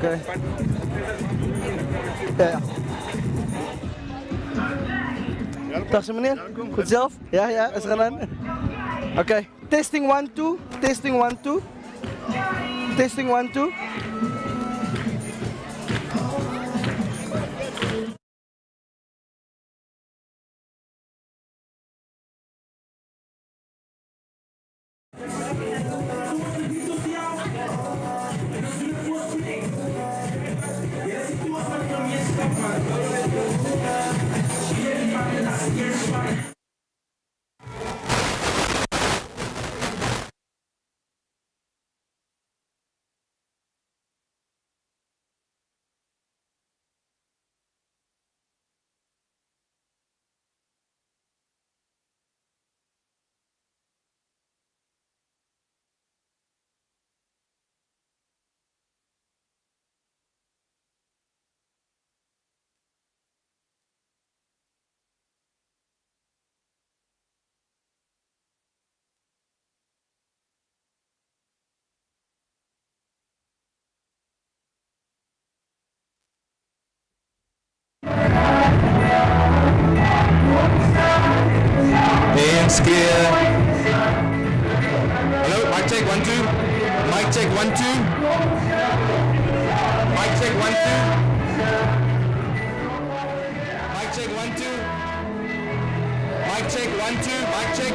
Okay. Ja. Dag ze meneer. Goed zelf? Ja, ja, is er aan. Oké. Testing 1, 2. Testing 1, 2. Testing 1, 2. Hands clear. Hello, mic check 1 2. Mic check 1 2. Mic check 1 2. Mic check 1 2. Mic check 1 2. Mic check.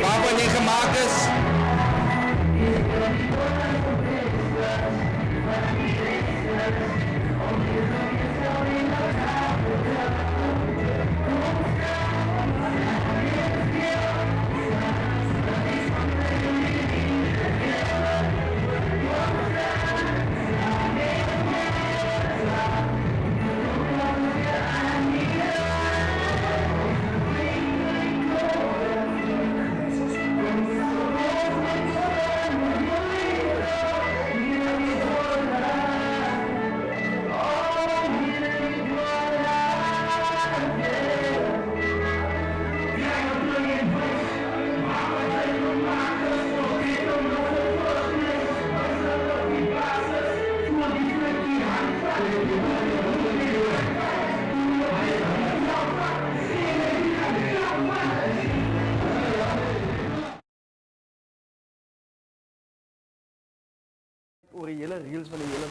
Waarvan die gemaakt is. Oor die hele reels van die hele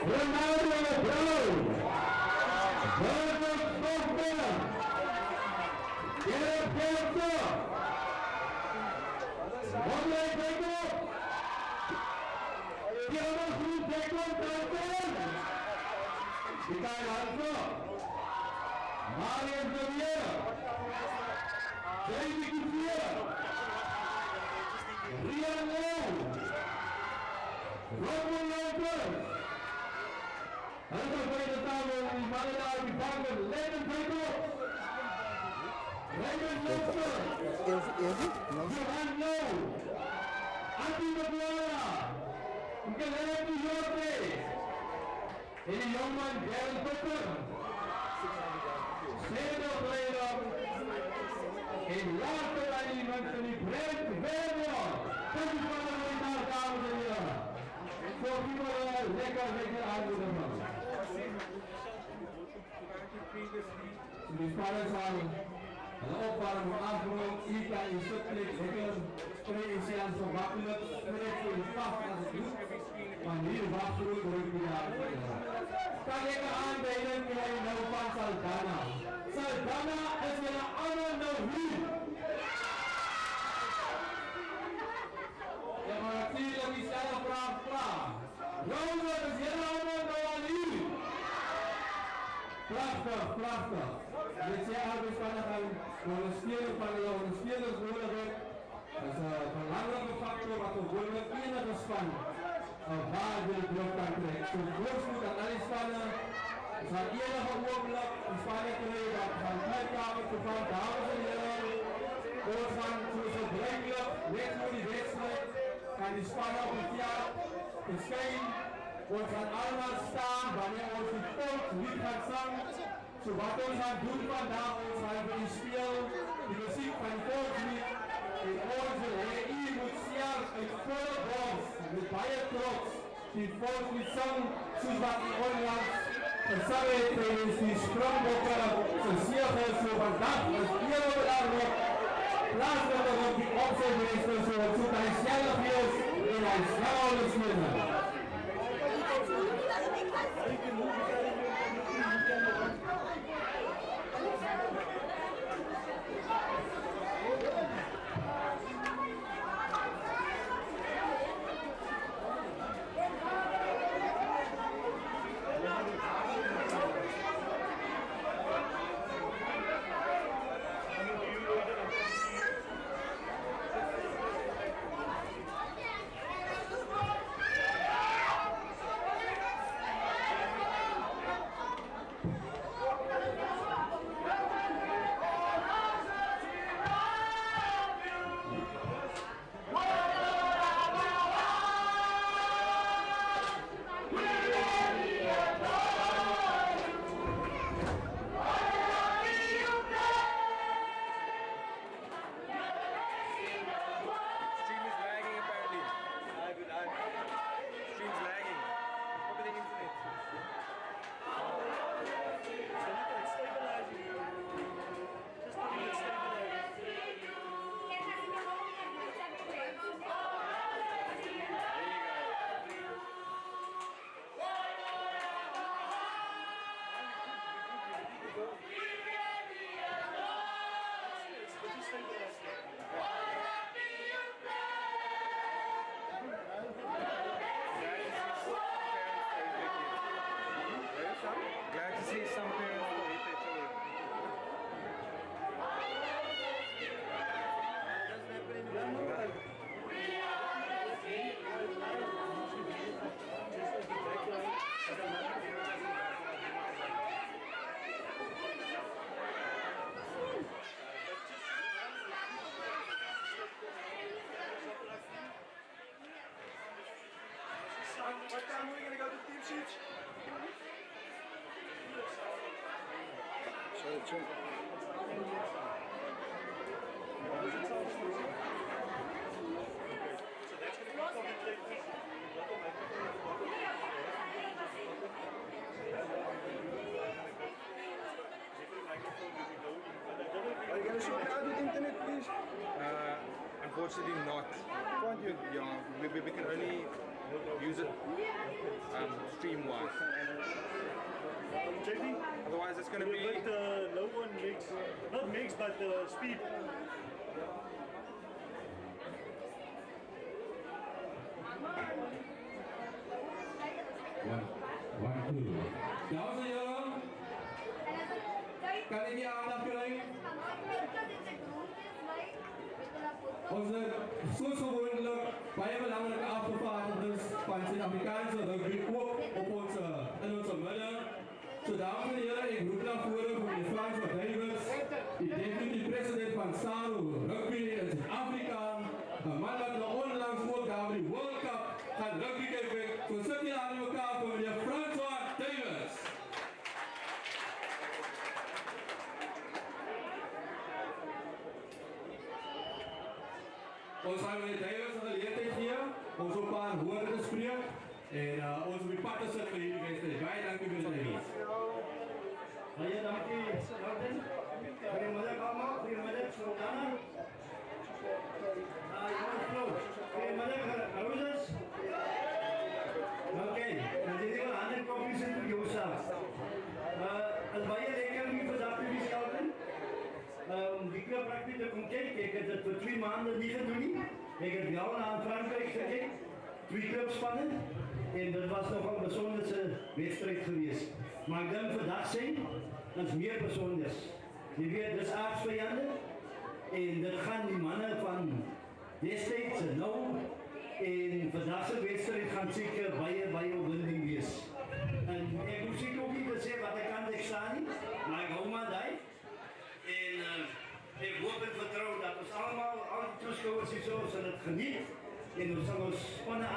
Ronaldo Brown. Bernard Bogdan. Gerard Gertzo. Boland Jacob. Diana Groen Jacob Dalton. Mikael Hanso. Marius Javier. Jamie Kufia. Rian Low. Robin Lopez. Hanso bij de tafel die mannen daar die vangen. Lennon Jacob. Raymond Lopez. Johan Low. Ati Maguala. Miguel Jorge. En de jongeman Gerald Potter. Cedro Vrijdag. En laatste lijn iemand van die Brent Vermoor. Dat is van de winnaar, dames en heren. Voor iedereen lekker aandoen, man. Die spanners aan de opwarming afgerond. Ika in subplek lekker. Twee is aan zo makkelijk. Twee voor de vast als het doet. Maar hier wachtgroep druk je aan. Kan lekker aanbeden bij de nou van Saldanha. Saldanha is weer een ander nou hier. Ja, maar natuurlijk is dat een vraag. Roze is heel ander nou aan hier. Prachtig. Dit is arbeidsvanigheid. Ondersteuning van de spelers nodig heeft. Dat is een belangrijke factor wat we willen enige span waar de druk kan krijgen. Zo voorspoed aan alle spannen. Er zijn enige ogenblik die spannen krijgen dat van kleedkamer te van dames en heren. Doorgaan zoals het breekelijk, net voor die wedstrijd, kan die spannen op het jaar verschijnen. We gaan allemaal staan wanneer ons die volk niet gaat zingen. Zo wat ons gaan doen vandaag, ons gaan we die speel, die muziek van die volkslied. En onze Heer moet zelf uit volle borst, met baie trots, die volkslied zang, soos wat die onlangs gezang het tijdens die sprongbokke, so zegel, so vandaag is eerder daar nog, plaatsvinder op die opzetmeester, so het soet hy zelf is, en hy snel alles minder. Glad to see some parents for their children. What time are we going to go to team sheets? Sorry, Jim. So that's going to be commentated. Are you going to show me out with internet, please? Unfortunately not. Can't you? Yeah, we can only use it stream-wise. JP, Otherwise, it's going to you be. like the low one mix, not mix, but the speed. One, two. Dames en heren, kan ik je aandacht krijgen? Onze soos gewoonlik baie belangrike afgevaardigdes van Suid-Afrikaanse rugby ook op in ons midde. So dames en heren, ek roep na vore vir meneer Frans van Davids, die deputy president van Sanlam Rugby in Suid-Afrika, 'n man wat nou onlangs ook daar by die World Cup gaan rugby kyk. So sit hier aan mekaar vir meneer Frans van Davids. Ons gaan meneer Davids aan die geleentheid gee om so 'n paar woorde te spreek en ons op die pad te sit vir hierdie wedstryd. Baie dankie meneer Davids. Baie dankie, Saldanha. Goeiemiddag almal, goeiemiddag Saldanha. Goeiemiddag ouers. Okay, dan dit wel ander koppies in die jouself. As baie lekker nie vandag te wees Saldanha. Die club rugby te kom kyk, ek het dit vir 2 maande nie gedoen nie. Ek het wel na Frankryk gekyk, 2 clubspanne. En dit was nogal 'n besondere wedstryd geweest. Maar ek dink vandag sien, dat is meer besonders. Jy weet, dis aardsvijande en dit gaan die manne van destyds en nou en vandag se wedstryd gaan seker baie opwinding wees. En ek hoef seker ook nie te sê wat ek kan ek staan nie, maar ek hou maar daai. En ek hoop en vertrou dat ons allemaal, al die toeskouers hier zo, sal het geniet. En ons sal ons spanne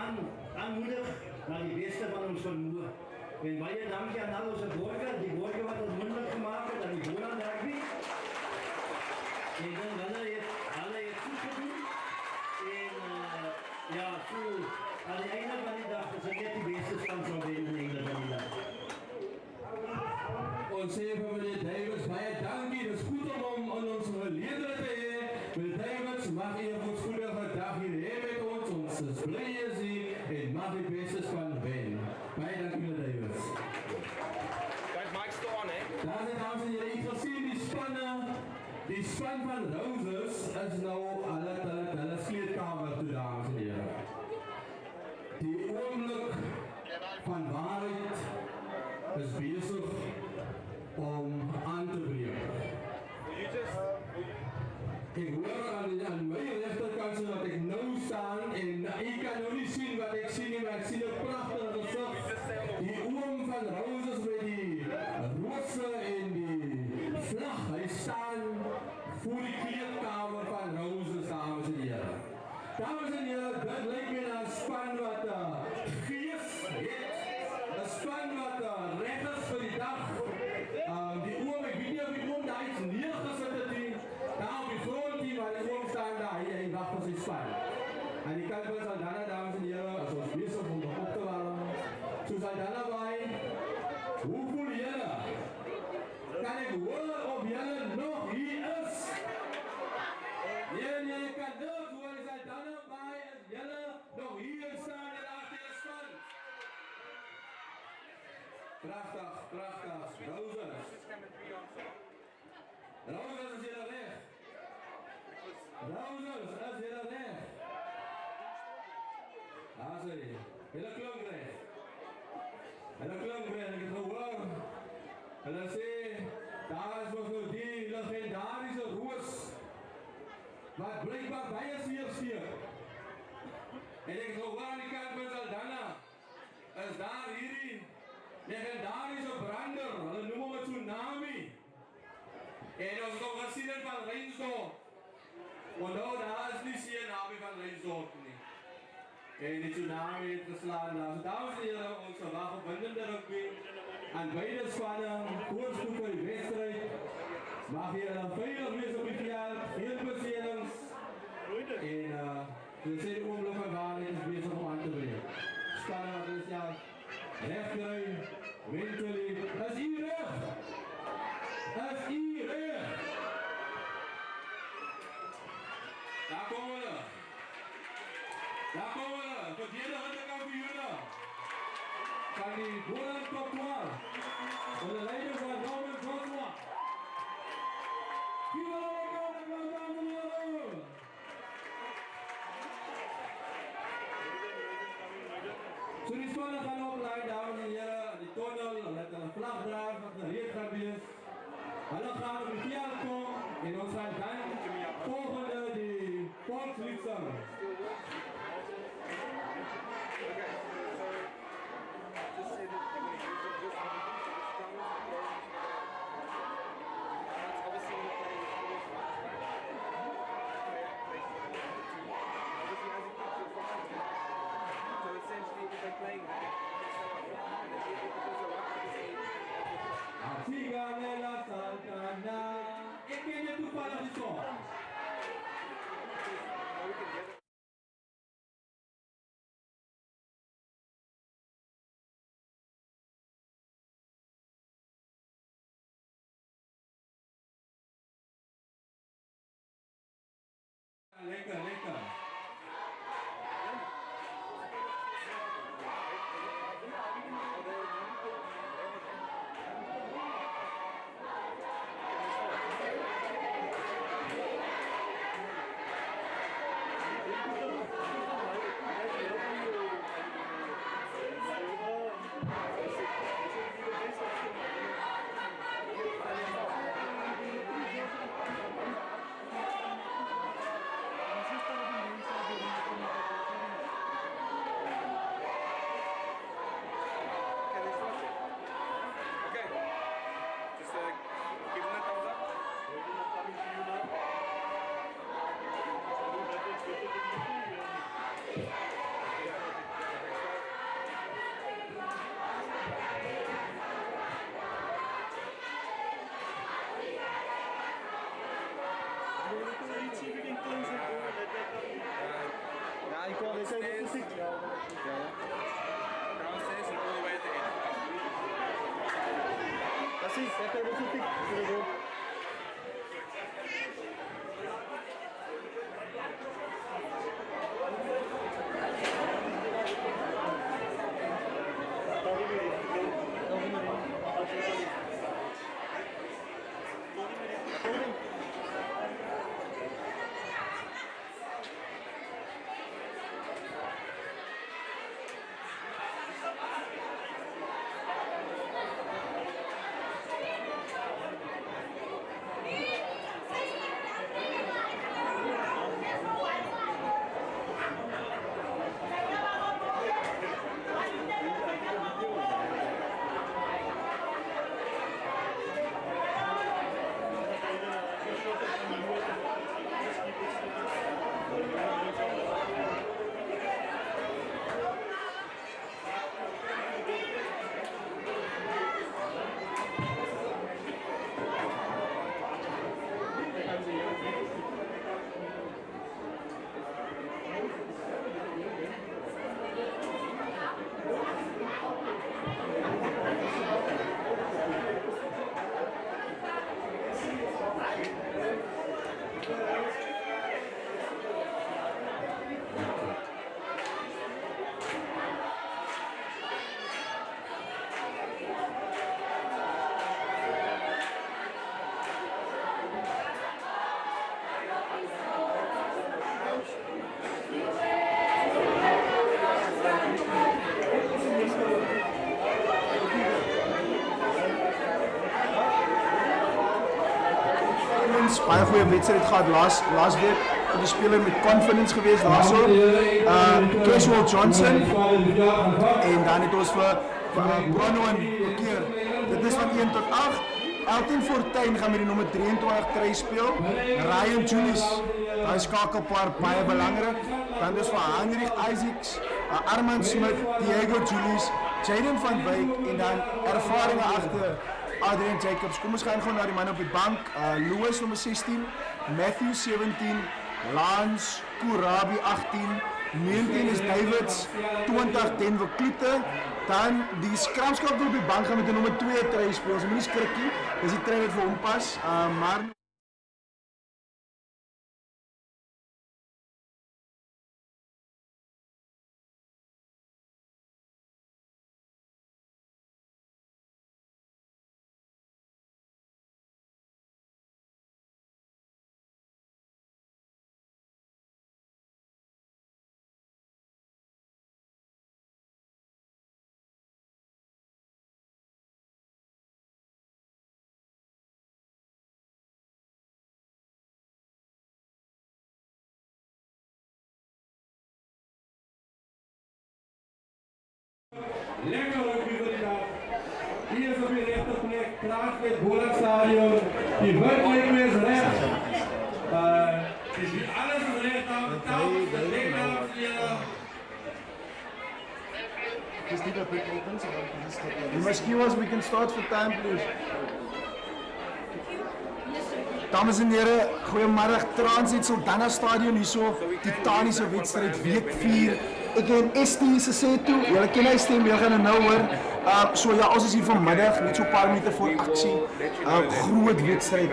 aanmoedig naar die beste van ons vermoë. En baie dankie aan al onze borgers, die borgers wat het moeilijk gemaakt heeft, aan die Boland rugby. En dan hulle het goed gedoen. En ja, so aan die einde van die dag is het net die beste stand van wen aan die einde van die dag. Ons sê vir meneer Davids baie dankie. Dit is goed om in ons geleedere te hê. Meneer Davids, mag u 'n voorspoedige dag hier hê met ons. Ons is bly is hier en mag die beste span wen. Baie dankie meneer Davids. Kijk, Mike staan, hè? Daar zijn dames en heren, ik gezien die span van Roses is nou hulle kleedkamer toe, dames en heren. Die oomblik van waarheid is bezig om aan te breken. Ik hoor aan mijn rechterkant dat ik nou sta en ik kan nog niet zien wat ik zie, maar ik zie een prachtig gezicht. Die oom van Roses met die roze en die vlag, hij staat voor die kleedkamer van Roses, dames en heren. Dames en heren, dit lijkt me een span wat geest heeft, een span wat recht is voor die dag. Die oom, ik weet niet of die oom daar iets neergezet heeft, daar op die grond die waar die oom staan daar, hier en wacht voor zijn span. En die kant van Saldanha, dames en heren, is ons bezig om nog op te warmen. Zo Saldanha bij, hoe voel jullie? Kan ik horen of jullie nog hier is? Nee, ik kan niet horen, Saldanha bij, als jullie nog hier staan en achter je span. Prachtig, prachtig. Roses. Roses is jullie weg. Roses is jullie weg. Daar zie je. Hele klomp weg. Hele klomp weg. Ik heb gehoord. En dan zie je, daar is nog die legendarische roos. Wat blijkbaar bij je hier. En ik heb gehoord aan die kant van Saldanha. Is daar hierdie legendarische brander. Hulle noem het tsunami. En ons het ook gezien van Reinsdorp. Want nou, daar is niet zeer naby van Reinsdorp nie. En die tsunami heeft geslaan. Dus dames en heren, ons verwacht opwindende rugby. Aan beide spannen, voorspoed voor die wedstrijd. Mag hier veilig wees op het veld, geen bestellings. En we zijn de oomlik van waarheid is bezig om aan te brengen. Spannen wat is ja, rechterij, winterlie. Dat is hier rug! Dat is hier rug! Daar komen we! Daar komen we! verdedigende kampioene van die Boland top 12 onder leiding van Robert Joshua. Viva la Legende, dames en heren! So die spanne gaan opleid, dames en heren, die tunnel, met hulle vlag draag, wat gereed gaan wees. Hulle gaan op die veld kom en ons gaan dan volgende die volkslied sing. Sígame la Saldanha. Ik ken je toevallig die song. Lekker, lekker. Ja, ik kan dit even muziek. Downstairs and all the way at the end. Dat is het, even muziek. Baie goeie wedstrijd gehad laas week. Die speler met confidence geweest daarso. Caswell Johnson en dan het ons vir Bronwyn keer. Dit is van 1 tot 8. Elton Fortuin gaan met die nommer 23 try speel. Ryan Julius, daai skakelpaar baie belangrik. Dan dus vir Heinrich Isaacs, Armand Smith, Diego Julius, Jaden van Wyk en dan ervarings agter Adrian Jacobs. Kom ons gaan gewoon naar die man op die bank. Louis nummer 16, Matthew 17, Lance Kurabi 18, 19 is Davids, 20 Denver Kloete. Dan die skramskakel op die bank gaan met die nummer 2 try speel. So moenie skrikkie. Dis die try wat vir hom pas. Maar Lekker rugby voor die dag. Hier is op je rechterplek, klaar met Boland Stadion. Die windlijn is recht. Dus alles is recht aan de touw, de leg dames en heren. Just leave a bit open so that we can just take Mosquitoes, we can start for time, please. Dames en heren, goeiemiddag. Transit Saldanha Stadion hierso. Titaniese wedstrijd, week 4. Ek en Estie se sê toe, julle ken hy stem, julle gaan nou hoor. So ja, ons is hier vanmiddag, net so 'n paar minute voor aksie. Groot wedstryd.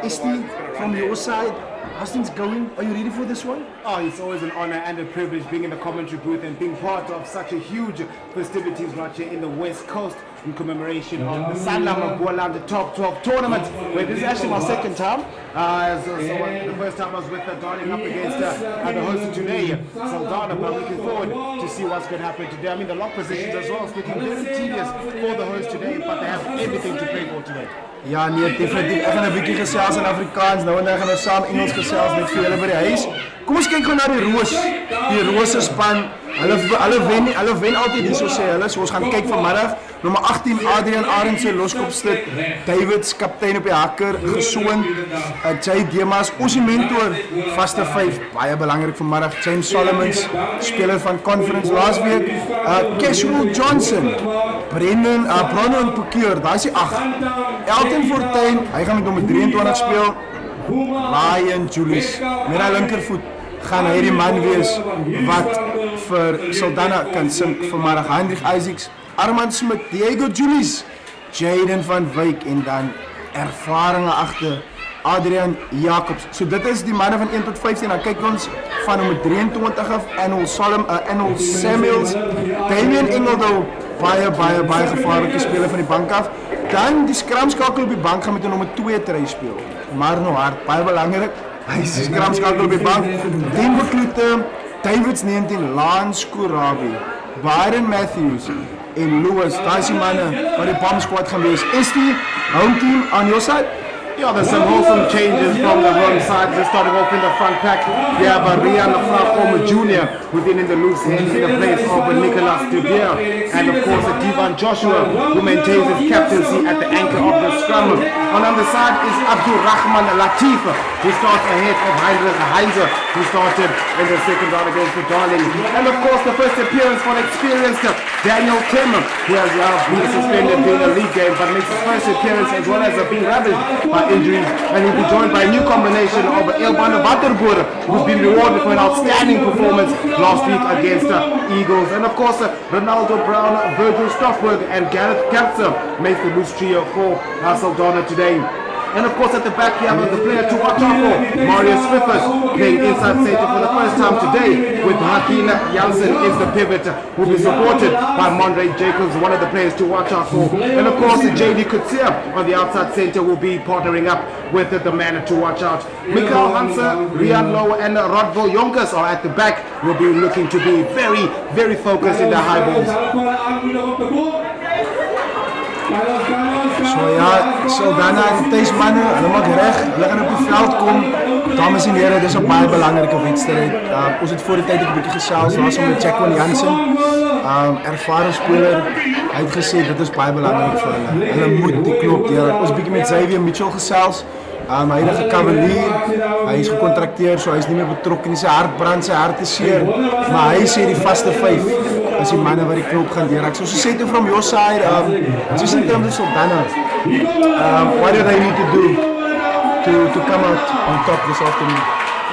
Estie, from your side, how's things going? Are you ready for this one? Oh, it's always an honor and a privilege being in the commentary booth and being part of such a huge festivities right here in the West Coast in commemoration of the Sanlam Boland Top 12 tournament, where this is actually my second time. The first time I was with Darling up against the host today, Saldanha, but looking forward to see what's going to happen today. I mean, the lock positions as well is looking very tedious for the host today, but they have everything to play for today. Ja, nee, definitief. Ek gaan 'n bietjie gesels in Afrikaans nou en dan gaan ons saam Engels gesels net vir julle by die huis. Kom ons kyk gou na die Roos. Die Roos span, hulle wen altyd hier so sê hulle. So ons gaan kyk vanmiddag. Nommer 18 Adrian Arendse loskopstuk, Davids kaptein op die hakker, Gesoon, Jay Demas, ons mentor, vaste 5, baie belangrik vanmiddag, James Solomons, speler van Conference laasweek, Cashwell Johnson, Brennan Pukier, daar is die 8, Elton Fortuin, hy gaan met nommer 23 speel, Ryan Julius, met hy linkervoet, gaan hy die man wees wat vir Saldanha kan sing vanmiddag, Hendrik Isaacs, Armand Smit, Diego Julius, Jaden van Wyk en dan ervaringe agter Adrian Jacobs. So dit is die manne van 1 tot 15. Dan kyk ons van nommer 23 af, Anil Samuels, Damien Engeldo, baie gevaarlike speler van die bank af. Dan die skramskakel op die bank gaan met 'n nommer 2 try speel. Marno Hart, baie belangrik. Hy is skramskakel op die bank. Denver Klute, Davids 19, Lance Kurabi, Byron Matthews en Lewis, daai is die manne wat die bomb squad gaan wees. Is die home team on your side? Yeah, there's some wholesome changes from the home side. They're starting off in the front pack. We have Rian Laflamme Jr. who's been in the loose ends in the place of Nicolas De Beer. And of course, Divan Joshua, who maintains his captaincy at the anchor of the scrum. On the other side is Abdul Rahman Latif, who starts ahead of Heinrich Heinze, who started in the second round against the Darling. And of course, the first appearance for the experienced Daniel Kim, who has been suspended during the league game, but makes his first appearance as well as being ravaged by injuries. And he'll be joined by a new combination of Elban Waterboer, who's been rewarded for an outstanding performance last week against Eagles. And of course, Ronaldo Brown, Virgil Stoffberg, and Gareth Katzer makes the loose trio for Saldanha today. And of course at the back we have the player to watch out for, Marius Fiffers, playing inside center for the first time today, with Hakeem Janssen is the pivot, who will be supported by Mondre Jacobs, one of the players to watch out for. And of course JD Kutsia on the outside center will be partnering up with the man to watch out. Mikael Hanser, Rian Lowe and Rodvo Jonkers are at the back, will be looking to be very focused in the high balls. So ja, Saldanha en die thuismanne, hulle maak reg, hulle gaan op die veld kom. Dames en heren, dit is 'n baie belangrike wedstryd. Ons het voor die tyd 'n bietjie gesels met Jacqueline Jansen, ervare speler. Hy het gesê dit is baie belangrik vir hulle. Hulle moet die knop deur. Ons bietjie met Xavier Mitchell gesels. Huidige Cavalier, hy is gekontrakteer, so hy is nie meer betrokke nie. Sy hart brand, sy hart is seer, maar hy sê die vaste 5 is die manne wat die knop gaan deurraak. So say to from your side, just in terms of Saldanha, what do they need to do to come out on top this afternoon?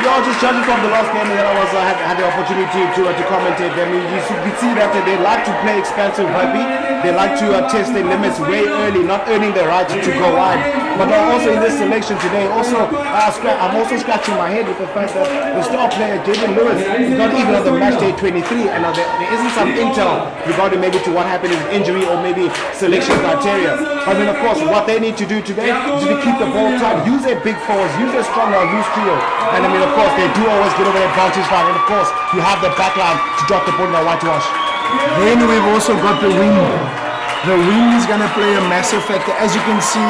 Yeah, just judging from the last game that I had the opportunity to commentate them, you could see that they like to play expansive rugby. They like to test their limits way early, not earning the right to go wide. But also in this selection today, I'm also scratching my head with the fact that the star player Jaden Lewis is not even on the match day 23, and there isn't some intel regarding maybe to what happened in injury or maybe selection criteria. I mean, of course, what they need to do today is to keep the ball tight, use their big forwards, use their strong loose trio, and I mean, of course, they do always get over the advantage line, and of course, you have the back line to drop the ball in the whitewash. Then we've also got the wing. The wing is going to play a massive factor, as you can see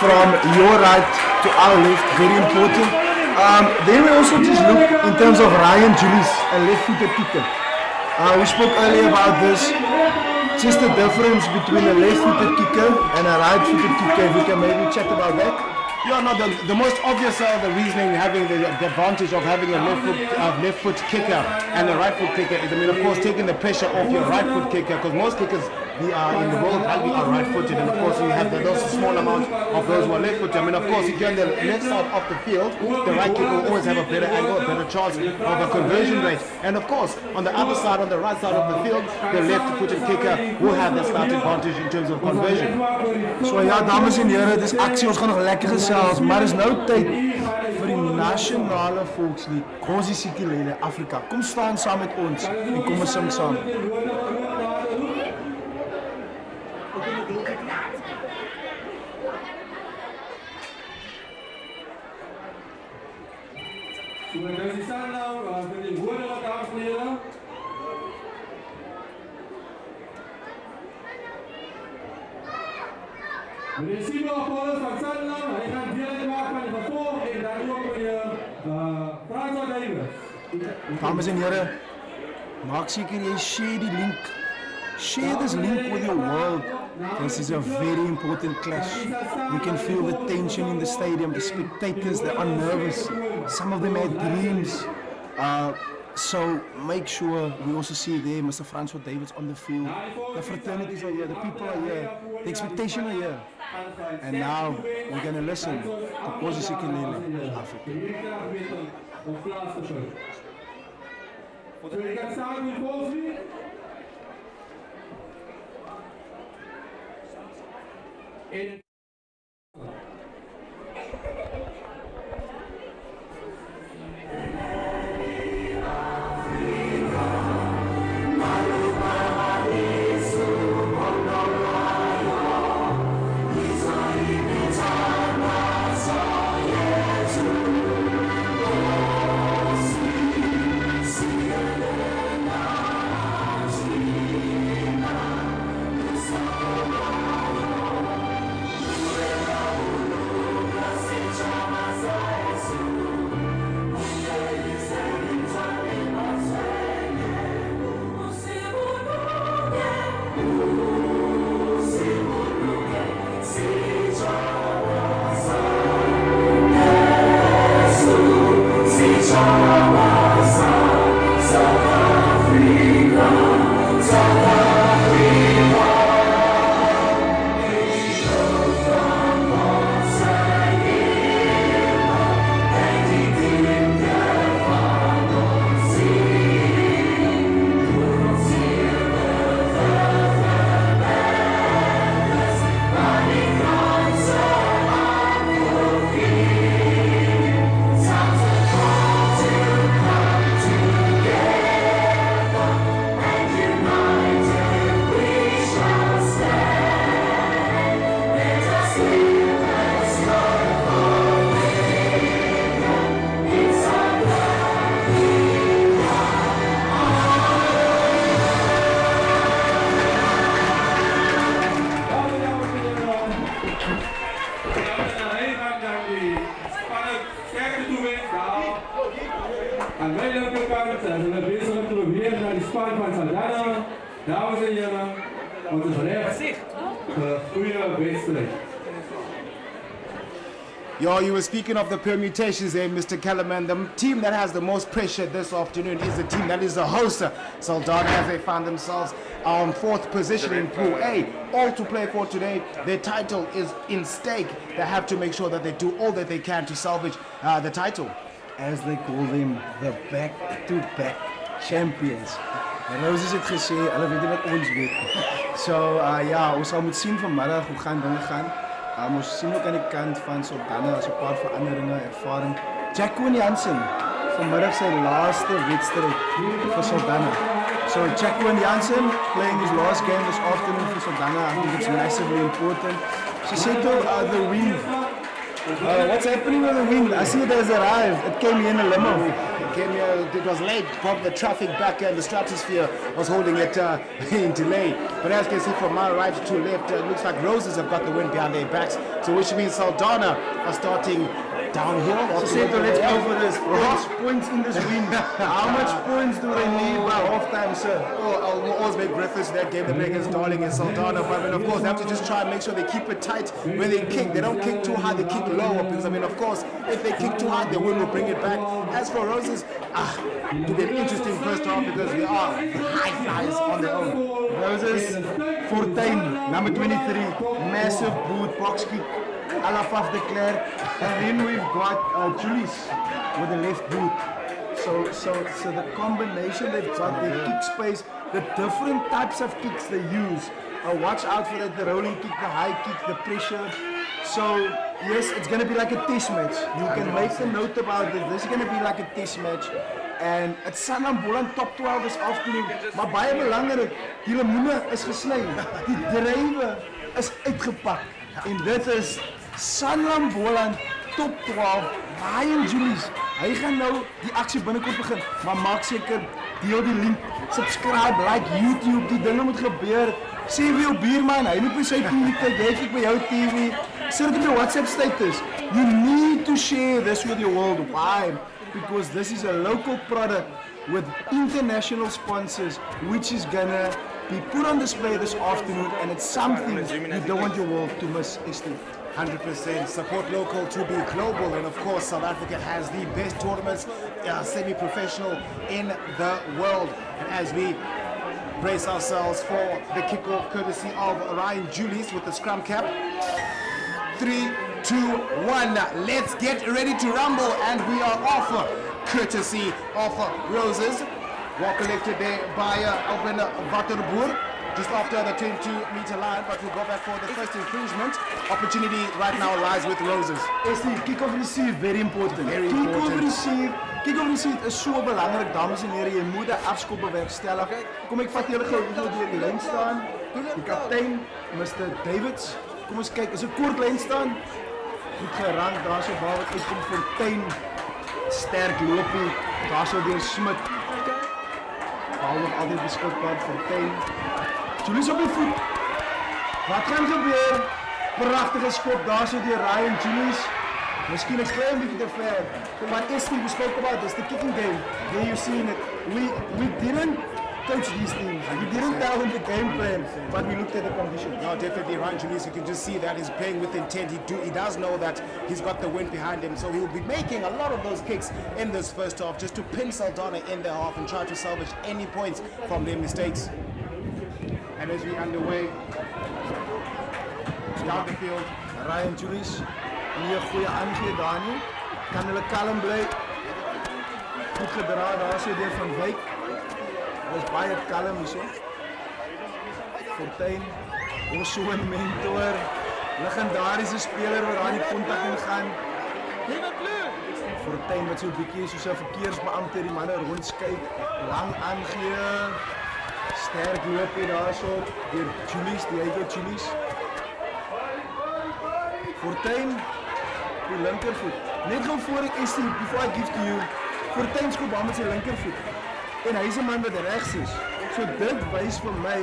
from your right to our left, very important. Then we also just look in terms of Ryan Julius, a left-footed kicker. We spoke earlier about this. just the difference between a left-footed kicker and a right-footed kicker. If we can maybe chat about that. Yeah, no, the most obvious the reasoning having the advantage of having a left foot kicker and a right foot kicker is, I mean, of course, taking the pressure off your right foot kicker, because most kickers in the world rugby are right footed, and of course you have those small amount of those who are left footed. I mean, of course, if you're on the left side of the field, the right kicker will always have a better angle, a better chance of a conversion rate, and of course on the other side, on the right side of the field, the left footed kicker will have the slight advantage in terms of conversion. So ja, dames en heren, dis aksie, ons gaan nog lekker gesels, maar is nou tyd vir die nasionale volkslied, Khosi Sikelel Afrika. Kom staan saam met ons en kom ons sing saam. So, dit is Sanlam, vir die woorde dames en heren. Meneer Simon Apollos van Saldanha, hij gaat deel uitmaken van het vervolg en dan ook meneer Frans Davis. Dames en heren, maak seker jy share die link. Share this link with your world. This is a very important clash. We can feel the tension in the stadium. The spectators, they are nervous. Some of them had dreams. So make sure we also see there Mr. Francois Davids on the field. The fraternities are here, the people are here, the expectation are here. And now we're going to listen to Khosi Sikelel Afrika. En wij danken elkaar en zijn bezig om te proberen naar die span van Saldanha. Dames en heren, want het is recht de goede wedstrijd. Yo, you were speaking of the permutations there, Mr. Kellerman. The team that has the most pressure this afternoon is the team that is the host, Saldanha, as they find themselves on 4th position in Pool A. All to play for today. Their title is in stake. They have to make sure that they do all that they can to salvage the title. As they call them, the back-to-back champions. En nou is het gesê, hulle weet wat ons weet. So ja, ons sal moet sien vanmiddag hoe gaan dinge gaan. Ons sien ook aan die kant van Saldanha as 'n paar veranderinge, ervaring. Jacqueline Jansen, vanmiddag sy laaste wedstryd vir Saldanha. So Jacqueline Jansen playing his last game this afternoon for Saldanha. I think it's massively important. She said the wind. What's happening with the wind? I see it has arrived. It came here in a limo. It came here, it was late, probably the traffic back and the stratosphere was holding it in delay. But as you can see from my right to left, it looks like Roses have got the wind behind their backs. So which means Saldanha are starting downhill. So let's go for this. Points in this win. How much points do they need by halftime, sir? Well, we'll always make reference to that game they play against Darling and Saldanha, but I mean, of course, they have to just try and make sure they keep it tight when they kick. They don't kick too high, they kick lower, because I mean, of course, if they kick too hard, the wind will bring it back. As for Roses, it'll be an interesting first half because they are high flyers on their own. Roses, 14, number 23, massive boot, box kick, Alafaf de Klerk, and then we've got Julius with the left boot. So the combination they've got, the kick space, the different types of kicks they use. Watch out for that, the rolling kick, the high kick, the pressure. So yes, it's going to be like a test match. You can make a note about it. This is going to be like a test match. En het Sanlam Boland top 12 is afgeneem, maar baie belangrik, die lemoene is gesny, die drywe is uitgepak. En dit is Sanlam Boland top 12, Ryan Julius. Hy gaan nou die aksie binnekort begin, maar maak seker, deel die link, subscribe, like YouTube, die dinge moet gebeur. Sê vir jou buurman, hy loop in sy TV kyk, jy kyk by jou TV, sit dit op jou WhatsApp status. You need to share this with your world. Why? Because this is a local product with international sponsors, which is gonna be put on display this afternoon, and it's something you don't want your world to miss. 100% support local to be global, and of course South Africa has the best tournaments, semi-professional in the world. And as we brace ourselves for the kickoff courtesy of Ryan Julius with the scrum cap. 3, 2, 1. Let's get ready to rumble, and we are off. Courtesy of Roses. Well collected there by Open Waterboer. Just after the 22-meter line, but we'll go back for the first infringement. Opportunity right now lies with Roses. Kick-off receive, very important. Kick-off receive is so belangrijk, dames en heren. Je moet de afskop bewerkstellig. Kom, ik vat jullie gewoon door die lijn staan. De kapitein, Mr. Davids. Kom eens kijken, is een kort lijn staan. Goed gerand, daar zo bal wat uitkomt voor Tijn. Sterk lopen, daar zo weer Smit. Bal nog altijd beschikbaar voor Tijn. Julius op die voet. Wat gaan gebeuren? Prachtige schop, daar zo die Ryan Julius. Misschien een klein beetje te ver. Maar is die besproken about this, the kicking game. There you seen it. We didn't coach these teams. We didn't tell them the game plan, but we looked at the conditions. No, definitely Ryan Julius, you can just see that he's playing with intent. He does know that he's got the wind behind him, so he will be making a lot of those kicks in this first half just to pin Saldanha in the half and try to salvage any points from their mistakes. And as we underway, down the field, Ryan Julius, nie 'n goeie aangee daar nie. Kan hulle kalm bly. Goed gedra daar so deur van Wyk. Hulle is baie kalm hierso. Fortuin, ons so 'n mentor, legendariese speler wat daar die kontak in gaan. Fortuin wat so 'n bietjie soos 'n verkeersbeampte die manne rondskyk, lang aangee. Sterk loop hier daarso deur Julius, die Eigo Julius. Fortuin, die linkervoet. Net gou voor ek is before I give to you. Fortuin skop bal met sy linkervoet. En hy is 'n man wat regs is. So dit wys vir my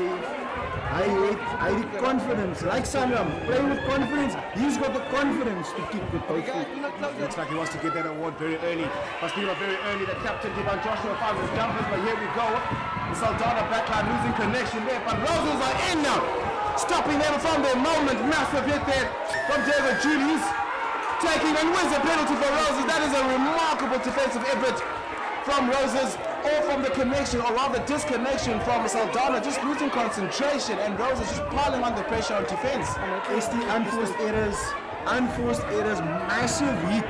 hy het die confidence, like Sanlam, playing with confidence. He's got the confidence to kick with both feet. Looks like he wants to get that award very early. But speaking of very early, the captain Divan Joshua found his jumpers, but here we go. The Saldanha backline losing connection there, but Roses are in now. Stopping them from their moment. Massive hit there from David Julius. Taking and wins a penalty for Roses. That is a remarkable defensive effort from Roses, or from the connection, or rather disconnection from Saldanha, just losing concentration, and Roses just piling on the pressure on defense. It's the unforced errors, massive heat.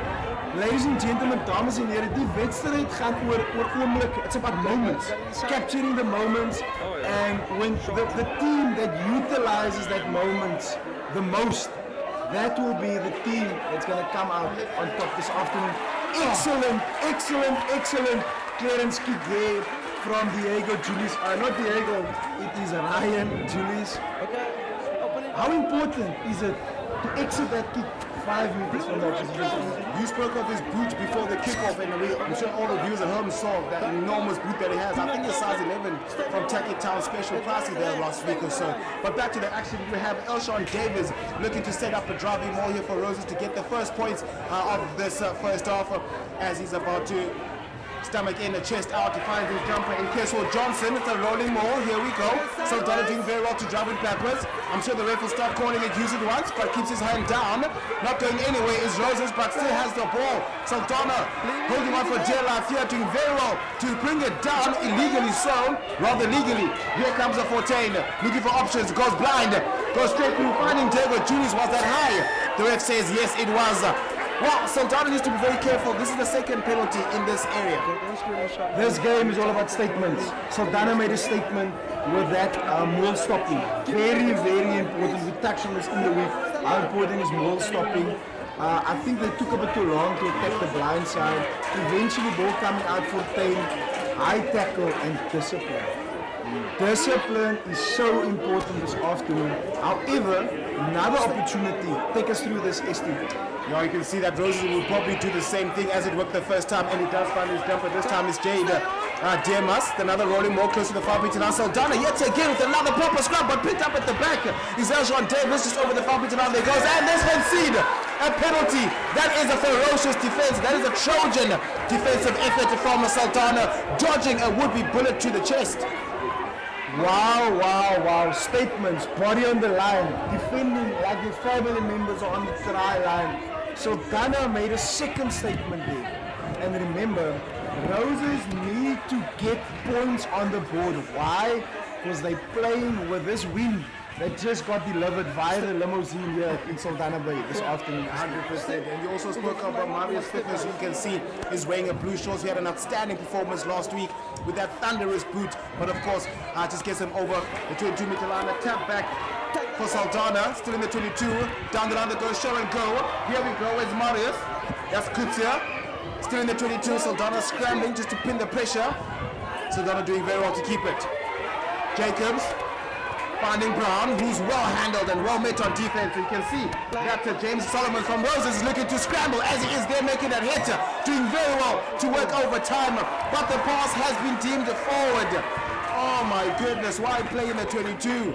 Ladies and gentlemen, dames en heren, die wedstrijd gaat oor oomblikke. It's about moments, capturing the moments, and when the team that utilizes that moment the most, that will be the team that's going to come out on top this afternoon. Excellent clearance kick there from Diego Julius. Not Diego, it is Ryan Julius. How important is it to exit that kick 5 meters from that position. You spoke of his boot before the kickoff, and I'm sure all the viewers at home saw that enormous boot that he has. I think it's size 11 from Taki Town Special Prices there last week or so. But back to the action, we have Elshawn Davis looking to set up a driving more here for Roses to get the first points of this first half as he's about to stomach in, the chest out, he finds his jumper in Keswell Johnson. It's a rolling maul, here we go. Saldanha doing very well to drive it backwards. I'm sure the ref will start calling it use it once, but keeps his hand down. Not going anywhere is Roses, but still has the ball. Saldanha holding on for dear life here, doing very well to bring it down, illegally so, rather legally. Here comes a 14, looking for options, goes blind, goes straight through, finding Diego Juniors. Was that high? The ref says yes, it was. Well, Saldanha needs to be very careful. This is the second penalty in this area. This game is all about statements. Saldanha made a statement with that maul stopping. Very, very important. We touched on this in the week. How important is maul stopping? I think they took a bit too long to attack the blind side. Eventually, ball coming out for 10. High tackle and discipline. Discipline is so important this afternoon. However, another opportunity. Take us through this, ST. Now you can see that Roses will probably do the same thing as it worked the first time, and he does find his jumper. This time it's Jade Demas, another rolling more close to the 5 meter line. Saldanha yet again with another proper scrum, but picked up at the back. Is Elshawn Davis just over the 5 meter line. There goes, and there's concede a penalty. That is a ferocious defense. That is a Trojan defensive effort from Saldanha, dodging a would-be bullet to the chest. Wow, wow, wow. Statements, body on the line, defending like your family members are on the try line. So Ghana made a second statement there. And remember, Roses need to get points on the board. Why? Because they're playing with this win that just got delivered via the limousine here in Saldanha Bay this afternoon. 100%. And you also spoke about Marius Fitness. You can see is wearing a blue shorts. He had an outstanding performance last week with that thunderous boot. But of course, just gets him over the 22 meter line. A tap back for Saldanha. Still in the 22. Down the line that goes show and go. Here we go. It's Marius. That's Kutsia. Still in the 22. Saldanha scrambling just to pin the pressure. Saldanha doing very well to keep it. Jacobs. Finding Brown, who's well handled and well met on defense. You can see that James Solomon from Roses is looking to scramble as he is there making that hit, doing very well to work over time, but the pass has been deemed forward. Oh my goodness, why play in the 22?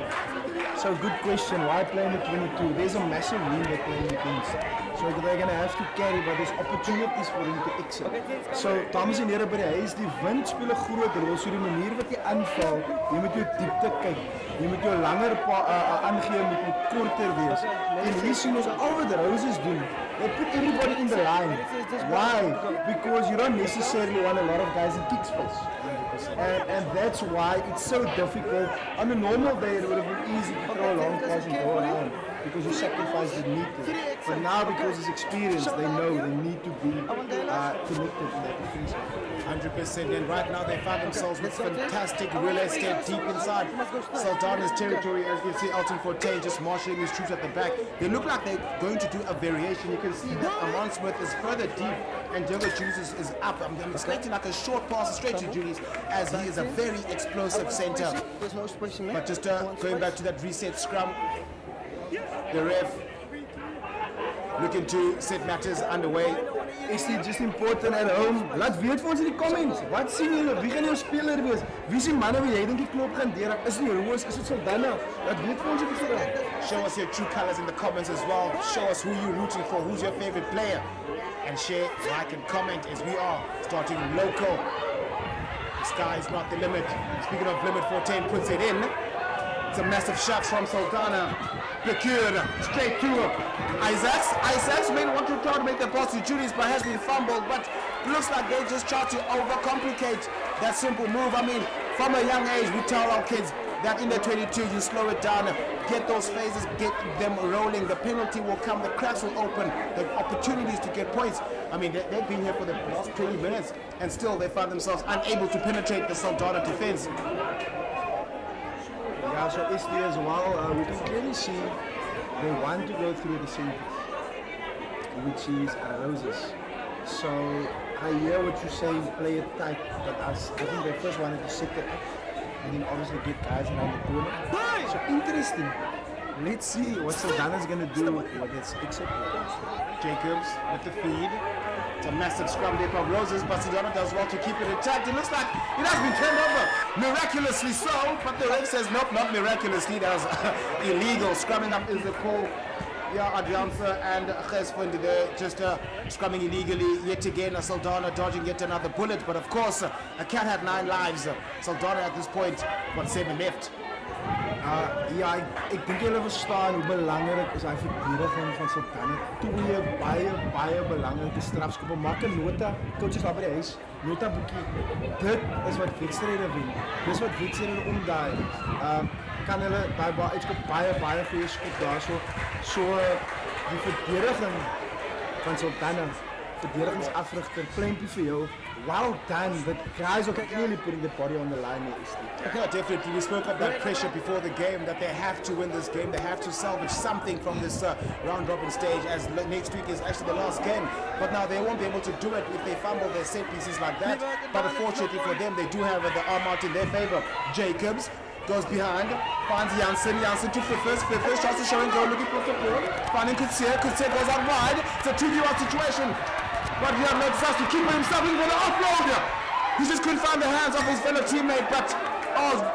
So good question, why play in the 22? There's a massive win they're playing against. So they're going to have to carry, but there's opportunities for him to exit. So, dames en heren, by die huis, die wind speel 'n groot rol. So die manier wat jy aanval, jy moet jou diepte kyk. Jy moet jou langer aangee, moet korter wees. En hier sien ons al wat Roses doen. They put everybody in the line. Why? Because you don't necessarily want a lot of guys in kick space. And that's why it's so difficult. On a normal day, it would have been easy to throw a long pass and go around because you sacrifice the need to. But now, because it's experience, they know they need to be connected in that defense. 100%, and right now they find themselves with fantastic real estate deep inside Saldanha's territory. As you can see Elton Forte just marshalling his troops at the back. They look like they're going to do a variation. You can see that Amon Smith is further deep and Diego Julius is up. I'm expecting like a short pass straight to Julius as he is a very explosive center. But just going back to that reset scrum, the ref looking to set matters underway. Is dit just important at home? Laat weet vir ons in die comments. Wat sien julle? Wie gaan jou speler wees? Wie sien manne wie jy dink die knop gaan deur? Is dit Roos? Is dit Saldanha? Laat weet vir ons op die forum. Show us your true colors in the comments as well. Show us who you're rooting for, who's your favorite player. And share, like and comment as we are starting local. The sky is not the limit. Speaking of limit, 14 puts it in. It's a massive shot from Saldanha. Procured straight to Isaacs. Isaacs may want to try to make the pass to Julius, but has been fumbled. But looks like they just try to overcomplicate that simple move. I mean, from a young age, we tell our kids that in the 22, you slow it down, get those phases, get them rolling. The penalty will come, the cracks will open, the opportunities to get points. I mean, they've been here for the last 20 minutes, and still they find themselves unable to penetrate the Saldanha defense. Yeah, so SD as well, we can clearly see they want to go through the centers, which is Roses. So I hear what you're saying, play it tight, but I think they first wanted to set it up and then obviously get guys around the corner. So interesting. Let's see what Saldanha's going to do with its exit. Jacobs with the feed. It's a massive scrum there from Roses, but Saldanha does well to keep it intact. It looks like it has been turned over, miraculously so, but the ref says nope, not miraculously. That was illegal. Scrumming up is the call. Yeah, Adriansa and Gesfund there just scrumming illegally yet again. Saldanha dodging yet another bullet, but of course a cat had 9 lives. Saldanha at this point got 7 left. Ja, ek dink julle verstaan hoe belangrik is hy verdediging van Saldanha. 2 baie belangrike strafskoppe. Maak 'n nota, coaches daar by die huis. Nota boekie. Dit is wat wedstryde wen. Dis wat wedstryde omdraai. Kan hulle daai uitskop baie goeie skop daarso. So die verdediging van Saldanha, verdedigingsafrigter, pleintjie vir jou. Well done, but guys are clearly putting the body on the line here. Yeah, definitely. We spoke of that pressure before the game, that they have to win this game. They have to salvage something from this round-robin stage, as next week is actually the last game. But now they won't be able to do it if they fumble their set pieces like that. But unfortunately for them, they do have the arm out in their favor. Jacobs goes behind, finds Janssen. Janssen to Flippers. Flippers tries to show and go, looking for support. Finding Kutsia. Kutsia goes out wide. It's a 2v1 situation. But Rihanna decides to keep himself in for the offload. He just couldn't find the hands of his fellow teammate, but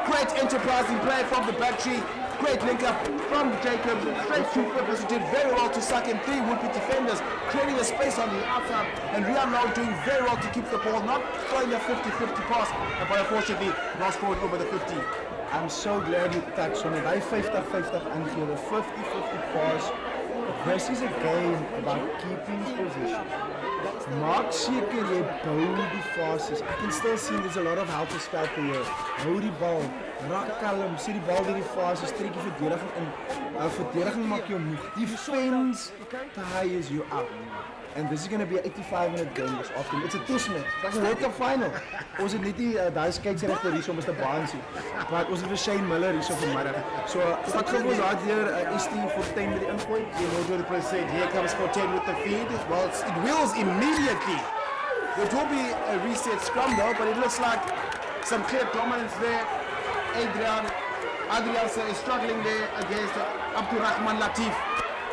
great enterprising play from the back tree. Great link up from Jacobs, straight to Flippers, who did very well to suck in 3 would-be defenders, creating a space on the outside, and Rihanna doing very well to keep the ball, not throwing a 50-50 pass, but unfortunately lost forward over the 50. I'm so glad you touched on it. Hy 50-50 aangee, the 50-50 pass. This is a game about keeping position. Maak seker jy bou die fases. I can still see there's a lot of help scout here. Hou die bal, raak kalm, sit die bal deur die fases, trek die verdediging in. Verdediging maak jou moeg. Defense tires you up. And this is going to be an 85-minute game this afternoon. It's a test match. That's a World Cup final. Ons het net die daai skeieregter hier so Mr. Barnes hier. Maar ons het vir Shane Miller hier so vanmiddag. So wat gaan ons daar deur ST for 10 met die ingooi? You know what the press said. Here comes 14 with the feed. Well, it wheels immediately. It will be a reset scrum though, but it looks like some clear dominance there. Adriansa is struggling there against Abdurrahman Latif.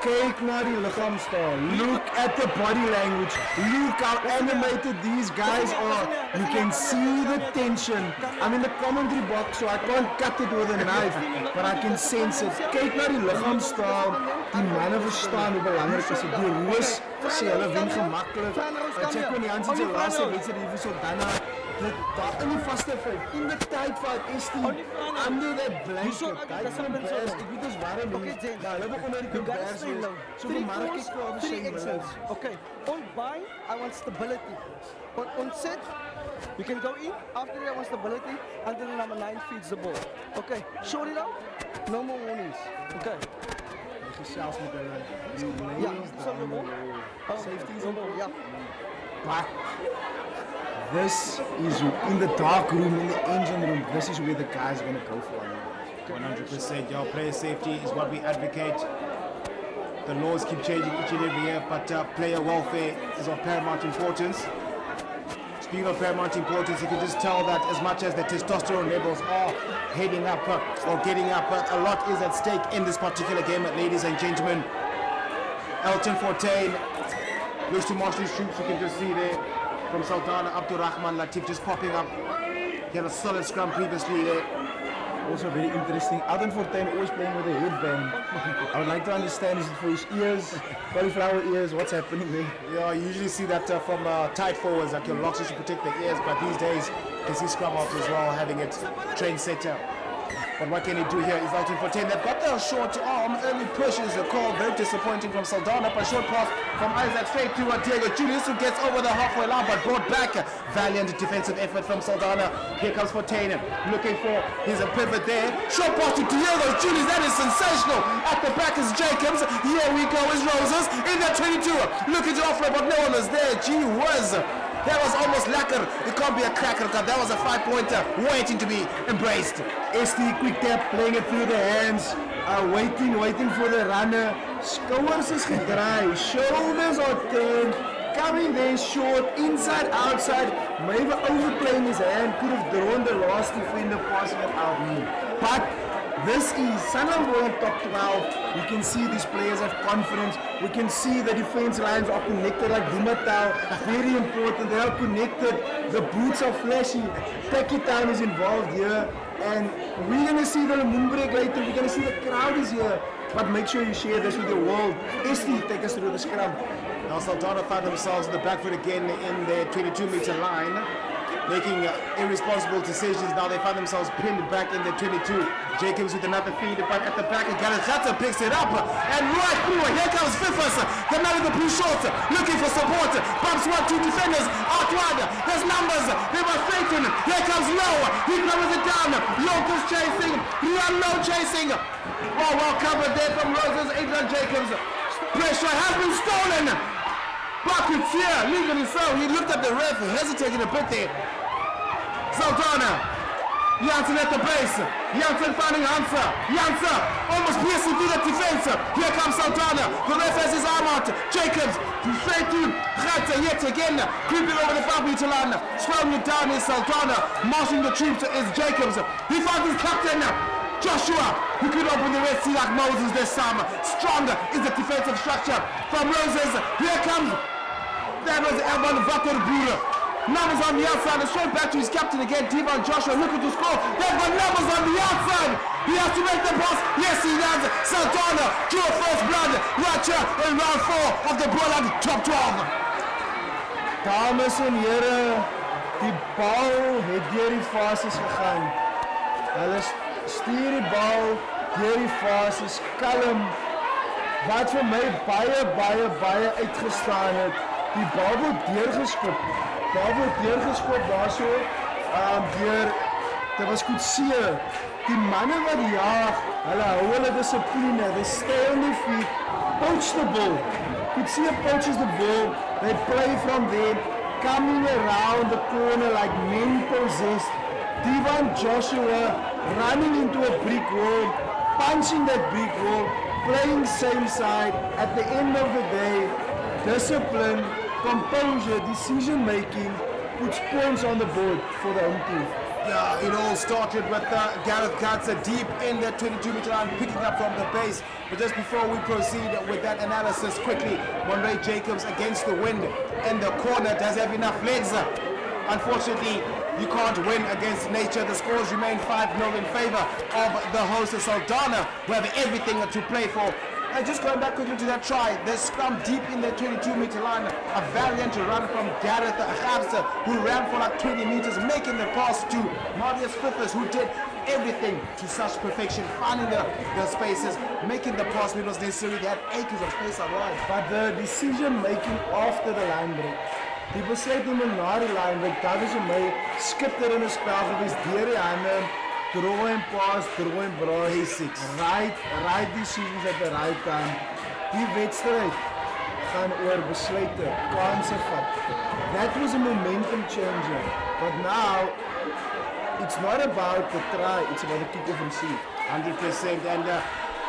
Kyk na die liggaamstaal. Look at the body language. Look how animated these guys are. You can see the tension. I'm in the commentary box, so I can't cut it with a knife, but I can sense it. Kyk na die liggaamstaal. Die manne verstaan hoe belangrik is dit. Die Roos sê hulle wen gemaklik. Check on die Hansie se laaste wedstryd hier vir Saldanha. Dit daar in die vaste 5 in die tyd van ST under that blanket. Ek weet dis waarom hulle onder die comparison. So die mark is klaar vir sy. Okay, on buy, I want stability. On set, you can go in. After that, I want stability until the number 9 feeds the ball. Okay, short it out. No more warnings. Okay. Gesels met hulle. Ja, so the ball. Safety is on ball. Ja. But this is in the dark room, in the engine room. This is where the guys are going to go for. 100%. Your player safety is what we advocate. The laws keep changing each and every year, but player welfare is of paramount importance. Speaking of paramount importance, you can just tell that as much as the testosterone levels are heading up or getting up, a lot is at stake in this particular game, ladies and gentlemen. Elton Fortain looks to marshal his troops. You can just see there from Saldanha, Abdurrahman Latif just popping up. He had a solid scrum previously there. Also very interesting. Elton Fortain always playing with a headband. I would like to understand, is it for his ears, cauliflower ears, what's happening there? Yeah, you usually see that from tight forwards, like your locks to protect their ears, but these days you can see scrum out as well, having it train set up. But what can he do here? He's out in for 10. They've got the short arm. Early push is a call. Very disappointing from Saldanha. A short pass from Isaac straight to Diego Julius, who gets over the halfway line but brought back. Valiant defensive effort from Saldanha. Here comes Fortain looking for his pivot there. Short pass to Diego Julius. That is sensational. At the back is Jacobs. Here we go is Roses in the 22. Looking to offload, but no one was there. Gee whiz. That was almost lacquer. It can't be a cracker because that was a 5-pointer waiting to be embraced. ST quick tap, playing it through the hands, waiting for the runner. Skouers is gedraai, shoulders are turned, coming there short, inside, outside. Maybe overplaying his hand, could have drawn the last defender, passing it out. But This is Sanlam going top 12. You can see these players have confidence. We can see the defense lines are connected like Dumatau. Very important. They are connected. The boots are flashy. Taki time is involved here. And we're going to see the moon break later. We're going to see the crowd is here. But make sure you share this with the world. Esti, take us through the scrum. Now Saldanha found themselves in the back foot again in their 22-meter line, making irresponsible decisions. Now they find themselves pinned back in the 22. Jacobs with another feed, but at the back again, Jata picks it up, and right through, here comes Fifus, the man in the blue shorts, looking for support, bumps 1-2 defenders, out wide, there's numbers, they were faking, here comes Low, he covers it down, Locals chasing, Low chasing, well covered there from Roses, Adrian Jacobs, pressure has been stolen, Buckets here, legally so, he looked at the ref, hesitating a bit there, Saldanha, Janssen at the base. Janssen finding Hansa. Janssen almost piercing through the defense. Here comes Saldanha. The ref has his arm out. Jacobs straight to Gatsa yet again. Creeping over the 5-meter line. Slowing it down is Saldanha. Marching the troops is Jacobs. He finds his captain. Joshua, who could open the Red Sea like Moses this time. Stronger is the defensive structure from Roses. Here comes. That was Elban Vaterbura. Numbers on the outside, and straight back to his captain again, Devon Joshua, looking to score. They've got numbers on the outside. He has to make the pass. Yes, he does. Saldanha drew a first blood right here in round 4 of the Boland top 12. Dames en heren, die bal het deur die fases gegaan. Hulle stuur die bal deur die fases, kalm. Wat vir my baie uitgestaan het, die bal word deurgeskop. Daar word deurgeskop daarso, deur, dit was Kutsie. Die manne wat jaag, hulle hou hulle dissipline, they stay on their feet, poach the ball. Kutsie poaches the ball, they play from there, coming around the corner like men possessed. Devon Joshua running into a brick wall, punching that brick wall, playing same side. At the end of the day, discipline, composure, decision making puts points on the board for the home team. Yeah, it all started with Gareth Gatsa deep in the 22-meter line, picking up from the base. But just before we proceed with that analysis, quickly, Monray Jacobs against the wind in the corner. Does he have enough legs? Unfortunately, you can't win against nature. The scores remain 5-0 in favor of the host Saldanha, who have everything to play for. And just going back quickly to that try, they scrum deep in the 22-meter line, a valiant run from Gareth Gatsa, who ran for like 20 meters, making the pass to Marius Fifus, who did everything to such perfection, finding the spaces, making the pass when it was necessary. They had acres of space arrive. But the decision making after the line break, die besluit om na die line break, dat is vir my skipper in 'n spel gewees, deur die hande, throw and pass, throw and braai, right decisions at the right time. Die wedstryd gaan oor besluite, kanse vat. That was a momentum changer. But now, it's not about the try, it's about the kick-off receive. 100%, and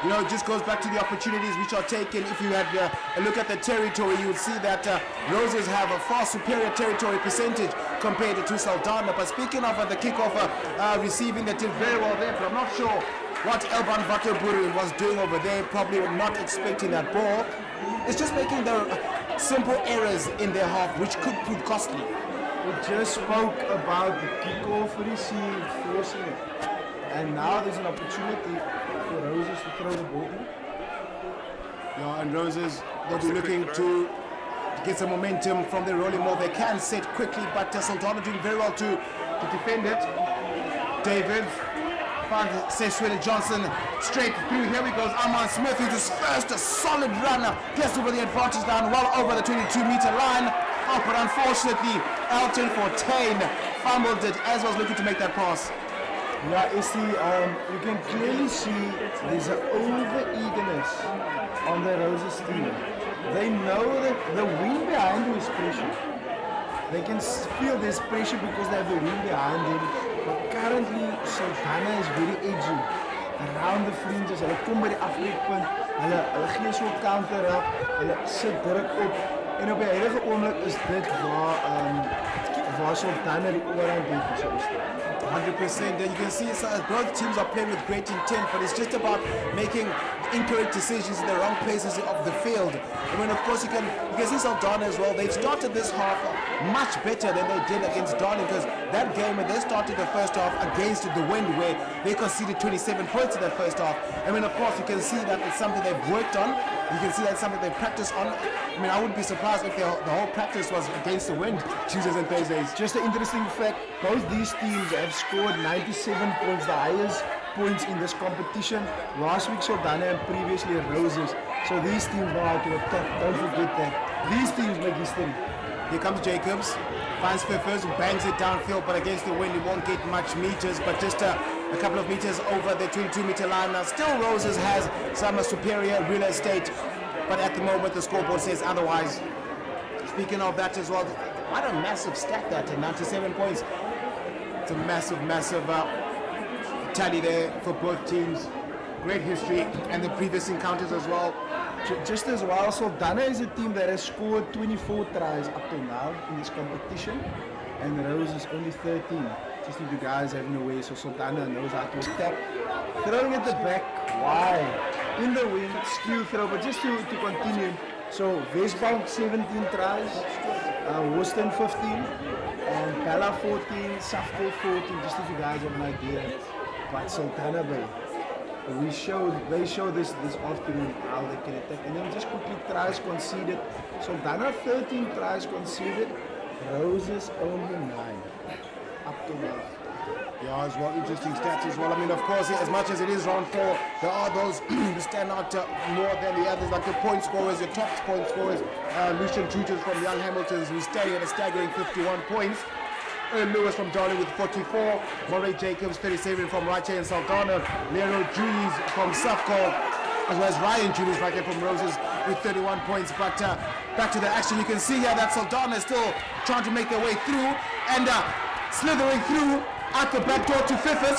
you know, it just goes back to the opportunities which are taken. If you had a look at the territory, you would see that Roses have a far superior territory percentage compared to Saldanha. But speaking of the kickoff receiving, they did very well there, but I'm not sure what Elban Vakerburu was doing over there. Probably not expecting that ball. It's just making the simple errors in their half, which could prove costly. We just spoke about the kickoff receive, forcing it. And now there's an opportunity for Roses to throw the ball. Yeah, and Roses, they'll be looking to get some momentum from their rolling ball. They can set quickly, but Saldanha doing very well to defend it. David finds Seswin Johnson straight through. Here he goes, Armand Smith, who's his first solid runner, gets over the advantage down well over the 22-meter line. Oh, but unfortunately, Elton Fortain fumbled it as was looking to make that pass. Yeah, you can clearly see there's an over-eagerness on the Roses team. They know that the wind behind you is pressure. They can feel this pressure because they have the wind behind them. But currently, Saldanha is very edgy. Around the fringes, hulle kom by die afbreekpunt, hulle gee so counter up, hulle sit druk op. En op die huidige oomblik is dit waar Saldanha die oorhand het. 100%, 100%. And you can see both teams are playing with great intent, but it's just about making incorrect decisions in the wrong places of the field. I mean, of course, you can see Saldanha as well. They've started this half much better than they did against Darling, because that game when they started the first half against the Wind, where they conceded 27 points in the first half. I mean, of course, you can see that it's something they've worked on. You can see that's something they practice on. I mean, I wouldn't be surprised if the whole practice was against the Wind Tuesdays and Thursdays. Just an interesting fact, both these teams have scored 97 points, the highest points in this competition. Last week Saldanha and previously Roses. So these teams know how to attack, don't forget that. These teams make history. Here comes Jacobs, finds Fiffers, bangs it downfield, but against the Wind he won't get much meters, but just a couple of meters over the 22-meter line. Now still Roses has some superior real estate, but at the moment the scoreboard says otherwise. Speaking of that as well, what a massive stat that, 97 points. It's a massive tally there for both teams. Great history, and the previous encounters as well. Just as well, Saldanha is a team that has scored 24 tries up to now in this competition, and Rose is only 13. Just need you guys having a way, so Saldanha knows how to attack. Throwing at the back, wide, in the wing, skill throw, but just to continue. So Westbank 17 tries, Worcester 15, and Bella 14, Safco 14, just if you guys have an idea. But Saldanha, they show this afternoon how they can attack. And then just quickly tries conceded. Saldanha 13 tries conceded, Roses only 9. Up to now. Yeah, as well, interesting stats as well. I mean, of course, as much as it is round 4, there are those who stand out more than the others, like the point scorers, your top point scorers, Lucian Tutors from Young Hamiltons, who's standing at a staggering 51 points. Lewis from Darling with 44, Murray Jacobs 37 from Rache and Saldanha, Lero Julies from Safco, as well as Ryan Julies right there from Roses with 31 points. But back to the action, you can see here that Saldanha is still trying to make their way through, and slithering through at the back door to Fiffers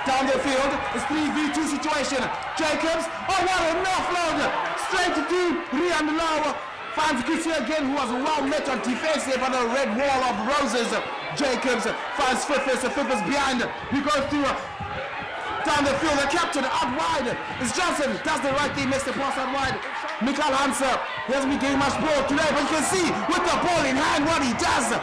down the field. It's 3v2 situation. Jacobs, oh what an offload! Straight to Rian Lau. Finds Gussie again, who was well met on defense there by the red wall of Roses. Jacobs finds Fiffers behind. He goes through down the field. The captain out wide. It's Johnson, does the right thing, makes the pass out wide. Mikael Hansa, he hasn't been getting much ball today, but you can see with the ball in hand what he does.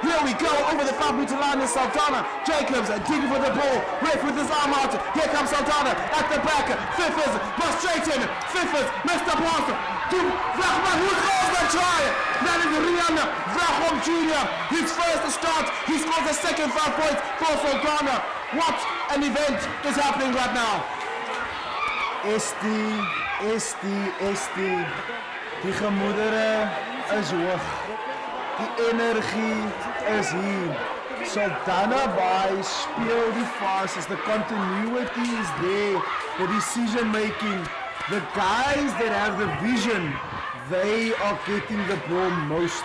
Here we go, over the 5-meter line is Saldanha. Jacobs digging for the ball, Ref with his arm out. Here comes Saldanha at the back. Fiffers goes straight in. Fiffers missed the pass to Vlachman, who scores the try. That is Rian Vlachman Jr. His first start, he scores the second 5 points for Saldanha. What an event is happening right now. ST. Die gemoedere is hoog. Die energie is hier. Saldanha by speel die fases. The continuity is there. The decision making. The guys that have the vision, they are getting the ball most.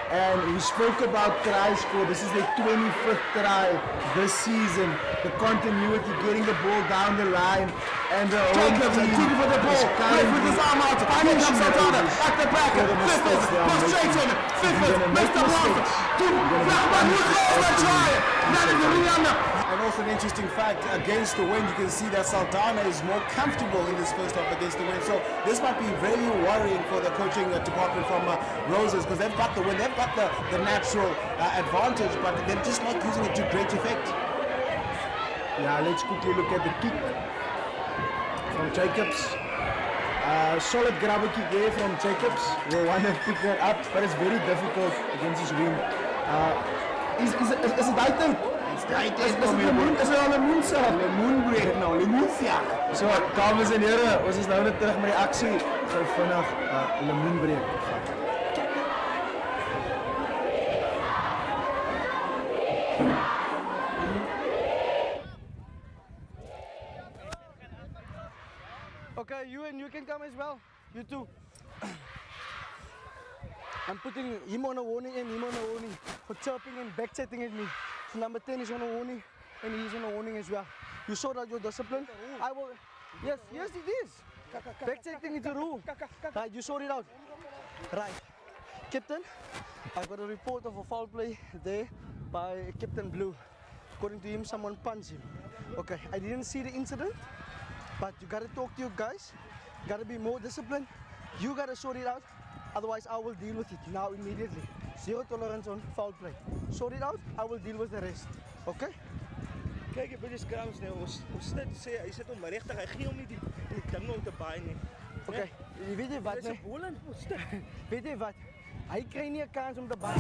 And we spoke about try score. This is their 25th try this season. The continuity, getting the ball down the line, and the Jacobs digging for the ball, Ref with his arm out. Here comes Saldanha at the back. Fiffers goes straight in. Fiffers missed the pass to Vlachman, who scores the try. That is Rian. And also an interesting fact, against the Wind, you can see that Saldanha is more comfortable in this first half against the Wind. So this might be very worrying for the coaching department from Roses, because they've got the Wind, they've got the natural advantage, but they're just not using it to great effect. Yeah, let's quickly look at the kick from Jacobs. Solid grabber kick there from Jacobs. They want to pick that up, but it's very difficult against his wing. Is it item? It's the item. Is it al 'n moonsack? Lemoenbreek nou, lemoensjag. So, dames en heren, ons is nou net terug met die aksie. Gou vinnig lemoenbreek vat. Okay, you can come as well. You too. I'm putting him on a warning and him on a warning for chirping and backchatting at me. So number 10 is on a warning and he's on a warning as well. You sort out your discipline. I will. Yes, it is. Backchatting is a rule. Right, you sort it out. Right. Captain, I've got a report of a foul play there by Captain Blue. According to him, someone punched him. Okay, I didn't see the incident, but you gotta talk to your guys. Gotta be more disciplined. You gotta sort it out. Otherwise, I will deal with it now immediately. Zero tolerance on foul play. Sort it out. I will deal with the rest. Okay? Kijk, je bent dus krams, nee. Hij zit om rechter, hij ging om niet die klam om te baaien, nee. Okay. Weet je wat? Dit is Nee? een Boland, poster. Weet je wat? Hij krijgt niet een kans om te baan.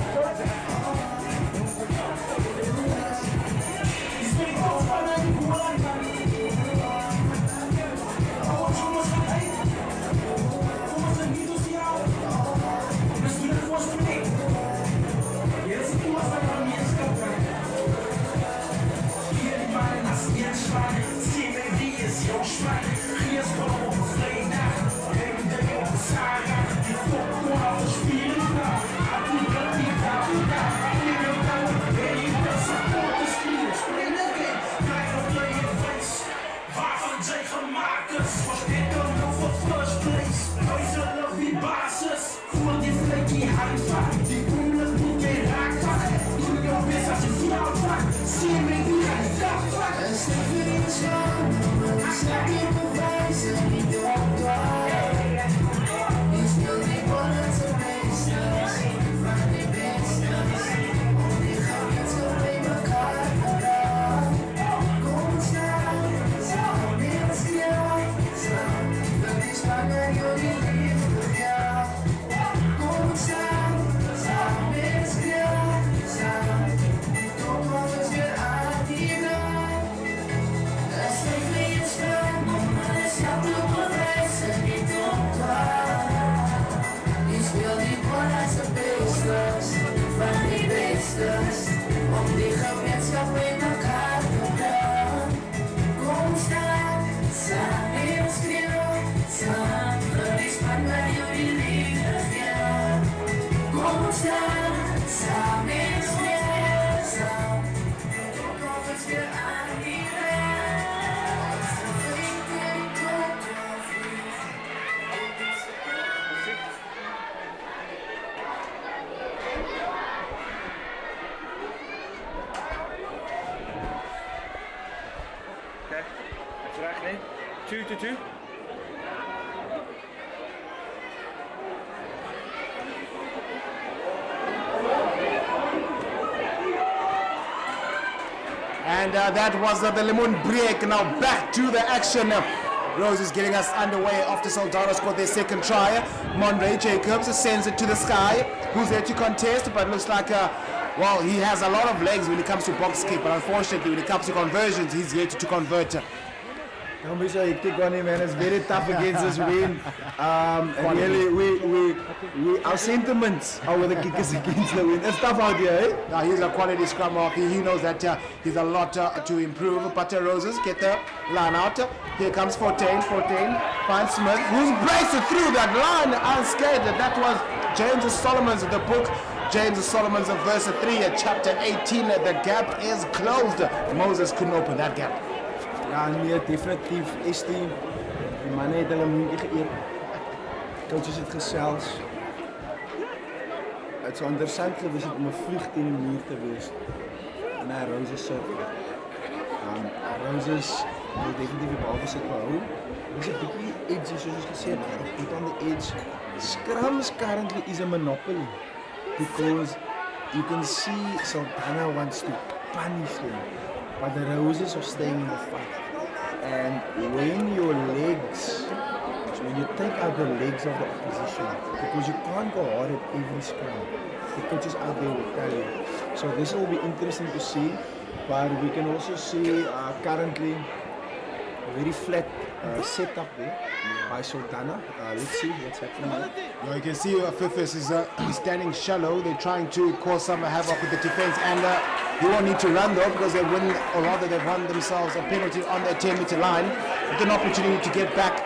Kijk, het is weg, nee. 2-2. And that was the Lemon break. Now back to the action. Rose is getting us underway after Saldanha scored their second try. Monday Jacobs sends it to the sky. Who's there to contest? But looks like, well, he has a lot of legs when it comes to box kick. But unfortunately, when it comes to conversions, he's yet to convert. Don't be so hectic on him, man. It's very tough against this win. And really, our sentiments are with the kickers against the win. It's tough out here, eh? Now he's a quality scrum half. He knows that he's a lot to improve. But Roses get the line out. Here comes 14 finds Smith, who breaks through that line unscathed. That was James Solomon's the book. James Solomon's verse 3 at chapter 18. The gap is closed. Moses couldn't open that gap. Ja, nee, definitief is die mannen het hulle moeite geëet. Coaches het gesels. Het is interessant geweest om een vlucht in de muur te wees. En hij Roses surfen. Roses wil definitief die bal bezit behouden. Er is een beetje edge, zoals ik gezegd heb. Put on the edge. Scrums currently is a monopoly. Because you can see Saldanha wants to punish them. But the Roses are staying in the fight. And when your legs, so when you take out the legs of the opposition, because you can't go hard at every scrum, the coaches out there will tell you. So this will be interesting to see, but we can also see currently a very flat setup there by Saldanha. Let's see what's happening. Now you can see Fifis is standing shallow. They're trying to cause some havoc with the defense, and he won't need to run though, because they've won, or rather they've won themselves a penalty on their 10-meter line with an opportunity to get back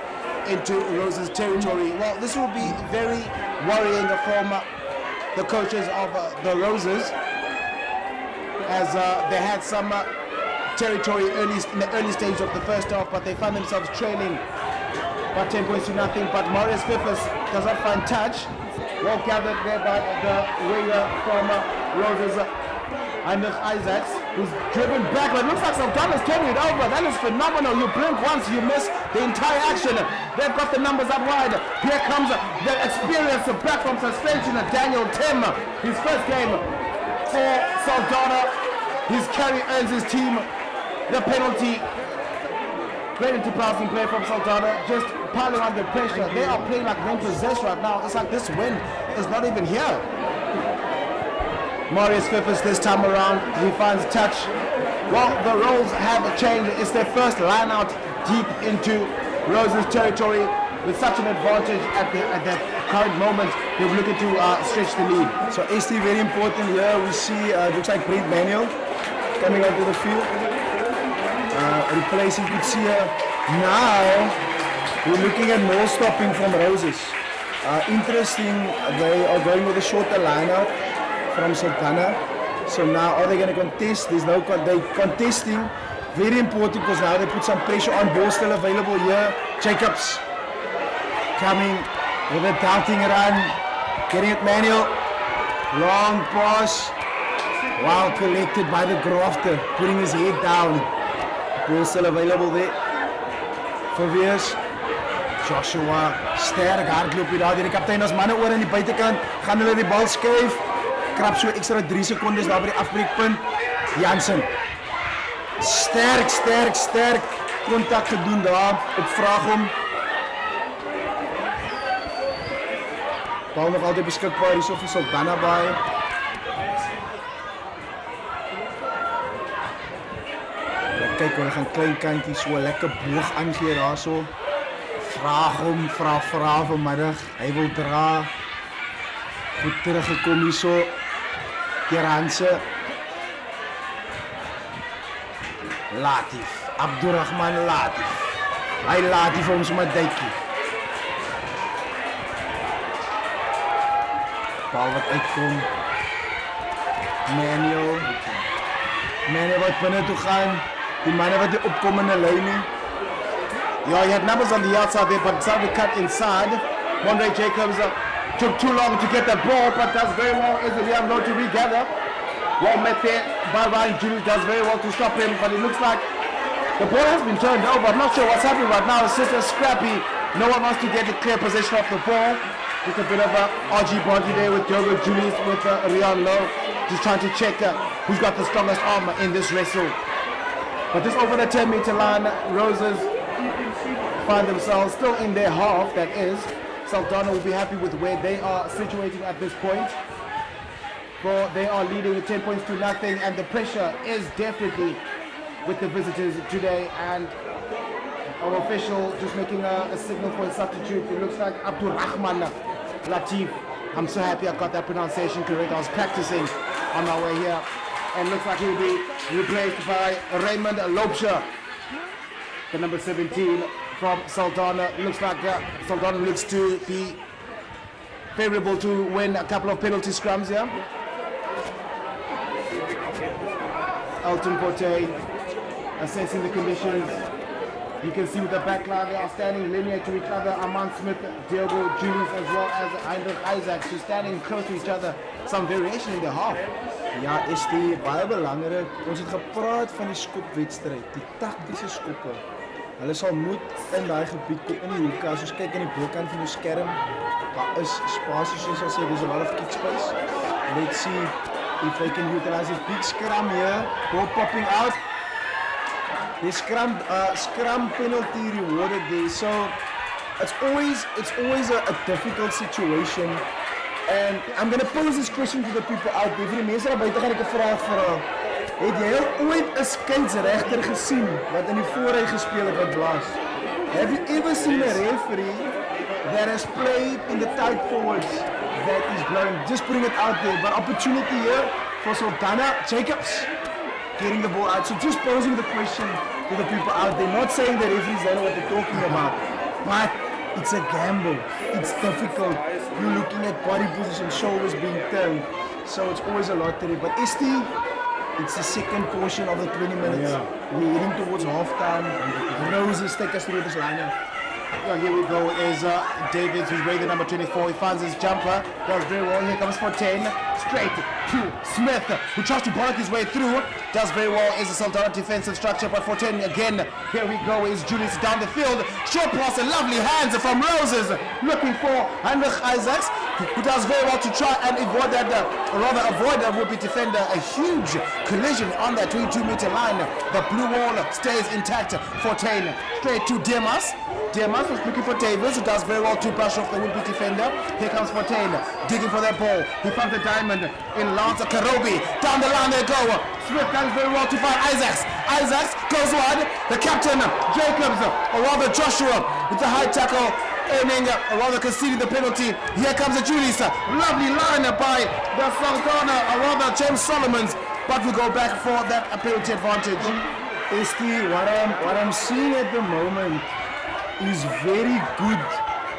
into Rose's territory. Well, this will be very worrying from the coaches of the Roses, as they had some territory in the early stage of the first half, but they found themselves trailing by 10 points to nothing. But Marius Fifis does not find touch. Well gathered there by the winger from Roses, Heinrich Isaacs. He's driven back, but it looks like Saldanha's turning it over. That is phenomenal. You blink once, you miss the entire action. They've got the numbers up wide. Here comes the experience back from suspension of Daniel Tim. His first game for Saldanha. His carry earns his team the penalty. Great anti-passing play from Saldanha, just piling under pressure. They are playing like men possessed right now. It's like this win is not even here. Marius Fiffis this time around, he finds touch. Well, the roles have changed. It's their first line out deep into Rose's territory with such an advantage at the current moment. They're looking to stretch the lead. So ST very important here. We see looks like Brent Manuel coming onto the field. Replacing Kutsia. Now we're looking at more stopping from Roses. Interesting, they are going with a shorter line out from Saldanha. So now are they going to contest? There's no they contesting. Very important because now they put some pressure on. Ball still available here. Jacobs coming with a doubting run. Getting it Manuel. Long pass. Well collected by the grafter. Putting his head down. Ball still available there. Verweers. Joshua. Sterk hardloop hier daar. Die kaptein as manne oor aan die buitekant. Gaan hulle die bal skuif. Krap so extra 3 secondes daar by die afbreekpunt. Jansen. Sterk kontak gedoen daar op vraag om. Bal nog altyd beskikbaar hier so vir Saldanha baie. Kyk, hulle gaan klein kantjie so lekker boog aangee daar so. Vraag om, vra vanmiddag. Hy wil dra. Goed teruggekom hier so. Keranse. Latif. Abdurrahman Latif. Hy Latif om sommer duikie. Bal wat uitkom. Manuel wat binne toe gaan. Die manne wat die opkomende lyn nie. Yeah, he had numbers on the outside there, but decided to cut inside. Mondre Jacobs took too long to get the ball, but does very well as we have no to regather. Well met there by Ryan Julius, does very well to stop him, but it looks like the ball has been turned over. I'm not sure what's happening right now. It's just a scrappy. No one wants to get a clear possession of the ball. Just a bit of a RG Bondi there with Diogo Julius with Rian Lowe, just trying to check who's got the strongest arm in this wrestle. But just over the 10-meter line, Roses find themselves still in their half, that is. Saldanha will be happy with where they are situated at this point. For they are leading 10 points to nothing, and the pressure is definitely with the visitors today. And our official just making a signal for a substitute. It looks like Abdurrahman Latif. I'm so happy I got that pronunciation correct. I was practicing on my way here. And looks like he'll be replaced by Raymond Lopsha, the number 17 from Saldanha. Looks like Saldanha looks to be favorable to win a couple of penalty scrums here. Elton Forte assessing the conditions. You can see with the back line they are standing linear to each other. Armand Smith, Diogo Julius as well as Heinrich Isaacs, who standing close to each other. Some variation in the half. Ja, is die baie belangrik. Ons het gepraat van die skopwedstryd, die taktiese skoppe. Hulle sal moet in daai gebied kom in die hoeke. As ons kyk aan die bokant van die skerm, daar is spasie, soos ons sê, there's a lot of kick space. Let's see if they can utilize a big scrum here. Ball popping out. The scrum penalty rewarded there. So it's always a difficult situation. And I'm going to pose this question to the people out there. Vir die mense daar buite gaan ek 'n vraag vra. Het jy ooit 'n skeieregter gesien wat in die voorry gespeel het wat blaas? Have you ever seen a referee that has played in the tight forwards that is blowing? Just putting it out there. But opportunity here for Saldanha. Jacobs getting the ball out. So just posing the question to the people out there. Not saying the referees don't know what they're talking about. But it's a gamble. It's difficult. You're looking at body position, shoulders being turned. So it's always a lottery. But ST, it's the second portion of the 20 minutes. Yeah. We're heading towards halftime. Roses take us through this lineup. Well, here we go is Davids, who's wearing the number 24. He finds his jumper, does very well. Here comes 14, straight to Smith, who tries to bollock his way through. Does very well, is a Saldanha defensive structure, but 14 again. Here we go is Julius down the field. Short pass and lovely hands from Roses, looking for Heinrich Isaacs, who does very well to try and avoid that, avoid that would-be defender. A huge collision on that 22-meter line. The blue wall stays intact. 14 straight to Demas. Demas was looking for Davis, who does very well to brush off the would-be defender. Here comes 14, digging for that ball. He found the diamond in Lance Karobi. Down the line they go. Smith does very well to find Isaacs. Isaacs goes wide. The captain, Jacobs, or rather Joshua, with the high tackle, aiming, or rather conceding the penalty. Here comes the Julius. Lovely line by the Saldanha, or rather James Solomons, but we go back for that penalty advantage. ST, what I'm seeing at the moment is very good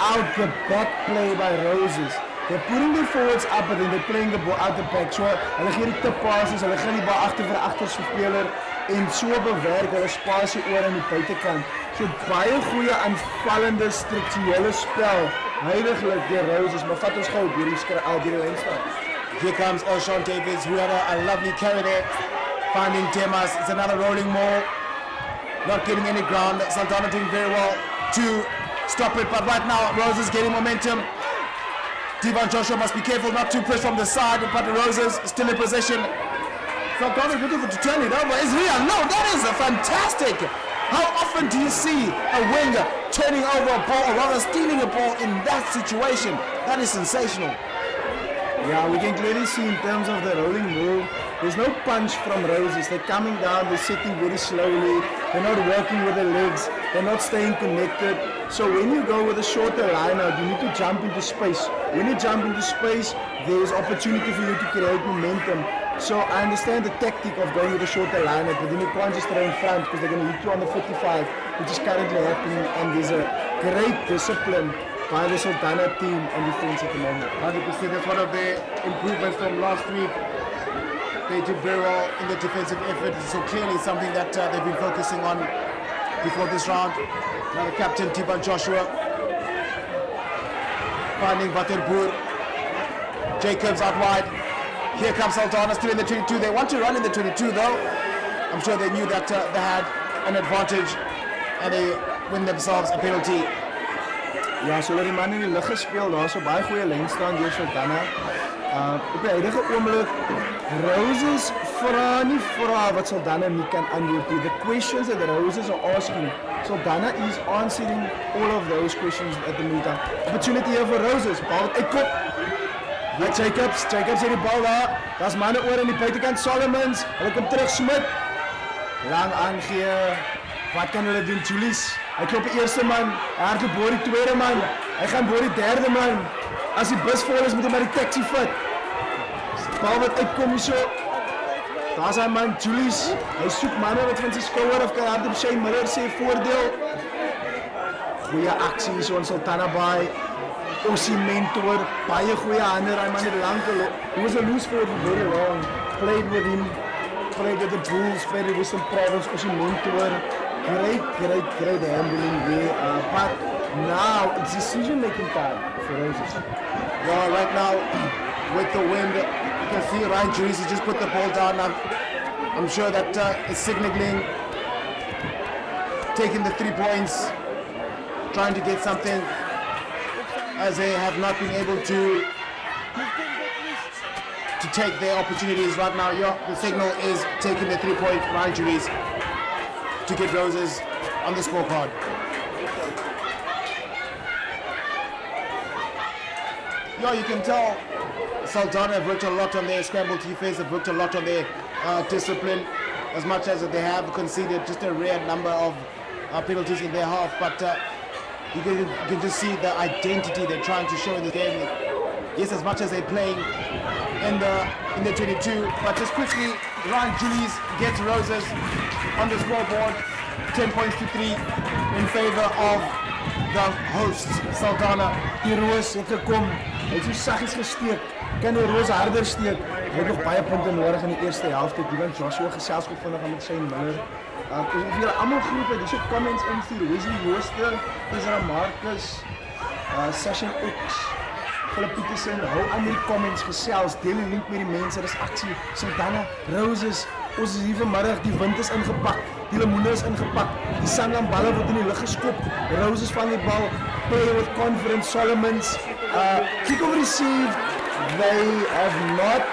out the back play by Roses. They're putting their forwards up, but then they're playing the ball out the back. So hulle gee die tip passes, hulle gaan die bal agter vir 'n agterspeler en so bewerk hulle spasie oor aan die buitekant. So baie goeie aanvallende strukturele spel heiliglik deur Roses, maar vat ons gou deur die lyn staan. Here comes Elshawn Davids, who had a lovely carry there, finding Demas. It's another rolling maul, not getting any ground. Saldanha doing very well to stop it, but right now Roses getting momentum. Divan Joshua must be careful not to press from the side, but the Roses still in possession. Saldanha looking for to turn it over. Is real. No, that is a fantastic. How often do you see a winger turning over a ball, or rather stealing a ball in that situation? That is sensational. Yeah, we can clearly see in terms of the rolling move, there's no punch from Roses. They're coming down, they're sitting very slowly, they're not working with the legs, they're not staying connected. So when you go with a shorter line out, you need to jump into space. When you jump into space, there's opportunity for you to create momentum. So I understand the tactic of going with a shorter line out, but then you can't just throw in front because they're going to hit you on the 45, which is currently happening, and there's a great discipline by the Saldanha team on defense at the moment. 100%, that's one of the improvements from last week. They did very well in the defensive effort, so clearly something that they've been focusing on before this round. Now the captain, Divan Joshua, finding Vaterbur. Jacobs out wide. Here comes Saldanha, still in the 22. They want to run in the 22 though. I'm sure they knew that they had an advantage and they win themselves a penalty. Ja, so hulle die man in die lug gespeel, daar so baie goeie lyn staan deur Saldanha. Op die huidige oomblik, Roses vra nie vrae wat Saldanha nie kan antwoord nie. The questions that the Roses are asking, Saldanha is answering all of those questions at the meantime. Opportunity here for Roses, bal wat uitkop. Met Jacobs het die bal daar. Daar's manne oor aan die buitekant, Solomons. Hulle kom terug, Smit. Lang aangee. Wat kan hulle doen, Julius? Hy klop die eerste man, hy hardloop boor die tweede man, hy gaan boor die derde man. As die bus vol is, moet hy maar die taxi vat. Bal wat uitkom hier so. Daar is hy man, Julius. Hy soek manne wat van sy skouer af kan hardloop, Shane Miller sê voordeel. Goeie aksie hier so in Saldanha Bay. Ossie mentor, baie goeie hande, hy man het lang geloop. He was a loose forward for very long. Played with him, played with the Bulls, played with Western Province, Ossie mentor. Great handling there, but now it's decision-making time for Roses. Well, right now, with the wind, you can see Ryan Julius just put the ball down. I'm sure that it's signaling, taking the 3 points, trying to get something, as they have not been able to take their opportunities right now. Yeah, the signal is taking the 3 point, Ryan Julius, to get Roses on the scorecard. Yeah, you can tell Saldanha have worked a lot on their scramble defense, have worked a lot on their discipline, as much as they have conceded just a rare number of penalties in their half, but you can just see the identity they're trying to show in the game. Yes, as much as they're playing in the 22, but just quickly, Ryan Julius gets Roses on the scoreboard, 10 points to 3 in favor of the hosts, Saldanha. Die Roos het gekom, hy het so saggies gesteek, kan die Roos harder steek. Hy het nog baie punte nodig in die eerste helfte. Divan Joshua gesels goed vinnig met Shane Miller. Of julle almal groepe, dis ook comments instuur. Wesley Jooste, Israel Marcus, Session X, Philip Peterson, hou aan die comments gesels, deel die link met die mense, dis aksie. Saldanha, Roses, ons is hier vanmiddag, die wind is ingepak, die lemoene is ingepak, die Sanlam balle word in die lug geskop, Roses van die bal, play with confidence, Solomons, kick-off received, they have not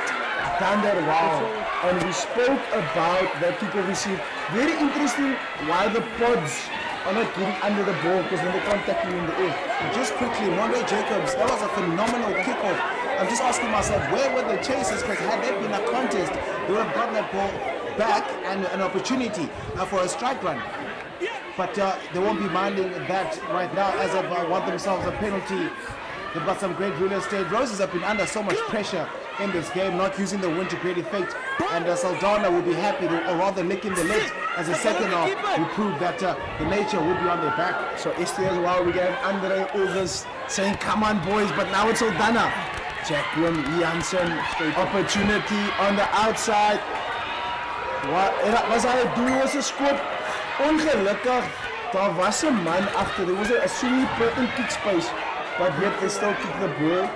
done that well. And we spoke about that kick-off receive. Very interesting why the pods are not getting under the ball because then they contact you in the air. Just quickly, Monday Jacobs, that was a phenomenal kickoff. I'm just asking myself, where were the chasers? Because had there been a contest, they would have gotten that ball back and an opportunity for a strike run. But they won't be minding that right now as they've won themselves a penalty. They've got some great real estate. Roses have been under so much pressure in this game, not using the wind to great effect. And Saldanha will be happy, or rather licking the lips as the second half will prove that the nature will be on their back. So ST as well, we get Andre August saying, come on boys, but now it's Saldanha. Jacqueline Janssen, opportunity on the outside. Was hy doel was 'n skop? Ongelukkig, daar was 'n man agter. There was a sweeper in kick space, but yet they still kick the ball.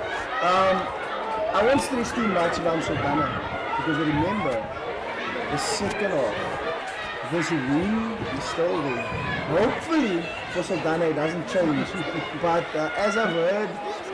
I won't stress too much about Saldanha because remember, the second half, this win is still there. Hopefully for Saldanha it doesn't change, but as I've heard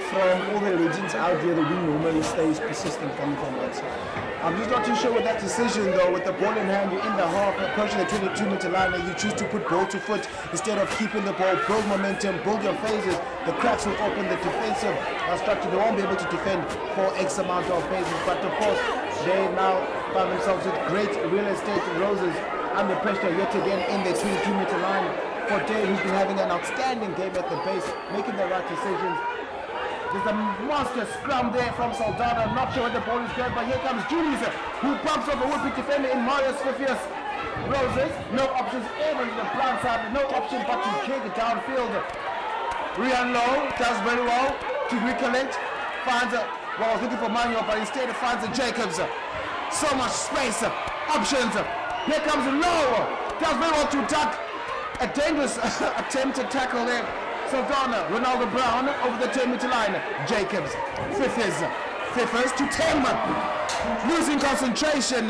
from all the legends out there, the win normally stays persistent coming from that side. I'm just not too sure with that decision though. With the ball in hand, you're in the half, approaching the 22-meter line, and you choose to put ball to foot instead of keeping the ball, build momentum, build your phases. The cracks will open the defensive structure. They won't be able to defend for X amount of phases. But of course, they now find themselves with great real estate. Roses under pressure yet again in the 22-meter line. For Dave, who's been having an outstanding game at the base, making the right decisions. There's a monster scrum there from Saldanha. Not sure where the ball is going, but here comes Julius, who bumps over would-be defender in Marius Fifius. Roses, no options over to the blind side, no option but to kick it downfield. Rian Lowe does very well to recollect, finds well, I was looking for Manuel, but instead finds Jacobs. So much space, options. Here comes Lowe, does very well to duck. A dangerous attempt to tackle there. Saldanha, Ronaldo Brown over the 10-meter line. Jacobs, Fiffers to Tem, losing concentration.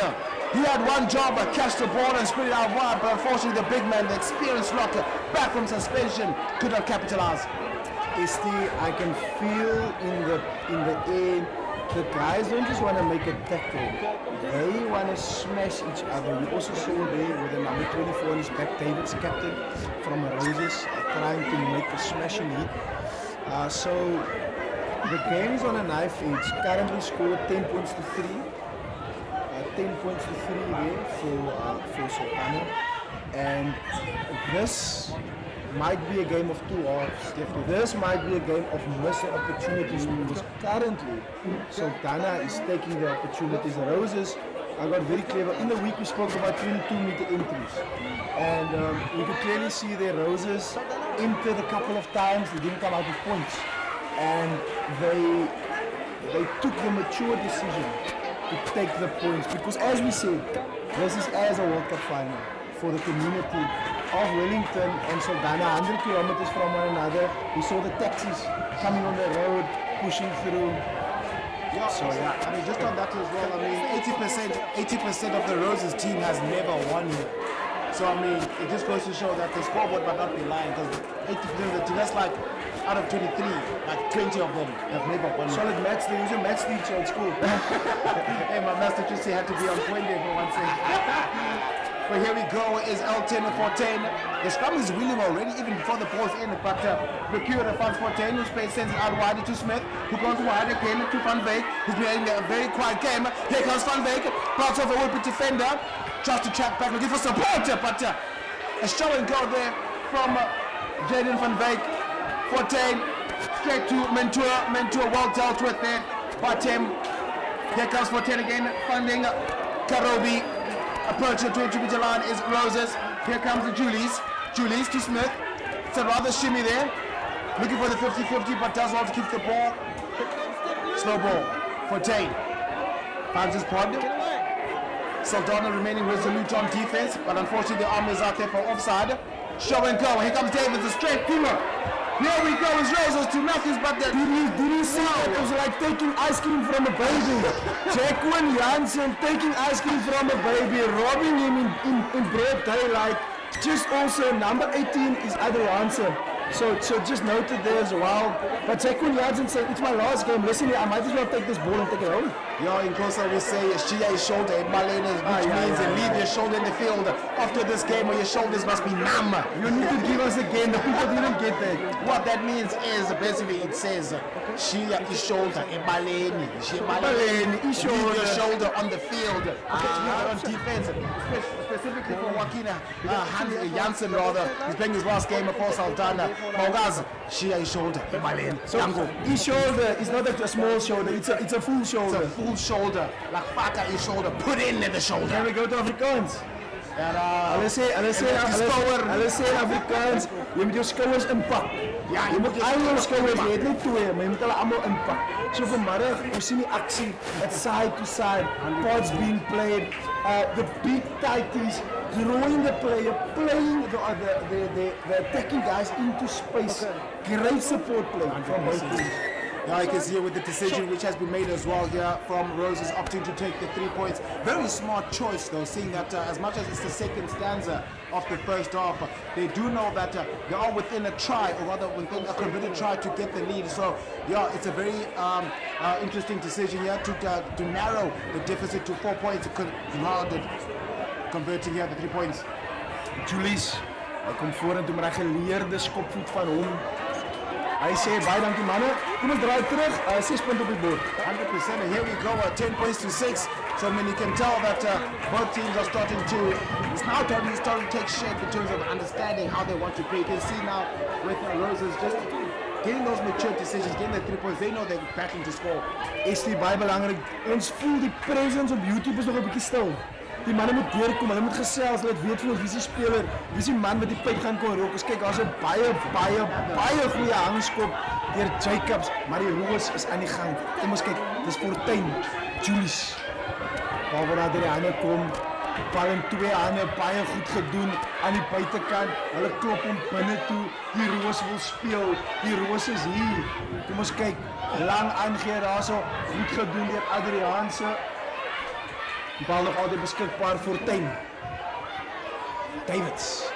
He had one job, catch the ball and split it out wide, but unfortunately the big man, the experienced locker, back from suspension, could not capitalize. ST, I can feel in the air, the guys don't just want to make a tackle, they want to smash each other. We also saw there with the number 24 on his back, David's captain from Roses, trying to make a smashing hit. So the game is on a knife edge. Currently scored 10 points to 3. 10 points to 3 there for Saldanha. And this might be a game of two halves. This might be a game of missed opportunities because currently Saldanha is taking the opportunities. The Roses I got very clever. In the week we spoke about 22-meter entries, and we could clearly see their Roses entered a couple of times. They didn't come out with points, and they took the mature decision to take the points because, as we said, this is as a World Cup final for the community of Wellington and Saldanha, 100 kilometers from one another. We saw the taxis coming on the road, pushing through. Yeah, so yeah, I mean, just on that as well, I mean, 80% of the Roses team has never won here. So I mean, it just goes to show that the scoreboard might not be lying, because 80% of the team, that's like out of 23, like 20 of them have never won. Solid match, they use a match teacher at school. Hey, my master just had to be on point there for one second. But here we go, is L10 and 14. The scrum is wheeling already, even before the ball's in. But Mercure finds 14, who sends it out wide to Smith, who goes wide again to Van Beek, who's been having a very quiet game. Here comes Van Beek, bounce off a would-be defender, tries to track back, looking for support, but a show and go there from Jaden Van Beek. 14, straight to Mentua. Mentua well dealt with there by Tim. Here comes 14 again, finding Karobi. Approaching to the line is Roses. Here comes the Julies. Julies to Smith. It's a rather shimmy there. Looking for the 50-50, but does well to keep the ball. Slow ball. 14. Finds his pod. Saldanha remaining resolute on defense, but unfortunately the arm is out there for offside. Show and go. Here comes Davis, a straight killer. Here we go, it's Roses to Matthews, but the... Did you see it? It was like taking ice cream from a baby. Jacqueline Jansen taking ice cream from a baby, robbing him in broad daylight. Just also number 18 is Adriansen. So just noted there as well. But Jacqueline Jansen said, it's my last game. Listen here, I might as well take this ball and take it home. Yeah, in Kosa we say Shia shoulder, Malena, which means leave your shoulder in the field after this game, or your shoulders must be numb. You need to give us again. The people didn't get that. What that means is basically it says Shia shoulder, Maleni, leave your shoulder on the field. On defense, specifically for Joaquina Jansen rather. He's playing his last game for Saldanha. Maugazi, Shia shoulder, Maleni. So his shoulder is not a small shoulder, it's a full shoulder. It's a full shoulder, like Fata his shoulder, put in the shoulder. Can we go to Afrikaans? En Hulle sê Afrikaans, jy moet jou skouers inpak. Ja, Jy moet al jou skouers, jy het net twee, maar jy moet hulle allemaal inpak. So vanmiddag, ons sien die aksie, it's side to side, pods being played, the big tighties, drawing the player, playing the attacking guys into space. Great support play from both teams. Yeah, you can see here with the decision which has been made as well here from Roses opting to take the 3 points. Very smart choice though, seeing that as much as it's the second stanza of the first half, they do know that they are within a try, or rather within a converted try to get the lead. So yeah, it's a very interesting decision here to narrow the deficit to 4 points, converting here the 3 points. Julius, hy kom voor en toe met die geleerde skopvoet van hom. Hy sê baie dankie manne. Kom ons draai terug. 6 punte op die bord. 100%. And here we go. 10 points to 6. So I mean, you can tell that both teams are starting to. It's now starting to take shape in terms of understanding how they want to play. You can see now with Roses just getting those mature decisions, getting the 3 points. They know they're back to score. Is die baie belangrik. Ons voel die presence op YouTube is nog 'n bietjie stil. Die manne moet deurkom, hulle moet gesels, hulle weet vir ons wie is die speler, wie is die man wat die pyp gaan kon rook. Ons kyk, daar's 'n baie goeie hangskop deur Jacobs, maar die roos is aan die gang. Kom ons kyk, dis Fortuin, Julius. Waar Adriano kom, bal in 2 hande, baie goed gedoen aan die buitekant. Hulle klop hom binne toe. Die roos wil speel. Die roos is hier. Kom ons kyk, lang aangee daarso, goed gedoen deur Adrianse. Die bal nog altyd beskikbaar vir Fortuin. Davids.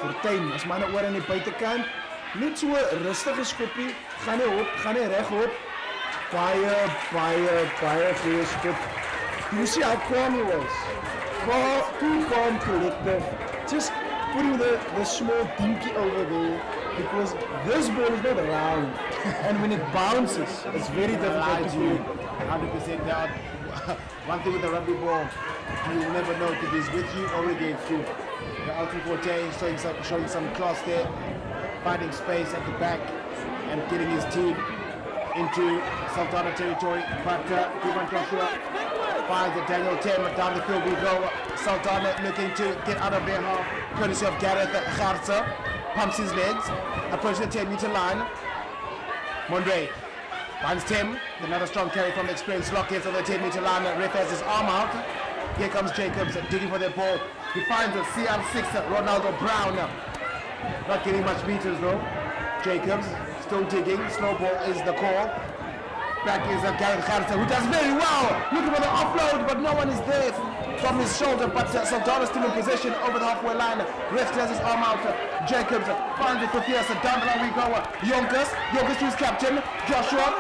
Fortuin, as manne oor aan die buitekant. Net so rustige skoppie, gaan nie regop. Baie goeie skop. You see how calm he was. Too calm, collective. Just putting the small dinky over there, because this ball is not round. And when it bounces, it's very difficult to do. 100% down. One thing with the rugby ball, you will never know if it is with you or against you. The Alton Forte showing some class there, finding space at the back and getting his team into Saldanha territory. But Ivan Joshua finds the Daniel Tem down the field we go. Saldanha looking to get out of their half, courtesy of Gareth Garza. Pumps his legs, approaching the 10-meter line. Mondre finds Tim, another strong carry from the experienced Lockheads on the 10-meter line. Ref has his arm out. Here comes Jacobs digging for the ball. He finds the CR6, Ronaldo Brown. Not getting much meters though. Jacobs still digging. Slow ball is the call. Back is Gareth Garza, who does very well. Looking for the offload, but no one is there from his shoulder. But Saldanha still in possession over the halfway line. Ref has his arm out. Jacobs finds it for Fierce. Down the line we go. Yonkers to his captain. Joshua.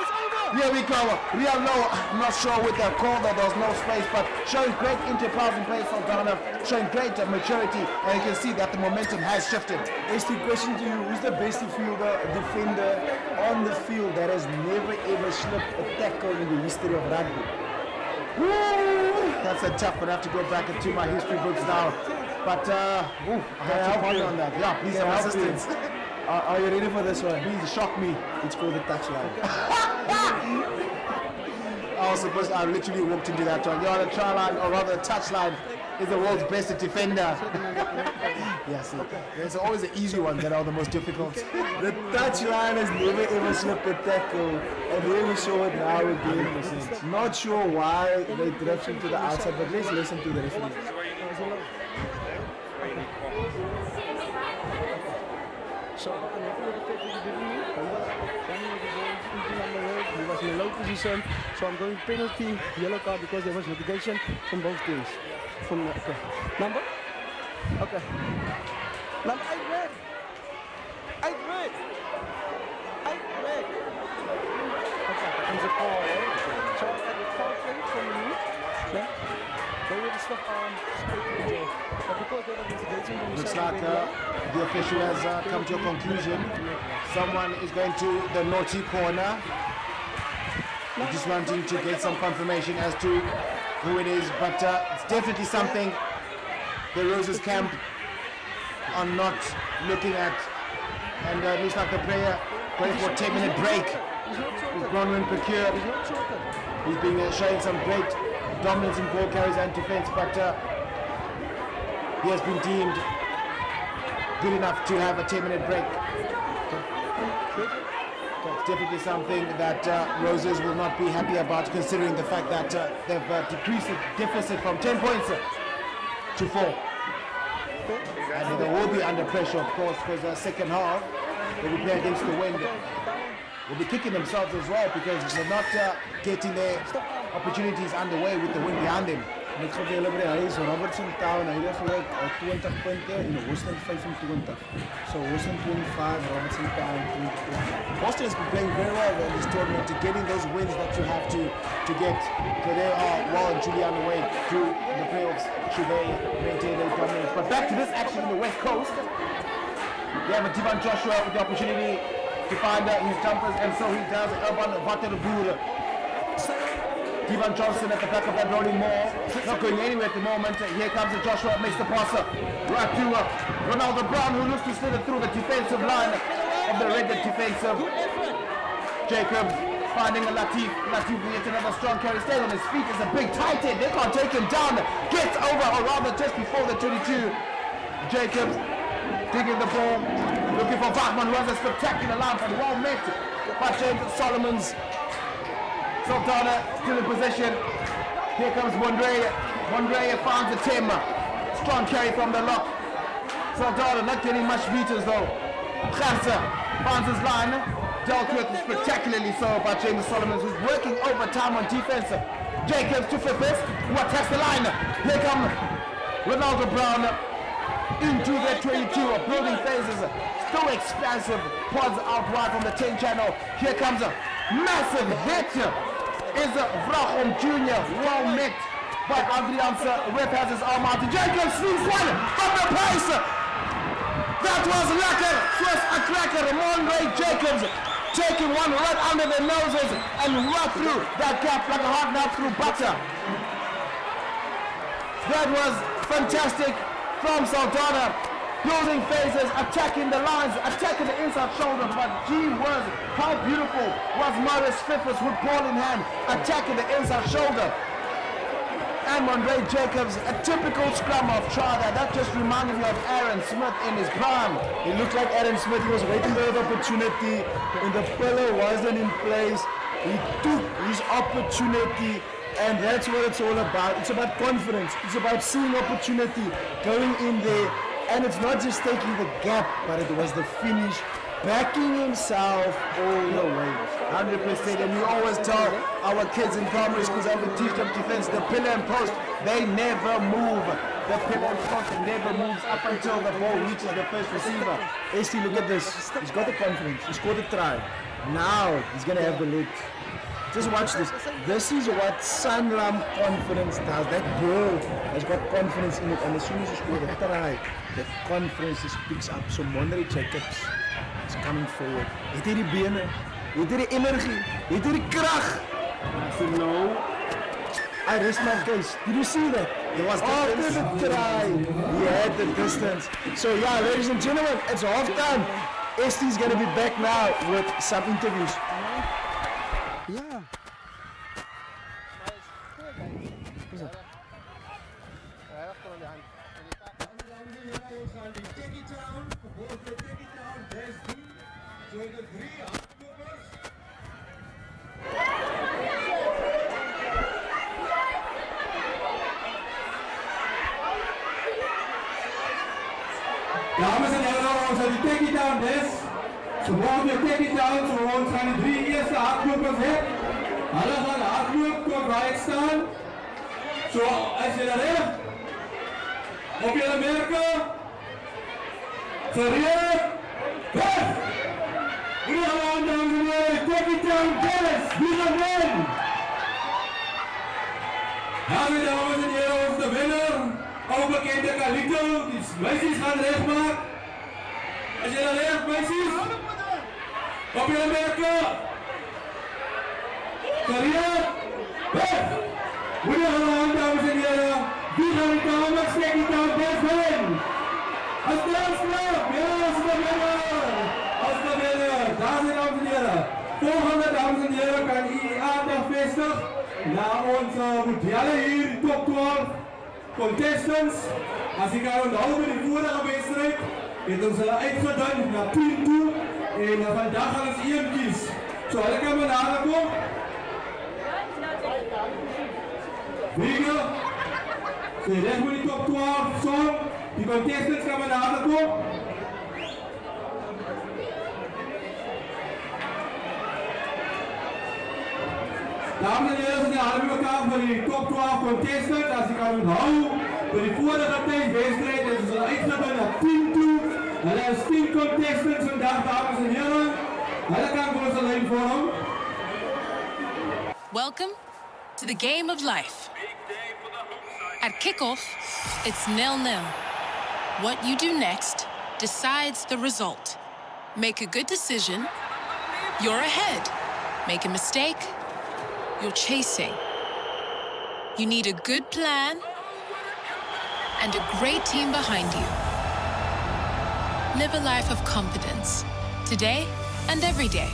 Here we go. Real low. I'm not sure with the call that there was no space, but showing great enterprise in play for Saldanha, showing great maturity, and you can see that the momentum has shifted. Is the question to you, who's the best defender on the field that has never ever slipped a tackle in the history of rugby? Woo! That's a tough one. I have to go back into my history books now. But I have to ponder on that. Yeah, please have assistance. Are you ready for this one? Please shock me. It's called the touchline. I literally walked into that one. You're on the try line, or rather the touchline is the world's best defender. Yes, there's always the easy ones that are the most difficult. The touchline has never ever slipped a tackle, and here we saw it now again. Not sure why they drift him to the outside, but let's listen to the referee. So I'm happy with the fact that you didn't move. He was in a low position, so I'm going penalty, yellow card because there was litigation from both teams. Okay. Number? Okay. Number 8 red. 8 red. 8 red. Okay, comes a call. So I got 4 play from the knee. Then they will stop on straight to the jail. But because there was litigation from the Looks side, like the official has come to a conclusion. Someone is going to the naughty corner. We're just wanting to get some confirmation as to who it is, but it's definitely something the Roses camp are not looking at. And it looks like the player going for a 10-minute break. With Bronwyn Procure. He's been showing some great dominance in ball carries and defense, but he has been deemed good enough to have a 10-minute break. That's definitely something that Roses will not be happy about, considering the fact that they've decreased the deficit from 10 points to 4. And they will be under pressure, of course, because the second half they will play against the wind. They'll be kicking themselves as well because they're not getting their opportunities underway with the wind behind them. Net geveel by die huis, Robertson Town, hy het gelyk 20 punte en Houston 25. So Houston 25, Robertson Town 20. Boston has been playing very well in this tournament to getting those wins that you have to get. So they are well and truly on the way to the playoffs should they maintain their dominance. But back to this action in the West Coast. You have a Divan Joshua with the opportunity to find his jumpers, and so he does. Urban Vaterboer. Divan Johnson at the back of that rolling ball, not going anywhere at the moment. Here comes Joshua, makes the passer right to Ronaldo Brown, who looks to slid it through the defensive line of the Red defensive. Jacobs finding a Latif. Latif gets another strong carry, stays on his feet. It's a big tight end. They can't take him down. Gets over, or rather just before the 22. Jacobs digging the ball, looking for Bachman, who has a spectacular line, but well met by James Solomon's. Saldanha still in possession. Here comes Mondre. Mondre finds the Tim. Strong carry from the lock. Saldanha not getting much meters though. Khansa finds his line. Dealt with spectacularly so by James Solomon, who's working overtime on defense. Jacobs to Flippers, who attacks the line. Here comes Ronaldo Brown into the 22 of building phases. Still expansive. Pods out wide from the 10 channel. Here comes a massive hit. Is Vrachom Jr. well met by Adrianse. Ref has his arm out. Jacobs sneaks one from the pace. That was lekker. Swiss a cracker. Monray Jacobs taking one right under the noses and right through that gap like a hot knife through butter. That was fantastic from Saldanha. Building phases, attacking the lines, attacking the inside shoulder, but gee whiz, how beautiful was Maurice Flippers with ball in hand, attacking the inside shoulder. And Mondre Jacobs, a typical scrum of try that just reminded me of Aaron Smith in his prime. It looked like Aaron Smith, he was waiting for the opportunity, and the pillar wasn't in place. He took his opportunity, and that's what it's all about. It's about confidence, it's about seeing opportunity, going in there. And it's not just taking the gap, but it was the finish, backing himself all the way. 100%, and we always tell our kids in primary schools and we teach them defense, the pillar and post, they never move. The pillar and post never moves up until the ball reaches the first receiver. ST, look at this. He's got the confidence. He scored a try. Now he's going to have the legs. Just watch this. This is what Sanlam confidence does. That ball has got confidence in it, and as soon as you score the try, the confidence just picks up. So Mondre Jacobs is coming forward. Het hy die bene, het hy die energie, het hy die krag. So no. I rest my case. Did you see that? It was after the try, he had the distance. So yeah, ladies and gentlemen, it's half time. ST's gonna be back now with some interviews. Yeah. gaan die Take It Down, gevolgd door Take It Down, best doen, door de 3 hardlopers. Dames en heren, ons gaan die Take It Down best. Gevolgd door Take It Down, so ons gaan die 3 eerste hardlopers heen. Hulle gaan hardloop tot waar ek staan. So, as julle reg, op julle merke, gereed, weg! Wie gaan aan, dames en heren, Take It Down best, wie gaan wen? Dames en heren, ons de winnaar, al bekende Kalito, die meisjes gaan recht maak. As julle reg, meisjes, op julle merke, gereed, weg! Wie gaan aan, dames en heren, wie gaan die dames Take It Down best wen? As dansklap, ja, as de winnaar, as de winnaar, dames en heren. Volgende, dames en heren, kan u aandacht vestig na onze modellen hier, die top 12 contestants. As ik aan onthou met die vorige wedstrijd, het ons hulle uitgedaan na 10 toe en vandag gaan ons 1 kies. So hulle kan maar nader kom. Wege, so recht moet die top 12 song, die contestants kan maar nader kom. Dames en heren, we hadden elkaar voor die top 12 contestants. Als ik kan onthouden, voor die vorige wedstrijd is het uitgedaan naar 10 toe. En er is 10 contestants vandaag, dames en heren. Hulle kan voor ons alleen vorm. Welcome to the game of life. At kickoff, it's 0-0. What you do next decides the result. Make a good decision, you're ahead. Make a mistake, you're chasing. You need a good plan and a great team behind you. Live a life of confidence, today and every day.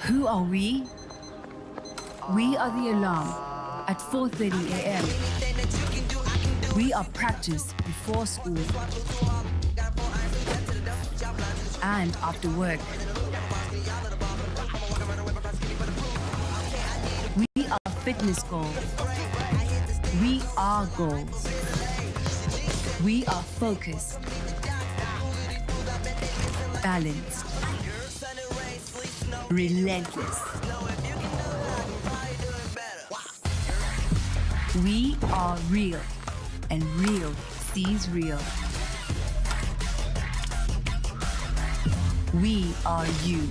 Who are we? We are the alarm at 4:30 a.m. We are practice before school and after work. We are fitness goals. We are goals. We are focused, balanced, relentless. We are real, and real sees real. We are you.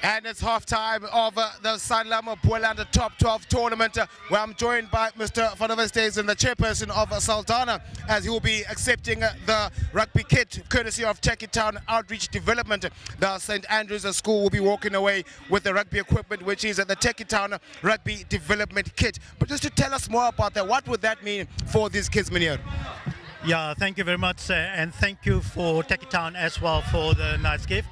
And it's half-time of the Sanlam Boland Top 12 tournament, where I'm joined by Mr. Van der Westhuizen, the chairperson of Saldanha, as he will be accepting the rugby kit courtesy of Techie Town Outreach Development. The St. Andrews School will be walking away with the rugby equipment, which is the Techie Town Rugby Development Kit. But just to tell us more about that, what would that mean for these kids, Meneer? Yeah, thank you very much, and thank you for Techie Town as well for the nice gift.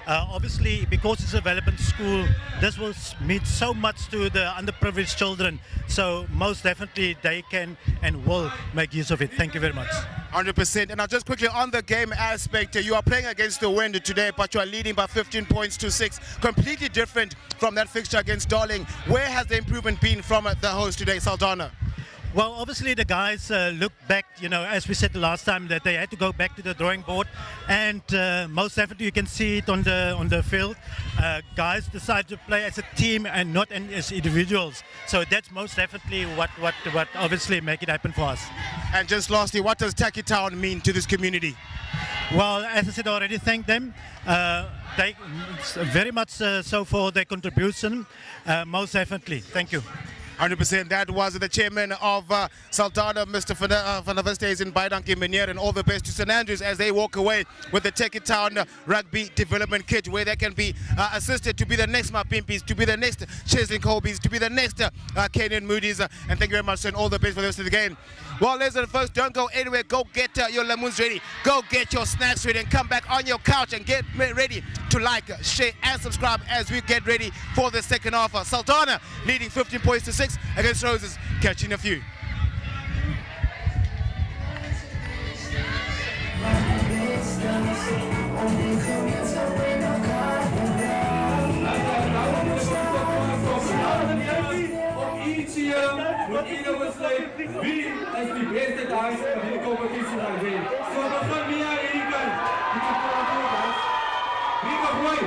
Obviously, because it's a relevant school, this will mean so much to the underprivileged children. So most definitely they can and will make use of it. Thank you very much. 100%. And now just quickly on the game aspect, you are playing against the wind today, but you are leading by 15 points to 6. Completely different from that fixture against Darling. Where has the improvement been from the host today, Saldanha? Well, obviously the guys look back, you know, as we said the last time, that they had to go back to the drawing board, and most definitely you can see it on the field. Guys decide to play as a team and not as individuals. So that's most definitely what obviously make it happen for us. And just lastly, what does Techie Town mean to this community? Well, as I said already, thank them. They very much so for their contribution. Most definitely, thank you. 100%. That was the chairman of Saldanha, Mr. Van der Westhuizen, Baidanki Meneer, and all the best to St. Andrews as they walk away with the Techie Town Rugby Development Kit, where they can be assisted to be the next Mapimpis, to be the next Cheslin Colbys, to be the next Kenyan Moody's. And thank you very much, and all the best for the rest of the game. Well, ladies and folks, don't go anywhere. Go get your lemons ready. Go get your snacks ready and come back on your couch and get ready to like, share, and subscribe as we get ready for the second half. Saldanha leading 15 points to 6 against Roses. Catching a few. Moet ieder besluiten wie is die beste dames in die competitie gaan zijn. Zo begon wie aan jullie kant. Wie kan voor ons? Wie kan mooi?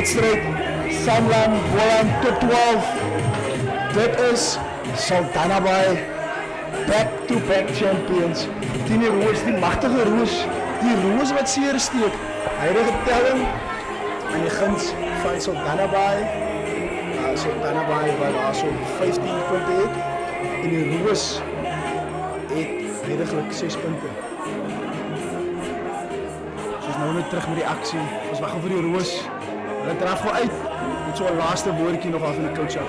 wedstrijd. Sanlam, Boland, top 12. Dit is Saldanha Bay, back-to-back champions. Die Roos, die machtige Roos, die Roos wat seer steek. Huidige telling aan die guns van Saldanha Bay. Saldanha Bay waar daar so 15 punte het. En die Roos het heiliglik 6 punte. Ons nou net terug met die aksie. Ons wag vir die Roos. Hulle draf gou uit. Met so 'n laaste woordjie nog af van die coach af.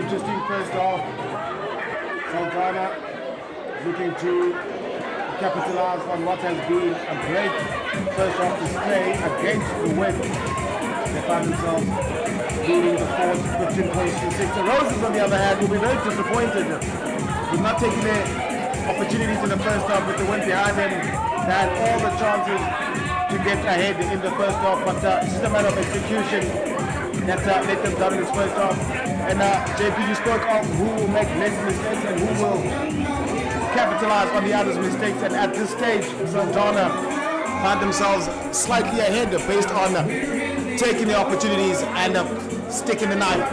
Interesting first half. Saldanha looking to capitalize on what has been a great first half display against the West. They find themselves leading the fourth 15 points to 6. The Roses, on the other hand, will be very disappointed with not taking their opportunities in the first half with the win behind them. They had all the chances to get ahead in the first half, but it's just a matter of execution that let them down in this first half. And JP, you spoke of who will make less mistakes and who will capitalize on the others' mistakes. And at this stage, Saldanha find themselves slightly ahead based on taking the opportunities and sticking the knife.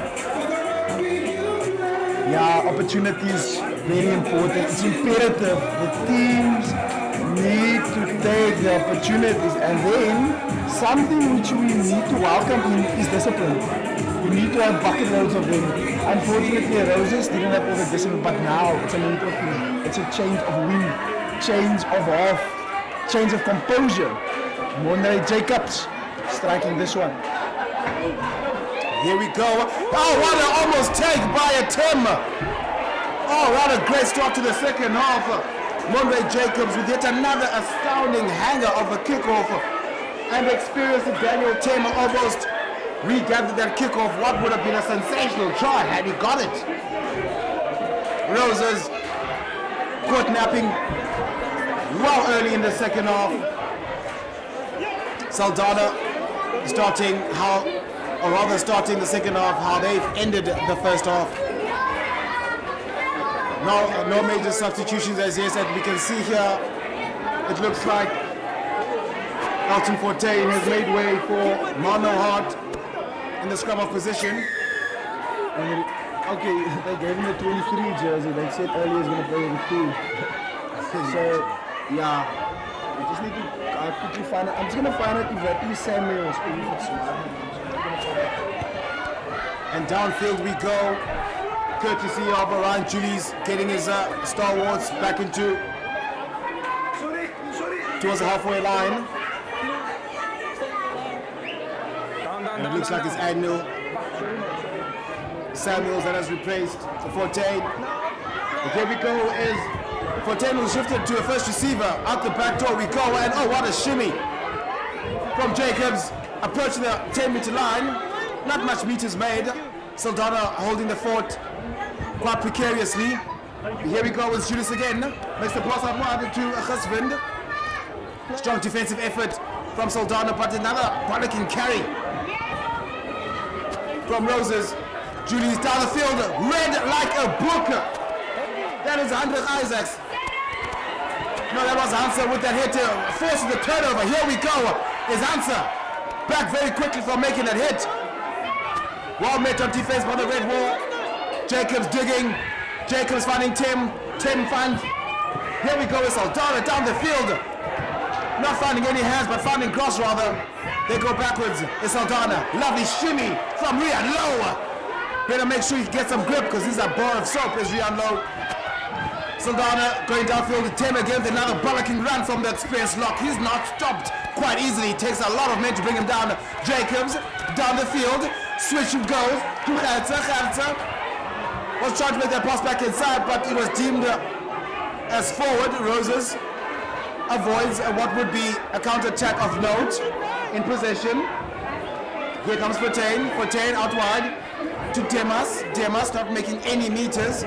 Yeah, opportunities very important. It's imperative. The teams need to take the opportunities, and then something which we need to welcome in is discipline. We need to have bucket loads of them. Unfortunately, Roses didn't have all the discipline, but now it's a mental thing. It's a change of wind, change of half, change of composure. Monday Jacobs striking this one. Here we go. Oh, what an almost take by a Tim. Oh, what a great start to the second half. Monday Jacobs with yet another astounding hanger of a kickoff. And experienced Daniel Tamer almost regathered that kickoff. What would have been a sensational try had he got it. Roses caught napping well early in the second half. Saldanha starting the second half how they've ended the first half. No major substitutions as yet that we can see here. It looks like Elton Fortain has made way for Mano Hart in the scrum of position. Okay, they gave him the 23 jersey. They said earlier he's going to play in 2. So, yeah. I just need to quickly find it. I'm just going to find out if that is Samuels or if it's And downfield we go. Courtesy of Ryan Julies getting his stalwarts back towards the halfway line. And it looks like it's Agnew. Samuels that has replaced Fortain. But here we go is Fortain was shifted to a first receiver. Out the back door we go, and oh, what a shimmy from Jacobs approaching the 10-meter line. Not much meters made. Saldanha holding the fort quite precariously. Here we go with Julius again. Makes the pass out wide to Ghasvind. Strong defensive effort from Saldanha, but another panicking carry from Roses. Julius down the field, red like a book. That is Hendrik Isaacs. No, that was Hansa with that hit, forcing the turnover. Here we go. Is Hansa back very quickly from making that hit. Well met on defense by the red wall. Jacobs digging. Jacobs finding Tim. Tim finds. Here we go with Saldanha down the field. Not finding any hands, but finding cross rather. They go backwards. It's Saldanha. Lovely shimmy from Rian Low. Better make sure you get some grip because this is a bar of soap, is Rian Low. Saldanha going downfield to Tim again with another bollocking run from the experienced lock. He's not stopped quite easily. It takes a lot of men to bring him down. Jacobs down the field. Switch him goes to Khertsa. Was trying to make that pass back inside, but it was deemed as forward. Roses avoids what would be a counter-attack of note in possession. Here comes Fortain. Fortain out wide to Demas. Demas not making any meters.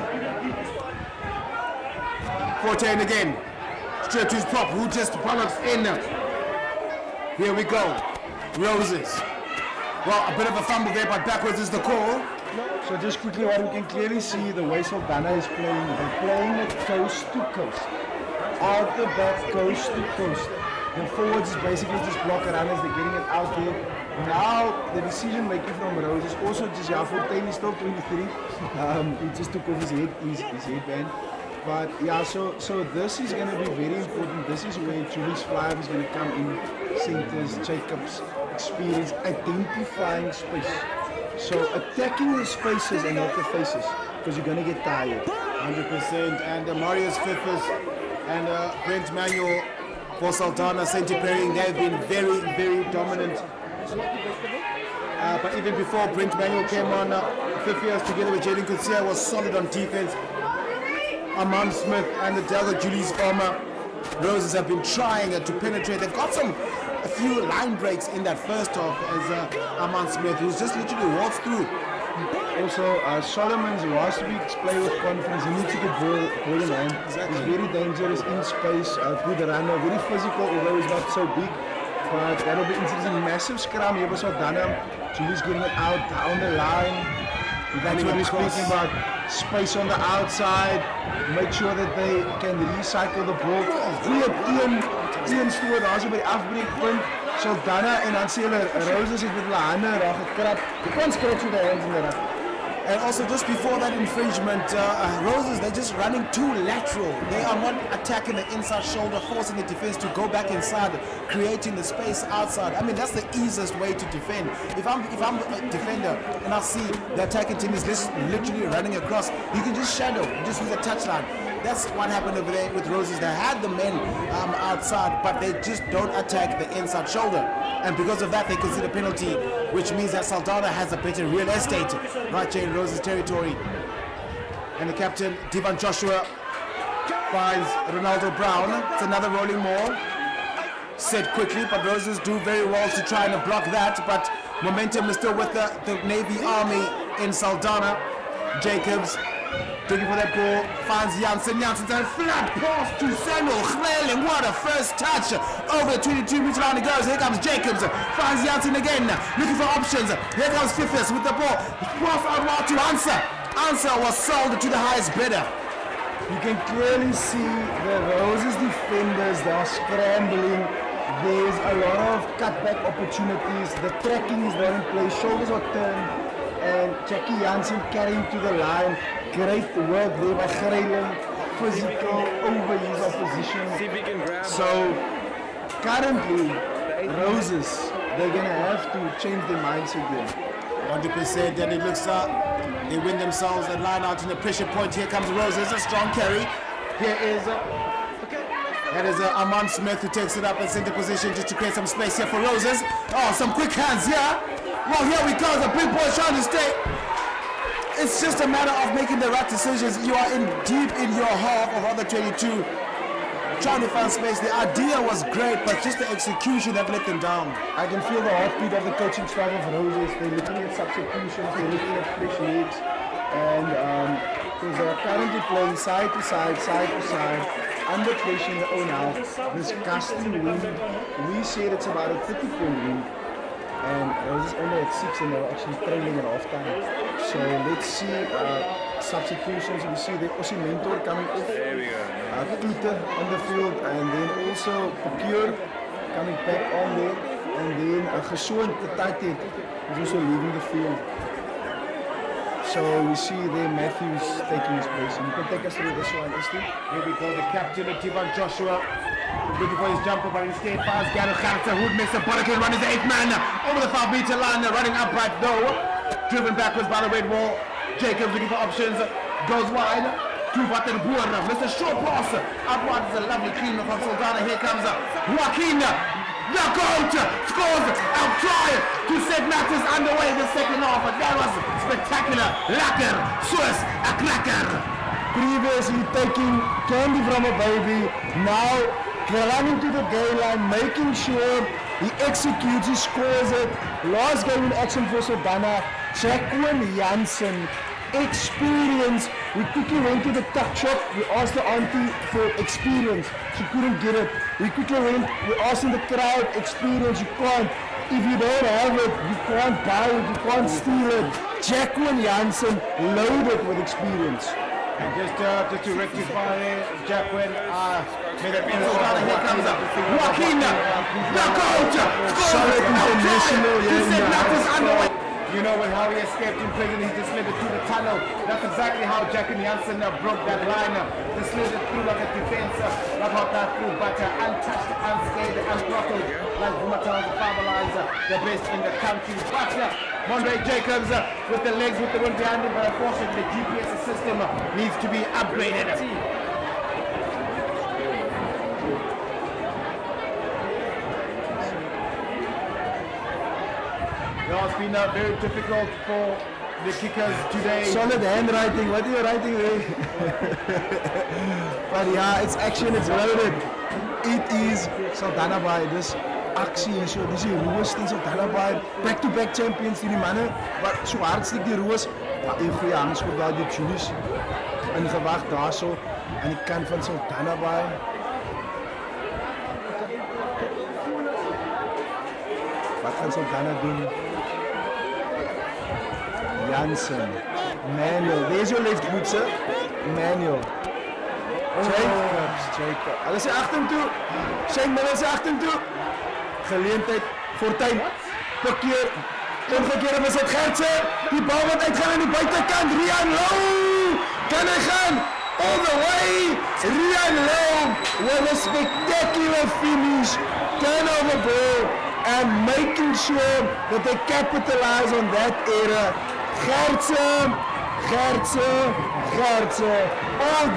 Fortain again. Straight to his prop, who just bollocks in. Here we go. Roses. Well, a bit of a fumble there, but backwards is the call. So just quickly, what we can clearly see, the way Saldanha is playing, they're playing it coast to coast. out the back, coast to coast. The forwards is basically just block runners, they're getting it out there. Now the decision making from Rose is also just, yeah, for he's still 23. He just took off his headband. But yeah, so this is going to be very important. This is where Julie's 5 is going to come in. Centers, Jacob's experience, identifying space. So attacking the spaces and not the faces, because you're going to get tired. 100%. And Marius Fiffers and Brent Manuel for Saldanha centre pairing, they've been very, very dominant. But even before Brent Manuel came on, Fiffers together with Jaden Kutsia was solid on defense. Amand Smith and the Delta Julius Farmer Roses have been trying to penetrate. They've got a few line breaks in that first half as Amand Smith, who's just literally waltzed through. Also, Solomon's last week's play with confidence. He needs to get ball in hand. Exactly. He's very dangerous in space, good runner, very physical, although he's not so big. But that'll be interesting. Massive scrum here for Saldanha. Julie's getting it out down the line. That's what we're speaking about. Space on the outside. Make sure that they can recycle the ball. Ian Stewart, daar's by die afbreekpunt. Saldanha en dan sê hulle Roses het met hulle hande daar gekrap. Jy kan scratch with the hands in the rug. And also just before that infringement, Roses, they're just running too lateral. They are not attacking the inside shoulder, forcing the defense to go back inside, creating the space outside. I mean, that's the easiest way to defend. If I'm a defender and I see the attacking team is just literally running across, you can just shadow, just use a touchline. That's what happened over there with Roses. They had the men outside, but they just don't attack the inside shoulder. And because of that, they concede a penalty, which means that Saldanha has a better real estate right here in Roses territory. And the captain, Divan Joshua, finds Ronaldo Brown. It's another rolling maul. Set quickly, but Roses do very well to try and block that. But momentum is still with the Navy Army in Saldanha. Jacobs looking for that ball, finds Janssen. Janssen's a flat pass to Samuel Gmelling. What a first touch. Over 22 meters line it goes. Here comes Jacobs. Finds Janssen again. Looking for options. Here comes Fiffers with the ball. Pass out wide to Answer. Answer was sold to the highest bidder. You can clearly see the Roses defenders, they are scrambling. There's a lot of cutback opportunities. The tracking is not in place. Shoulders are turned. And Jackie Janssen carrying to the line. Great work there by Greyling. Physical over his opposition. So currently, Roses, they're going to have to change their mindset here. 100%, and it looks they win themselves a line out in the pressure point. Here comes Roses, a strong carry. Here is that is Amand Smith who takes it up in center position just to create some space here for Roses. Oh, some quick hands here. Well, here we go. The big boy trying to stay. It's just a matter of making the right decisions. You are deep in your half of under 22, trying to find space. The idea was great, but just the execution that let them down. I can feel the heartbeat of the coaching staff of Roses. They're looking at substitutions, they're looking at fresh legs, and because they are currently playing side to side, under pressure in their own half. This gusting wind, we said it's about a 30-point wind. And Roses only at 6 and they're actually trailing at half time. So let's see substitutions. We see the Ossie Mentor coming off. There we go. Klute on the field, and then also Procure coming back on there. And then Gesoon, the tight end, is also leaving the field. So we see there Matthews taking his place. And you can take us through this one, Steve. Here we go, the captain of Divan Joshua. Looking for his jumper, but instead finds Gareth Kharter, who makes a Boland run as the 8th man over the 5-meter line. They're running upright though. Driven backwards by the red wall. Jacobs looking for options. Goes wide. To Vattenboer. Mr. Short pass. Out wide is a lovely clean from Saldanha. Here comes Joaquin. Knockout. Scores. I'll try to set matters underway in the second half. But that was spectacular. Lacker. Swiss. A cracker. Previously taking candy from a baby. Now running to the goal line, making sure he executes, he scores it. Last game in action for Saldanha, Jacqueline Janssen, experience. We quickly went to the tuck shop. We asked the auntie for experience. She couldn't get it. We quickly went, we asked in the crowd, experience, you can't. If you don't have it, you can't buy it, you can't steal it. Jacqueline Janssen loaded with experience. And just to rectify Jacqueline, made a here comes Joaquin, knockout, Solid international, he said yeah. nothing's underway. You know, when how he escaped in prison, he just slid it through the tunnel. That's exactly how Jacqueline Janssen broke that line. Just slid it through like a defense, not hot that through, but untouched, unscathed, unthrottled, like Vumatals, the father lines, the best in the country. But Monday Jacobs with the legs, with the wind behind him, but unfortunately the GPS system needs to be upgraded. It's been very difficult for the kickers today. Solid handwriting. What are you writing there? But yeah, it's action, it's loaded. It is Saldanha Bay. This actie en so, dis die roos teen Saldanha Bay. Back-to-back champions die manne wat so hard steek die roos. Ja, 'n goeie handskop daar die Julius. In gewag daarso aan die kant van Saldanha Bay. Wat gaan Saldanha doen? Jansen, Manuel, there's your left boot, sir. Manuel. Jacobs. Hulle sê agter toe. Shane Miller sê agter toe. Geleentheid, Fortuin. Bekeer. Omgekeer is dit Gertse. Die bal wat uitgaan aan die buitekant. Rian Lou. Kan hy gaan? All the way. Rian Lou with a spectacular finish. Turnover ball and making sure that they capitalize on that era. Gertse, all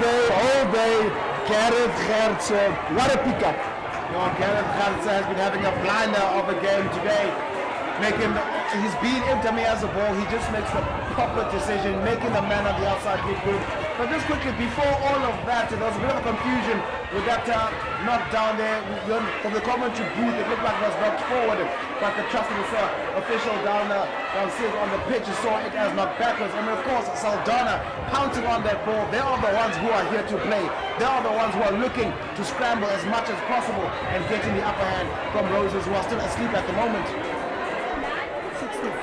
day, Gareth Gertse, what a pickup. No, Gareth Gertse has been having a blinder of a game today. He's been into me as a ball, he just makes the proper decision, making the man on the outside look good. But just quickly, before all of that, there was a bit of a confusion with that knock down there. From the commentary booth, it looked like it was knocked forward, but the trusted official downstairs on the pitch saw it as knocked backwards. And of course, Saldanha pouncing on that ball. They are the ones who are here to play. They are the ones who are looking to scramble as much as possible and getting the upper hand from Roses, who are still asleep at the moment.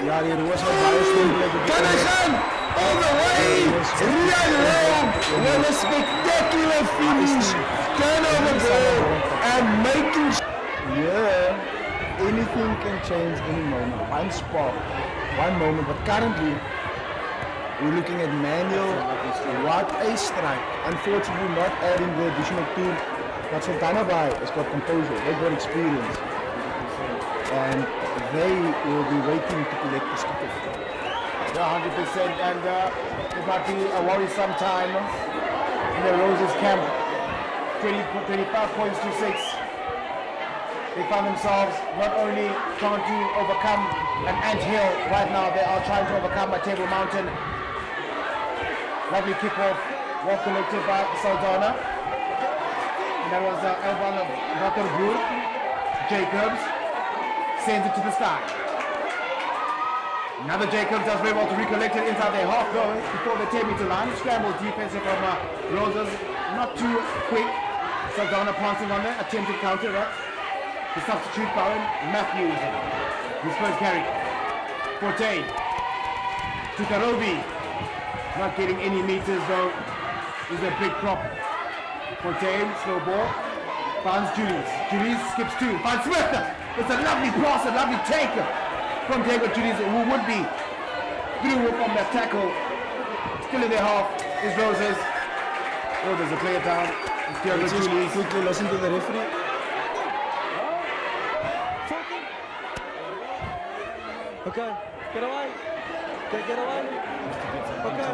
Ja, die roos wat baie stomp. Kan hy gaan? All the way! Rian Lou with a spectacular finish. Turnover goal and making anything can change any moment. One spot, one moment. But currently, we're looking at Manuel. What a strike. Unfortunately, not adding the additional two. But Saldanha Bay has got composure. They've got experience. And they will be waiting to collect the stick. Yeah, 100%, and it might be a worrisome time in the Roses camp. 25 points to 6. They found themselves not only trying to overcome an anthill right now, they are trying to overcome a Table Mountain. Lovely kick-off, well collected by Saldanha. And that was Elvan of Waterboer. Jacobs sends it to the sky. Another Jacobs does very well to recollect it inside their half though before they take me to line. Scramble defensive from Roses, not too quick. Saldanha pouncing on there, attempted counter, right? The substitute Bowen, Matthews. His first carry. Forte. To Karobi. Not getting any meters though. Is a big prop. Forte, slow ball. Finds Julius. Julius skips two. Finds Smith. It's a lovely pass, a lovely take from Diego Julius, who would be through from that tackle. Still in their half is Roses. Oh, there's a player down. It's Diego Julius. Quickly listen to the referee. Okay, get away. Okay, get away. Okay.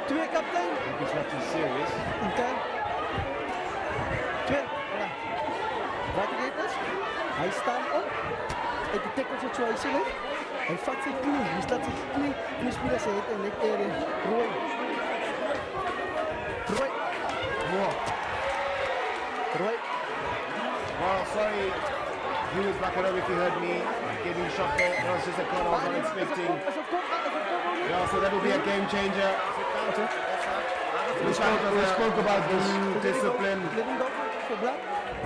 Twee kaptein. It's not too serious. Okay. Twee. Wat dit is? Hy staan op. Uit die tackle situation uit. Hy vat sy knie. Hy staat sy knie in die speler se het en net rooi. Rooi. Rooi. Well, sorry, Julius Baccarov, if you heard me getting shot there. That was just a call I was not expecting. Yeah, so that will be a game changer. We spoke about this discipline.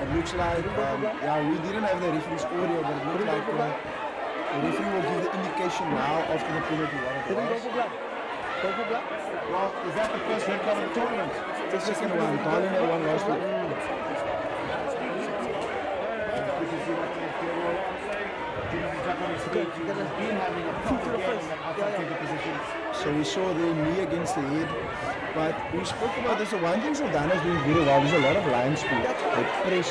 It looks like, we didn't have the referee's audio, but it looked like the referee will give the indication now after the penalty. Go for black. Well, is that the first red card of the tournament? The second one. Darling had one last week. So we saw the knee against the head, but we spoke about this. The one thing Saldanha is doing very well. There's a lot of line speed. They're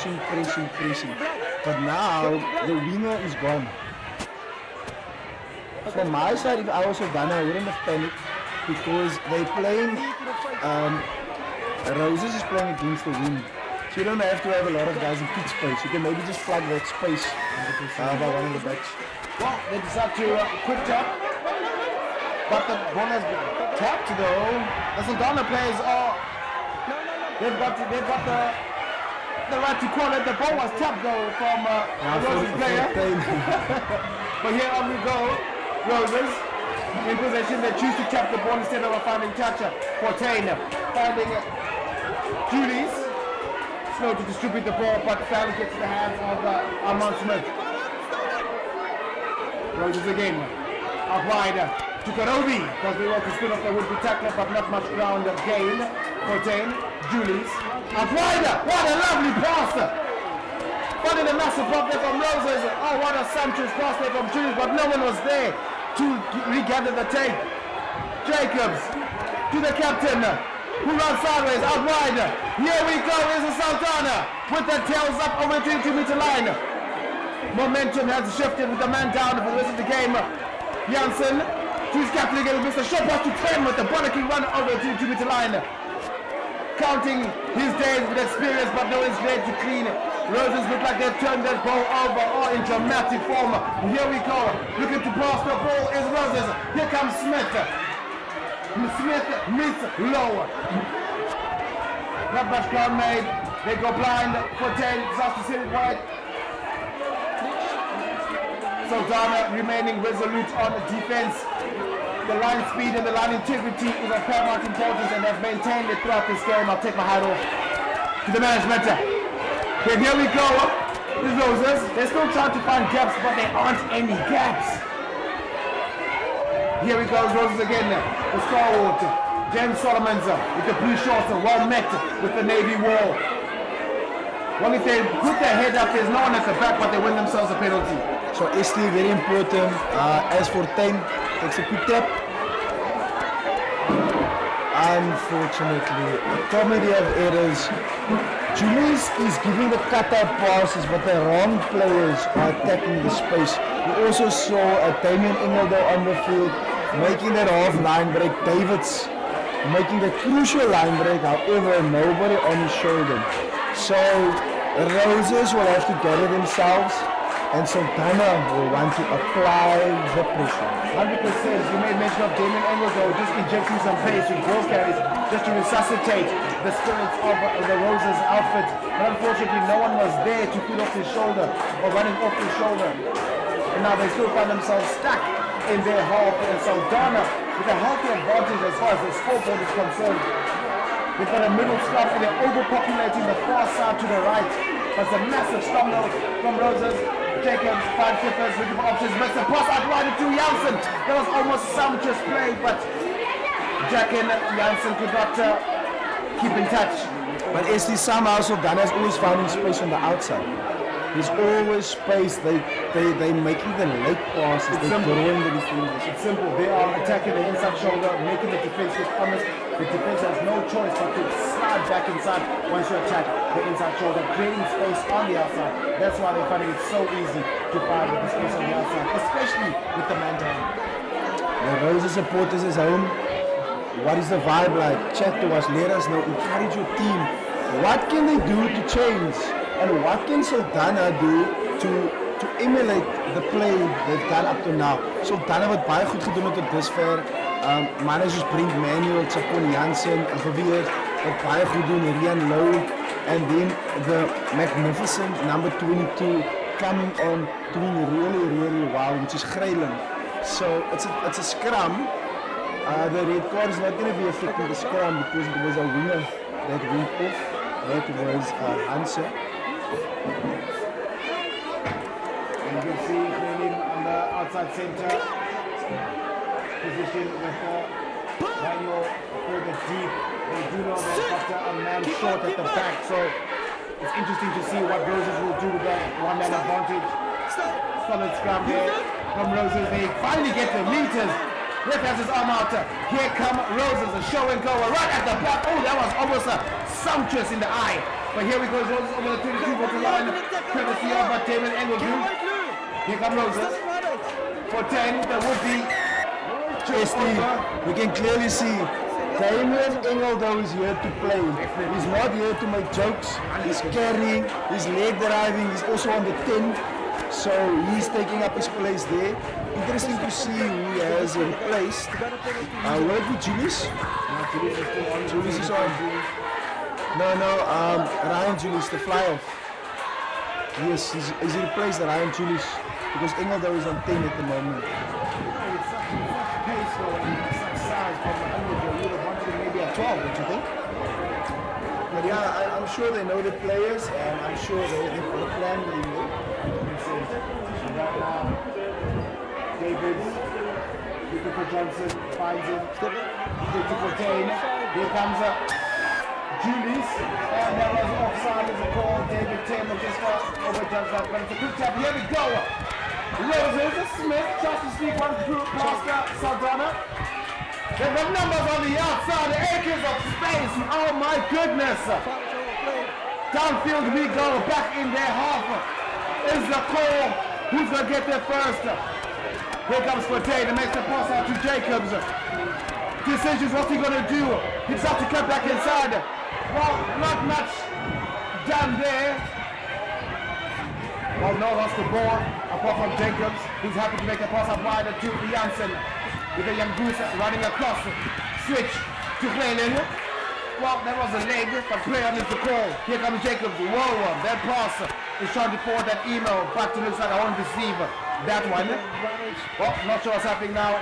pressing. But now the winger is gone. From my side, if I was Saldanha, I wouldn't have panicked because they're playing. Roses is playing against the wind. So you don't have to have a lot of guys in pitch space. You can maybe just plug that space by one of the backs. Well, they decide to quick tap, but the ball has been tapped though. The Saldanha players are, they've got the right to call it. The ball was tapped though from a Roses player. But here on we go, Roses in possession. They choose to tap the ball instead of a finding toucher. Fortain finding Julius. Slow to distribute the ball, but finally gets to the hands of Armand Smith. Roses again, out wide to Karobi, does the work to spin off the would-be tackler, but not much ground gain. Fortain, Julius, out wide, what a lovely pass! Finding a massive pop there from Roses, oh what a sumptuous pass there from Julius, but no one was there to regather the tape. Jacobs, to the captain, who runs sideways, out wide. Here we go, here's the Saldanha with the tails up over the 22-meter line. Momentum has shifted with the man down for the rest of the game. Janssen, to his captain again, with Mr. Short pass to 10 with the bollocking run over the 22-meter line. Counting his days with experience, but no one's ready to clean. Roses look like they've turned that ball over in dramatic form. Here we go, looking to pass the ball is Roses. Here comes Smith. Smith meets low. Not much ground made. They go blind for 10. Disaster City wide. Saldanha remaining resolute on defense. The line speed and the line integrity is of paramount importance, and they've maintained it throughout this game. I'll take my hat off to the management. Okay, here we go. These Roses, they're still trying to find gaps, but there aren't any gaps. Here we go, Roses again. The stalwart, James Solomons with the blue shorts, well met with the navy wall. Well, if they put their head up, there's no one at the back, but they win themselves a penalty. So ST very important. As for 10, takes a quick tap. Unfortunately, a comedy of errors. Julius is giving the cut-out passes, but the wrong players are attacking the space. We also saw a Damien Engeldo on the field making that half line break. Davids making the crucial line break, however, nobody on his shoulder. So Roses will have to gather themselves, and Saldanha will want to apply the pressure. 100%. You made mention of Damien Engeldo just injecting some pace with ball carries just to resuscitate the spirits of the Roses outfit. But unfortunately, no one was there to feed off his shoulder or running off his shoulder. And now they still find themselves stuck in their half. And Saldanha with a healthy advantage as far as the scoreboard is concerned. They've got a middle scrum and they're overpopulating the far side to the right. That's a massive stumble from Roses. Jacobs, 5 shippers, looking for options, makes a pass out wide to Janssen. That was almost sumptuous play, but Jack and Janssen could not keep in touch. But ST somehow Saldanha is always finding space on the outside. There's always space. They're making the late passes. They're growing the defenders. It's simple. They are attacking the inside shoulder, making the defense get honest. The defense has no choice but to slide back inside once you attack the inside shoulder, creating space on the outside. That's why they're finding it so easy to find the space on the outside, especially with the man down. The Roses supporters is home. What is the vibe like? Chat to us, let us know, encourage your team. What can they do to change? And what can Saldanha do to emulate the play they've done up to now? Saldanha wat baie goed gedoen het tot dusver. Manne soos Brent Manuel, Chapon Janssen, Verweer, wat baie goed doen, Rian Lowe, and then the magnificent number 22 coming on, doing really well, which is Greyland. So it's a scrum. The red card is not going to be affecting the scrum because it was a winger that went off. That was Hansen. And you can see Cleaning on the outside center position with Manuel further deep. They do know they've got a man short at the back, so it's interesting to see what Roses will do with that one-man advantage. Solid scrum there from Roses. They finally get the meters. Ref has his arm out. Here come Roses, a show and go right at the back. Oh, that was almost sumptuous in the eye. But here we go, Roses over the 22-meter line. Courtesy of Damon Engelbrew. Here come Roses. For 10, there would be We can clearly see Damien Engelbrew is here to play. He's not here to make jokes. He's carrying, he's leg driving, he's also on the 10. So he's taking up his place there. Interesting to see who he has replaced. Will it be Julius? Julius is on. No, Ryan Julius, the fly-off. Yes, he's replaced Ryan Julius because Engelbrew is on 10 at the moment. Maybe a 12, don't you think? But yeah, I'm sure they know the players and I'm sure they've got a plan with him there. David, looking for Johnson, finds him, looking for Dane. Here comes Julius, and there was offside as a call. David Taylor just overjumps that, but it's a good tap. Here we go. Roses, Smith tries to sneak one through past Saldanha. They've got numbers on the outside, the acres of space. Oh my goodness. Downfield we go, back in their half. Is the call. Who's going to get there first? Here comes Forte to make the pass out to Jacobs. Decisions, what's he going to do? He's have to cut back inside. Well, not much done there. Well, no, lost the ball, apart from Jacobs, who's happy to make a pass up wide to Janssen. With a young Goose running across. Switch to Boland. Well, that was a leg, but player needs the call. Here comes Jacobs. Whoa, that pass is trying to forward that email back to looks like I won't receive that one. Well, not sure what's happening now.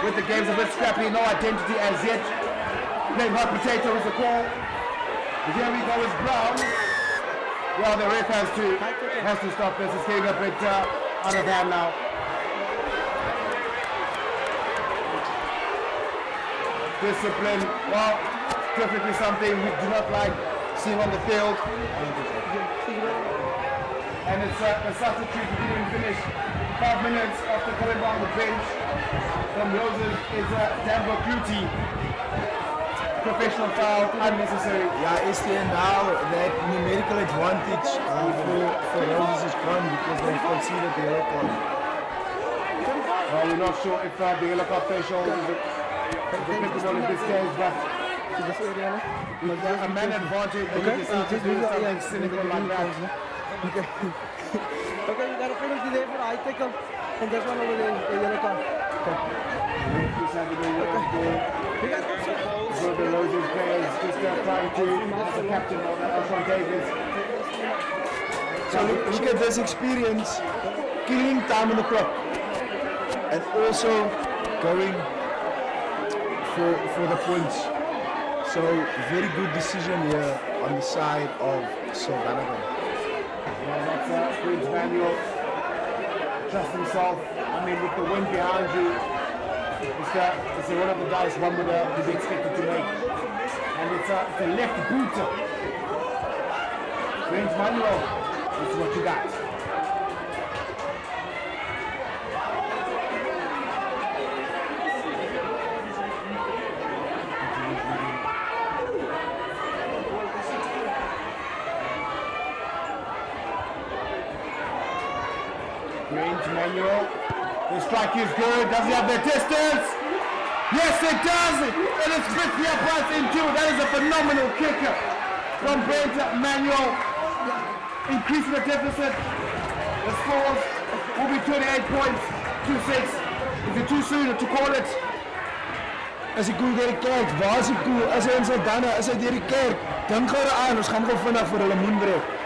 With the game's a bit scrappy, no identity as yet. Playing hot potato is the call. Here we go, it's Brown. Well, the ref has to stop this. It's getting a bit out of hand now. Discipline, well, definitely something we do not like seeing on the field. And it's a substitute who didn't finish 5 minutes after coming down the bench from Roses is Danbo Cutie. Professional foul, unnecessary. Yeah, STN now that numerical advantage for Roses is gone because they've conceded the yellow card. Well, we're not sure if the yellow card threshold is applicable in this case, but a man advantage, they decide to do something cynical like that. Okay. Okay, you got a penalty there for high tackle, and there's one over there, the yellow card. Okay. You got So the Roses players just trying to, as a captain of Sean Davis. So look at this experience, killing time on the clock, and also going for the points. So very good decision here on the side of Saldanha. Yeah, that's Queen's Manuel. Trust himself. I mean, with the wind behind you, it's a one of the dice one would be expected to make. And it's a left boot. Queen's Manuel, this is what you got. Manuel, the strike is good. Does he have the distance? Yes, it does. And it's split the uprights in two. That is a phenomenal kick from Brent Manuel, increasing the deficit. The scores will be 28 points, 2-6. Is it too soon to call it? As ek koel deur die kerk, waar is die koel? As hy in Saldanha, is hy deur die kerk. Dink gou aan, ons gaan gou vinnig vir hulle moenbreek.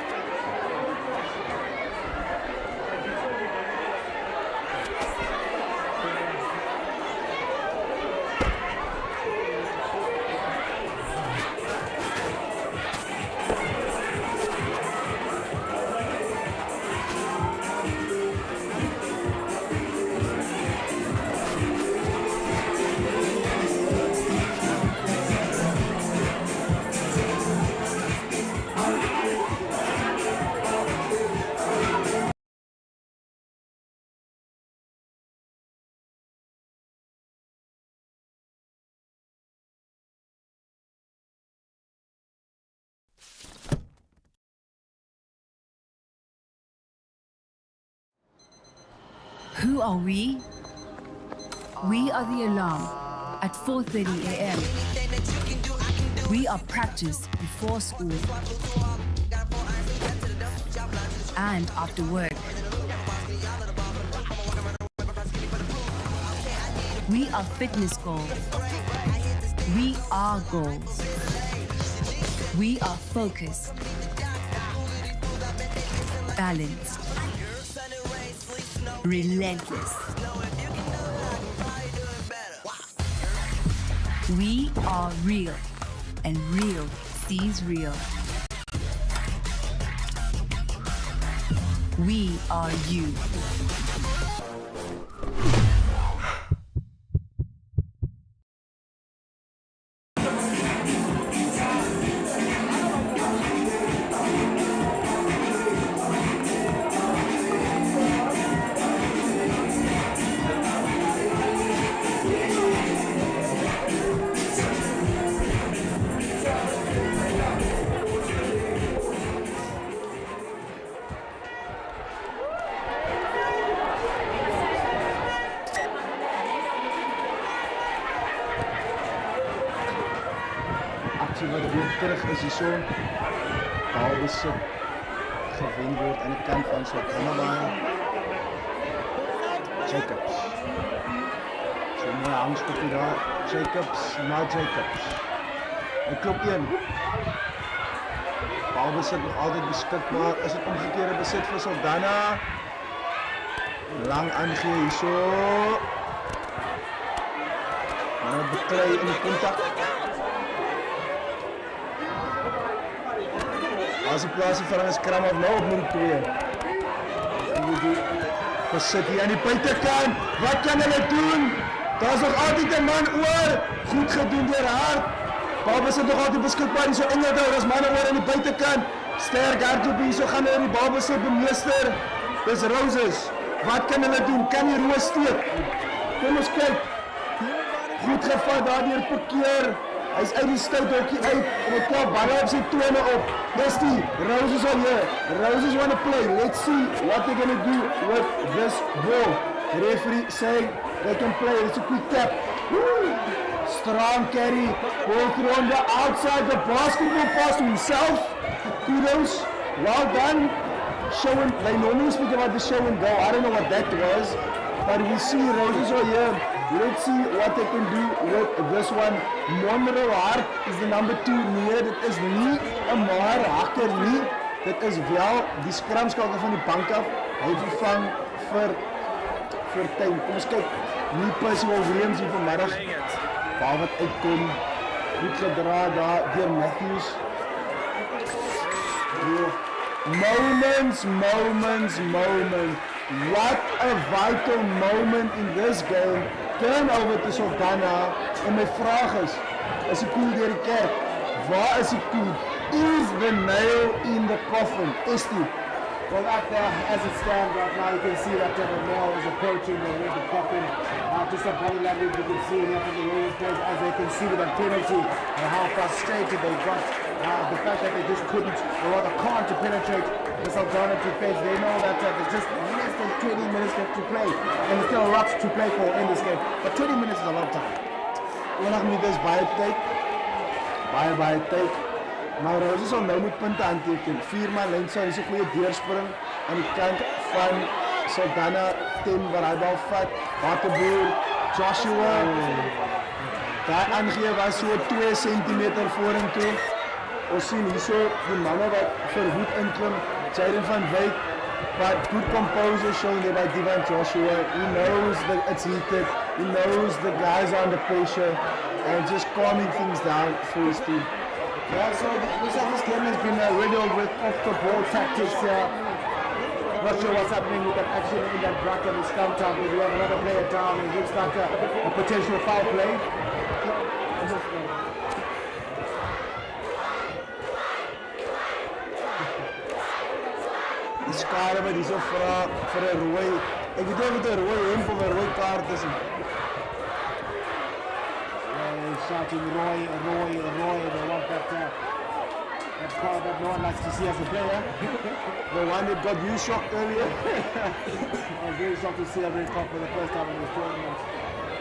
Who are we? We are the alarm at 4:30 a.m. We are practice before school and after work. We are fitness goals. We are goals. We are focused, balanced, relentless. We are real, and real sees real. We are you. Actie wat weer terug is hier zo. Balbezit gewen wordt aan de kant van Saldanha. Jacobs. Zo'n mooie hangskopje daar. Jacobs, na Jacobs. Hij klopt in. Balbezit nog altijd beschikbaar. Is het omgekeerde bezit voor Saldanha. Lang aangeven hier zo. Maar het beklei in de contact. Als die plaatsen van een scrum of nou op nummer 2. Bezit hier aan die buitenkant. Wat kan hulle doen? Daar is nog altijd een man oor. Goed gedoen door Hart. Balbezit nog altijd beschikbaar. Die zo Engeldou. Dat is mannen oor aan die buitenkant. Sterk hardloop hier. Zo gaan hulle die balbezit bemeester. Dis Roses. Wat kan hulle doen? Kan die Roos steek? Kom ons kyk. Goed gevat daar deur parkeer. Hij is uit die stouthokkie uit en hij tel ballen op zijn tone op. That's die. Roses are here. Roses want to play. Let's see what they're going to do with this ball. The referee saying they can play. It's a quick tap. Woo. Strong carry. Ball through on the outside. The basketball pass to himself. Kudos. Well done. Showing. They normally speak about the show and go. I don't know what that was. But we see Roses are here. Let's see what they can do with this one. Monroe Hart is the number 2. Nee, dit is nie 'n maar hakker nie. Dit is wel die skramskakel van die bank af. Hy vervang vir tyd. Kom ons kyk. Nie Percy Williams hier vanmiddag. Waar wat uitkom. Goed gedra daar deur Matthews. Moments. What a vital moment in this game. Turnover to Saldanha. En my vraag is die koel deur die kerk? Waar is die koel? Is the nail in the coffin? Is die? Well, out there, as it stands right now, you can see that the nail is approaching the coffin. Just a body language you can see here from the Royals players as they conceded a penalty and how frustrated they got. The fact that they just couldn't, or rather can't, to penetrate the Saldanha defense. They know that there's just less than 20 minutes left to play, and there's still a lot to play for in this game. But 20 minutes is a lot of time. 20 minute is baie tyd. Baie tyd. Maar Roses sal nou moet punte aanteken. 4 man lyn sou is 'n goeie deurspring aan die kant van Saldanha teen waar hy bal vat. Waterboer, Joshua. Daai aangee was so 2 centimeter vorentoe. Ons sien hierso die manne wat verhoed inklim. Jaden van Wyk, but good composure shown there by Divan Joshua. He knows that it's heated. He knows the guys are under pressure and just calming things down for his team. Yeah, so this game has been riddled with off-the-ball tactics here. Not sure what's happening with that action in that bracket in scrum time, but we have another player down and it looks like a potential foul play. Die skade wat hierso vra vir 'n rooi. Ek weet nie of dit 'n rooi hemp of 'n rooi kaart is nie. Shouting Roy, they want that That card that no one likes to see as a player. The one that got you shocked earlier. I was very shocked to see a red card for the first time in this tournament.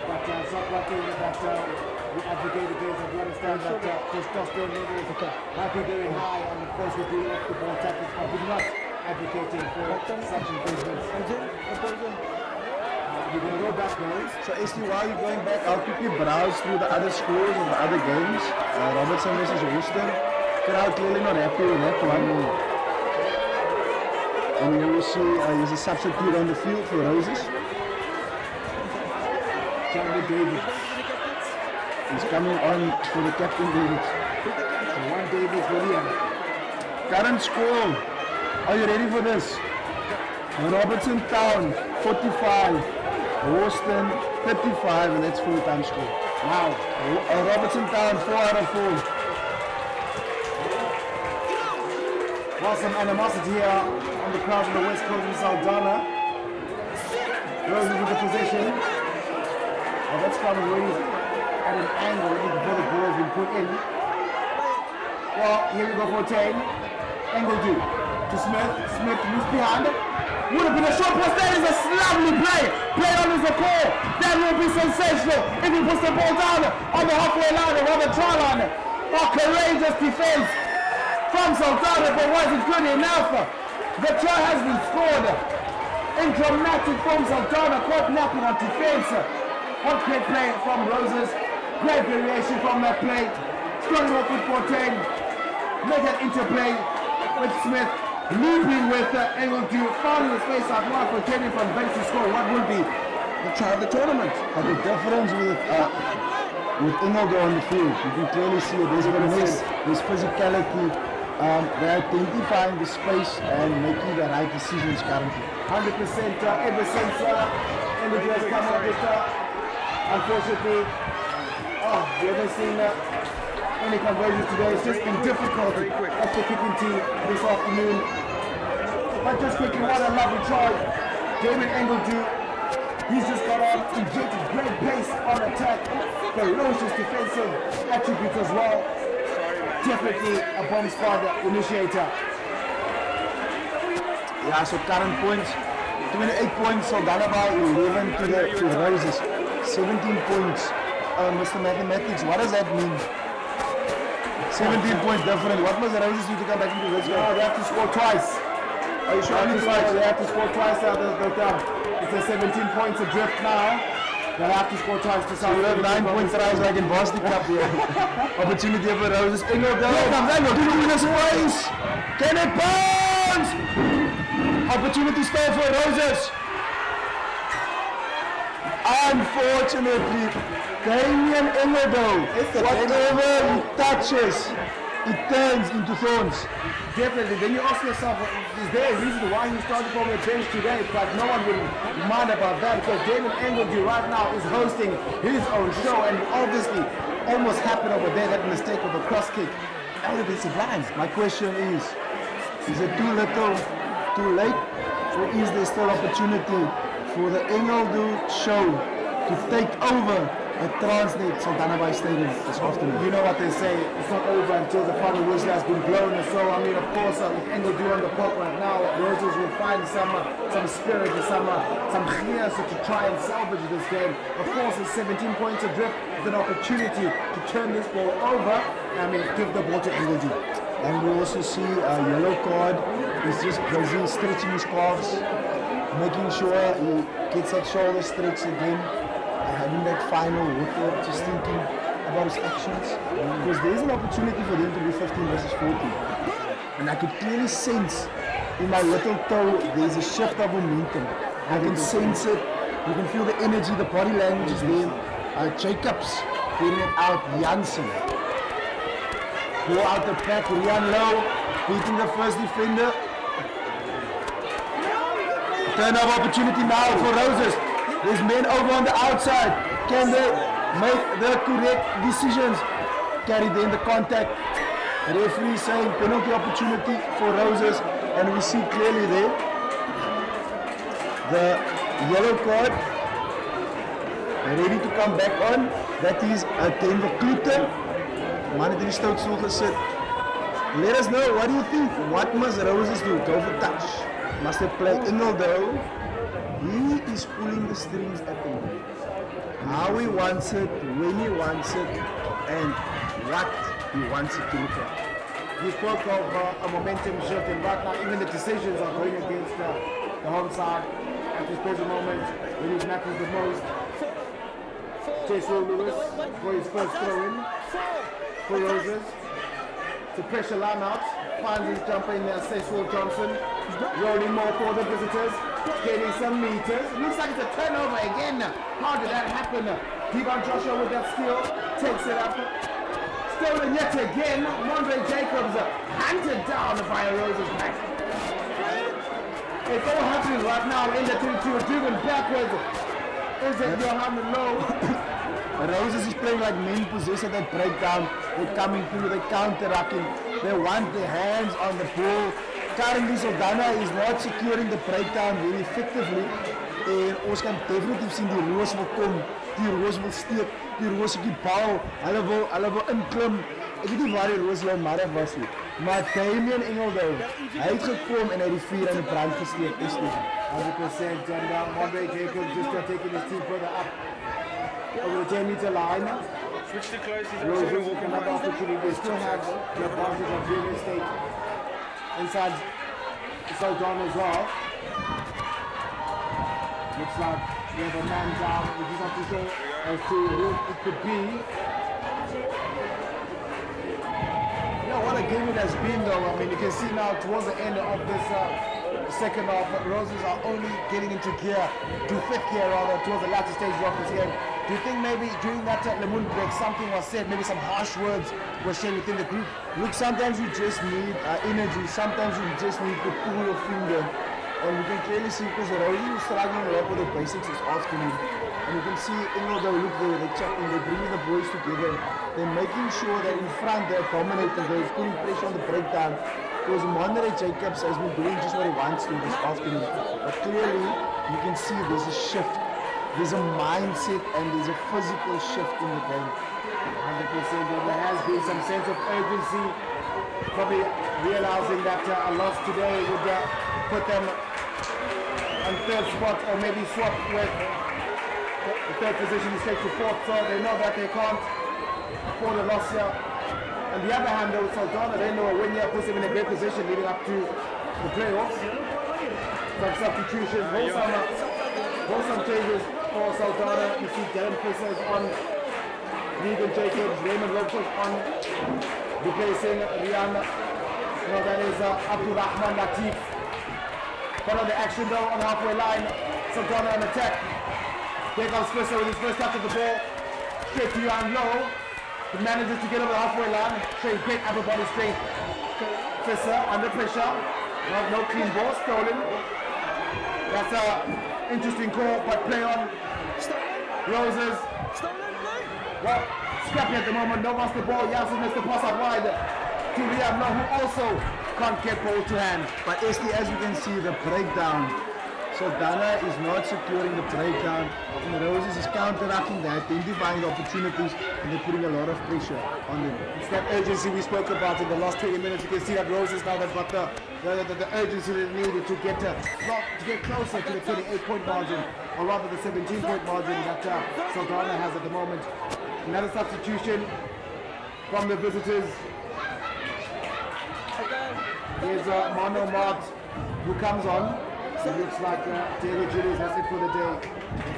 But it's not one thing that we advocate against. We understand that testosterone levels might be very high, and of course we do off-the-ball tactics, but we're not advocating for such improvements. We're going to go back now. So ST, while you're going back, I'll quickly browse through the other scores of the other games. Robertson versus Houston. Crowd clearly not happy with that one. And here we see he's a substitute on the field for Roses. Charlie David. He's coming on for the captain David. So one David William. Current score. Are you ready for this? Robertson Town 45. Houston 35, and that's full-time score. Wow. Robertson Town 4 out of 4. Well, some animosity here on the crowd on the west coast in Saldanha. Roses with the possession. Well, that's kind of really at an angle before the ball has been put in. Well, here we go for 10. Angle do to Smith. Smith moves behind. Would have been a short pass. That is a lovely play. Play on is a call. That will be sensational if he puts the ball down on the halfway line or on the try line. Oh, courageous defense from Saldanha, but wasn't good enough. The try has been scored in dramatic form. Saldanha caught napping on defense. What great play from Roses. Great variation from that play. Starting off with 14. Make that interplay with Smith. Looping with Engledew, finding his face out wide for Kenny from bench to score. What will be the try of the tournament? But the difference with Engledew on the field, you can clearly see it. There's a mix, there's physicality. They're identifying the space and making the right decisions currently. 100% ever since Engledew has come on this, unfortunately, we haven't seen any conversions today. It's just been difficult off the kicking team this afternoon. But just quickly, what a lovely try. David Engledew, he's just got on, injected great pace on attack. Ferocious defensive attributes as well. Definitely a bomb squad initiator. Yeah, so current points, 28 points, Saldanha by 11 to the Roses. 17 points. Mr. Mathematics, what does that mean? 17 points different. What must the Roses do to come back into this game? No, they have to score twice. Are you sure? They have to score twice. It's a 17 points adrift now. They'll have to score twice to So you have 9 points rise like in Varsity Cup here. Opportunity for Roses. Engledew. Here comes Engledew in the space. Can it bounce? Opportunity still for Roses. Unfortunately, Damien Engledew, whatever he touches, it turns into thorns. Definitely. Then you ask yourself, is there a reason why he started from the bench today? But no one will mind about that because Damien Engledew right now is hosting his own show, and obviously almost happened over there, that mistake of a cross kick. That would have been sublime. My question is it too little, too late, or is there still opportunity for the Engledew show to take over at Transnet Saldanha Bay Stadium this afternoon? You know what they say, it's not over until the final whistle has been blown. So, I mean, of course, with Engledew on the pot right now, Roses will find some spirit and some gears to try and salvage this game. Of course, it's 17 points adrift with an opportunity to turn this ball over. I mean, give the ball to Engledew. And we also see a yellow card. He's just busy stretching his calves, making sure he gets that shoulder stretch again. Having that final water, just thinking about his actions. Because there's an opportunity for them to be 15 versus 14. And I could clearly sense in my little toe, there's a shift of momentum. I can sense it. You can feel the energy, the body language is there. Jacobs getting it out. Janssen. Go out the back, Rian Low, beating the first defender. Turnover opportunity now for Roses. There's men over on the outside. Can they make the correct decisions? Carry them the contact. The referee saying penalty opportunity for Roses, and we see clearly there the yellow card. Ready to come back on. That is Denver Kloete. Man het in die stootstoel gesit. Let us know, what do you think? What must Roses do? Go for touch. Must they play Ingeldo? He is pulling the strings at the moment. How he wants it, when he wants it, and what he wants it to look like. You spoke of a momentum shift, and right now even the decisions are going against the home side at this present moment when he matters the most. Jason Lewis for his first throw in for Roses. To pressure line out, finds his jumper in there, Cecil Johnson, rolling more for the visitors, getting some meters. Looks like it's a turnover again. How did that happen? Devon Joshua with that steal, takes it up. Stolen yet again, Mondre Jacobs hunted down by Rose's back. It's all happening right now in the 2-2, driven backwards. Is it Johan Low? Roses is playing like main possessor, they break down, they're coming through, they're counter-attacking, they want their hands on the ball. Currently Saldanha is not securing the breakdown very effectively. En ons kan definitief sien die Roos wil kom, die Roos wil steek, die Roos op die bal, hulle wil inklim. Ek weet nie waar die Roos jou middag was nie, maar Damien Engeldo, hy het gekom en hy het die vuur in die brand gesteek, is nie. 100%, and Mondre Jacobs just taking his team further up over the 10-meter line. Switch to close. Roses with another opportunity. They still have the advantage of real estate inside Saldanha as well. Looks like we have a man down, which is not too sure as to who it could be. Yeah, what a game it has been though. I mean, you can see now towards the end of this second half, Roses are only getting into gear, to fifth gear rather, towards the latter stage of this game. Do you think maybe during that Lemon break something was said, maybe some harsh words were said within the group? Look, sometimes you just need energy, sometimes you just need to pull your finger. And we can clearly see because Roses is struggling a lot with the basics this afternoon. And you can see Engeldo, look there, they're chatting, they're bringing the boys together. They're making sure that in front they're dominating, they're putting pressure on the breakdown. Because Mondre Jacobs has been doing just what he wants to this afternoon. But clearly, you can see there's a shift. There's a mindset and there's a physical shift in the game. 100%, and there has been some sense of urgency, probably realizing that a loss today would put them on third spot or maybe swap with the third position straight to fourth, so they know that they can't afford a loss here. On the other hand though, Saldanha, they know a win here puts them in a great position leading up to the playoffs. Some substitutions, wholesome changes for Saldanha. You see Darren Fisser on, Regan Jacobs, Raymond Lopez on, replacing Rihanna. No, that is Abdul Rahman Latif. Follow the action though on the halfway line. Saldanha on attack. There comes Fisser with his first touch of the ball. Straight to Rihan Low. He manages to get over the halfway line. Showing great upper body strength. Fisser under pressure. No clean ball, stolen. That's an interesting call, but play on. Roses. Well, scrappy at the moment. No wants the ball. Janssen missed the pass out wide to Rihan Low, who also can't get ball to hand. But as you can see, the breakdown. Saldanha is not securing the breakdown. And Roses is counteracting, they're identifying the opportunities, and they're putting a lot of pressure on them. It's that urgency we spoke about in the last 20 minutes. You can see that Roses now they've got the urgency they needed to get closer to the 28-point margin, or rather the 17-point margin that Saldanha has at the moment. Another substitution from the visitors. Here's Mano Mart, who comes on. It looks like David Julius has it for the day.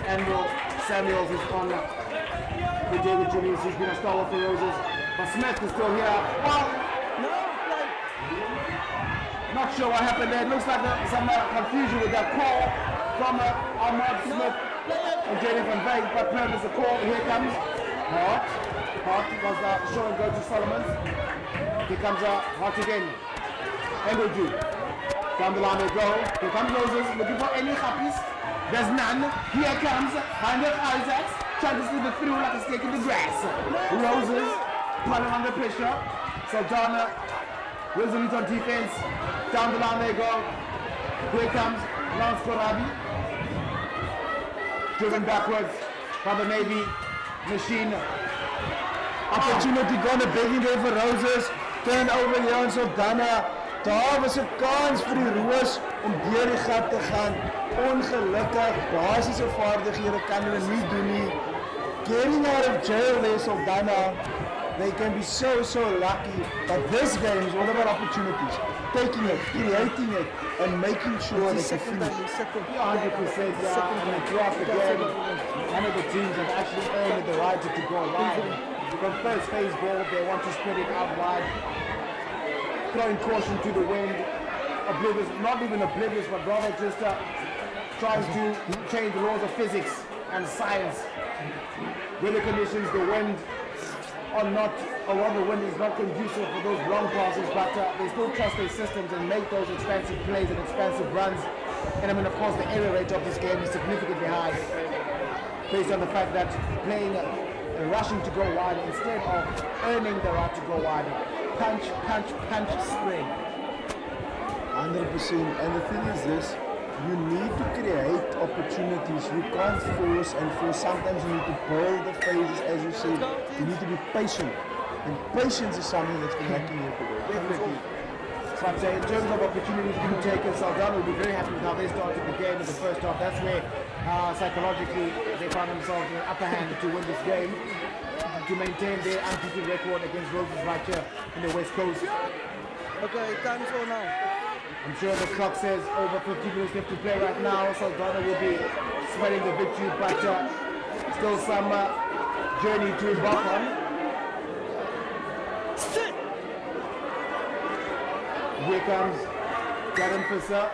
Andrew Samuels is on with David Julius, who's been a star for Roses. But Smith is still here. Well, not sure what happened there. It looks like some confusion with that call from Ahmad Smith and Jaden Van Veek. But there's a call. Here comes Hart. Hart was show and go to Solomons. Here comes Hart again. Andrew. Down the line they go. Here comes Roses looking for any copies. There's none. Here comes Heinrich Isaacs trying to slip it through like a snake in the grass. Roses putting under pressure. Saldanha resolute on defense. Down the line they go. Here comes Lance Korabi. Driven backwards by the Navy machine. Opportunity gone, a begging there for Roses. Turnover hier in Saldanha. Daar was 'n kans vir die Roos om deur die gat te gaan. Ongelukkig, basiese vaardighede kan hulle nie doen nie. Getting out of jail there, Saldanha. They can be so lucky. But this game is all about opportunities. Taking it, creating it, and making sure they can finish. 100%, yeah. And throughout the game, one of the teams have actually earned the right to go wide. From first phase ball, they want to spread it out wide. Throwing caution to the wind. Oblivious, not even oblivious, but rather just trying to change the laws of physics and science. Weather conditions, the wind are not, or rather the wind is not conducive for those long passes, but they still trust their systems and make those expansive plays and expansive runs. And I mean, of course, the error rate of this game is significantly high, based on the fact that playing rushing to go wide instead of earning the right to go wide. Punch, punch, punch, spread. 100%. And the thing is this, you need to create opportunities. You can't force and force. Sometimes you need to build the phases, as you said. You need to be patient. And patience is something that's been lacking here today. Definitely. But in terms of opportunities being taken, Saldanha will be very happy with how they started the game in the first half. That's where psychologically they found themselves in an upper hand to win this game, to maintain their undefeated record against Roses right here in the West Coast. Okay, time is over now. I'm sure the clock says over 50 minutes left to play right now. Saldanha will be spreading the victory, but still some journey to embark on. Here comes Darren Fisser.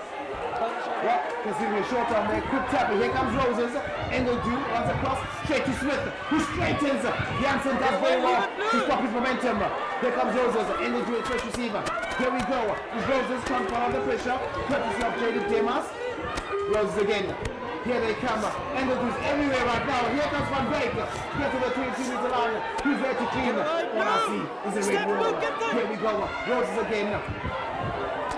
Well, considering a short on there, quick tapping. Here comes Roses. Angle do, runs across, straight to Smith, who straightens. Janssen does very well to stop his momentum. Here comes Roses. Angle do, first receiver. Here we go. Is Roses comes under pressure, courtesy of Jaded Demas. Roses again. Here they come. Angle do's everywhere right now. Here comes Van Beek. Get to the 22-meter line. Who's there to clean? All I see is a red wall. Here we go. Roses again.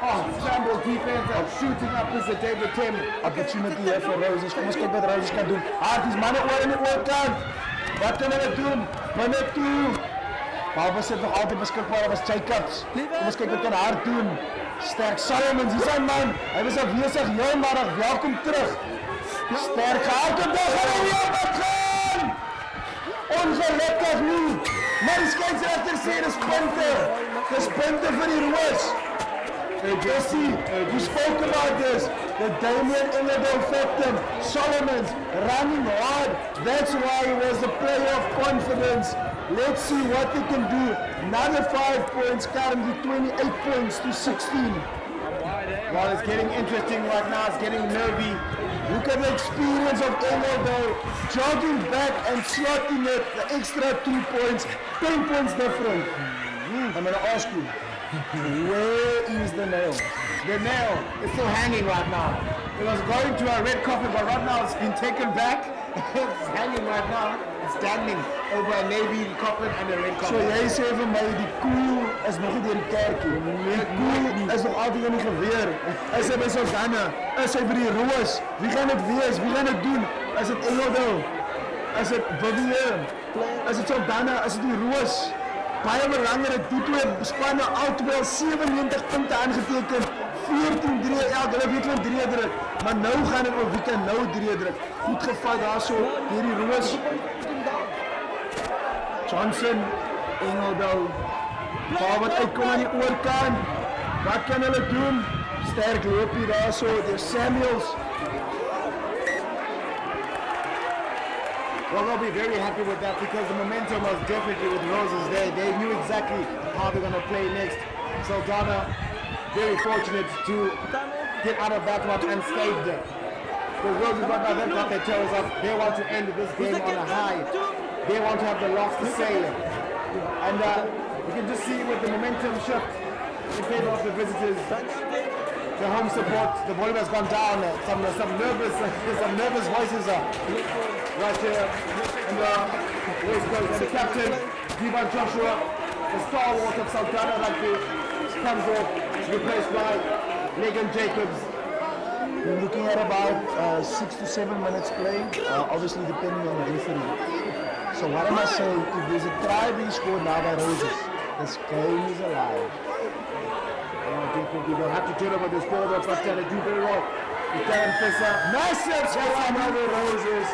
Oh, scramble defense and shooting up is a David Tim. Opportunity here for Roses. Kom ons kyk wat Roses kan doen. Die manne oor in die oorkant. Wat kan hulle doen? Binne toe. Maar was dit nog altyd beskikbaar was Jacobs. Kom ons kyk wat kan Hart doen. Sterk Salmons, hier zijn man. Hy was afwesig heel middag. Welkom terug. Sterk Hart en daar gaan hy weer begin. Ongelukkig nie. Maar die skeieregter sê dis punte. Dis punte vir die Roos. Jesse, we spoke about this. The Damien Illidale victim, Solomons, running hard. That's why it was a play of confidence. Let's see what they can do. Another 5 points, currently 28 points to 16. Well, it's getting interesting right now. It's getting nervy. Look at the experience of Illidale jogging back and slotting it. The extra 2 points, 10 points different. I'm going to ask you. Where is the nail? The nail is still hanging right now. It was going to a red coffin, but right now it's been taken back. It's hanging right now. It's standing over a navy coffin and a red coffin. So jy sê vir my die koel is nog nie deur die kerkie. Die koel is nog altyd in die geweer. Is hy by Saldanha? Is hy by die Roos? Wie gaan dit wees? Wie gaan dit doen? Is dit Illidale? Is dit Vivier? Is dit Saldanha? Is dit die Roos? Baie belangrik, die twee spanne albei 97 punte aangeteken, 14-3 elk, hulle weet van 3 druk, maar nou gaan dit oor wie kan nou 3 druk. Goed gevat daar so, deur die Roos. Johnson, Illidale, bal wat uitkom aan die oorkant, wat kan hulle doen? Sterk loopie daar so, deur Samuels. Well, they'll be very happy with that because the momentum was definitely with Roses there. They knew exactly how they're going to play next. Saldanha, very fortunate to get out of that one unscathed. Because Roses right now, they've got their toes up. They want to end this game on a high. They want to have the loss to say. And you can just see with the momentum shift in favor of the visitors. The home support, the volume has gone down. Some nervous voices right here. And West Coast. And the captain, Divan Joshua, the stalwart of Saldanha Rugby, comes off, replaced by Megan Jacobs. We're looking at about 6 to 7 minutes play, obviously depending on the referee. So what am I saying? If there's a try being scored now by Roses, This game is alive. I think we will have to turn over this ball, but they do very well. Massive score by the Roses.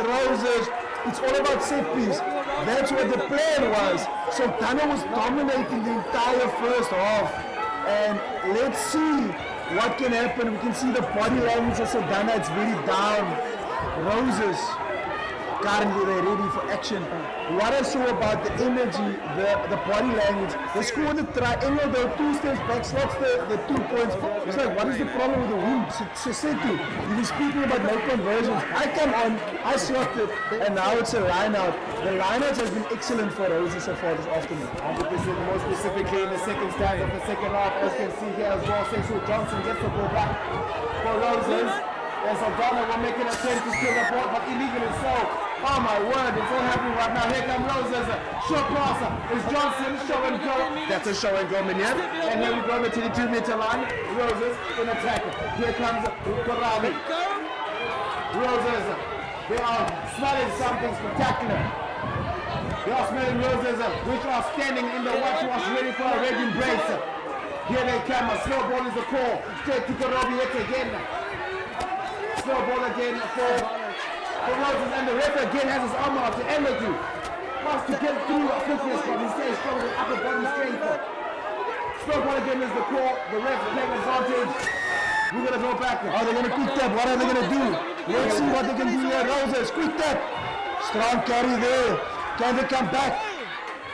Roses. It's all about set piece. That's what the plan was. So Saldanha was dominating the entire first half. And let's see what can happen. We can see the body language of Saldanha. It's very down. Roses, currently they're ready for action. What I saw about the energy, the body language, they scored the try, Engel though 2 steps back, slots the 2 points. It's like, what is the problem with the wind? Sesetu, you were speaking about no conversions. I come on, I slopped it, and now it's a line out. The line outs has been excellent for Roses so far this afternoon. 100% more specifically in the second stand of the second half, as you can see here as well. Cecil Johnson gets the ball back for Roses. And Saldanha will make an attempt to steal the ball, but illegally so. Oh my word, it's all happening right now. Here comes Roses. Short passer. It's Johnson, show and go. That's a show and go, Minier. And here we go, the 22-meter line. Roses in attack. Here comes Korabi. Roses, they are smelling something spectacular. They are smelling Roses, which are standing in the whitewash ready for a red embrace. Here they come. A slow ball is the call. Straight to Korabi yet again. Slow ball again for Roses, and the ref again has his arm out to Emerald. Wants to get through a quickness from his stay strong with upper body strength. Slow ball again is the call. The ref playing advantage. We're gonna go back. Oh, they're gonna quick tap. What are they gonna do? Let's see what they can do here. Roses, quick tap. Strong carry there. Can they come back?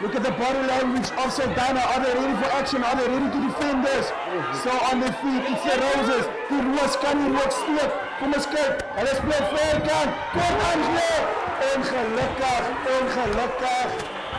Look at the body language of Saldanha. Are they ready for action? Are they ready to defend this? So on their feet, it's the Roses. Die Roos kan nie rook steek. Kom ons kyk. Hulle speel voorkant. Kom ons weer. Ongelukkig.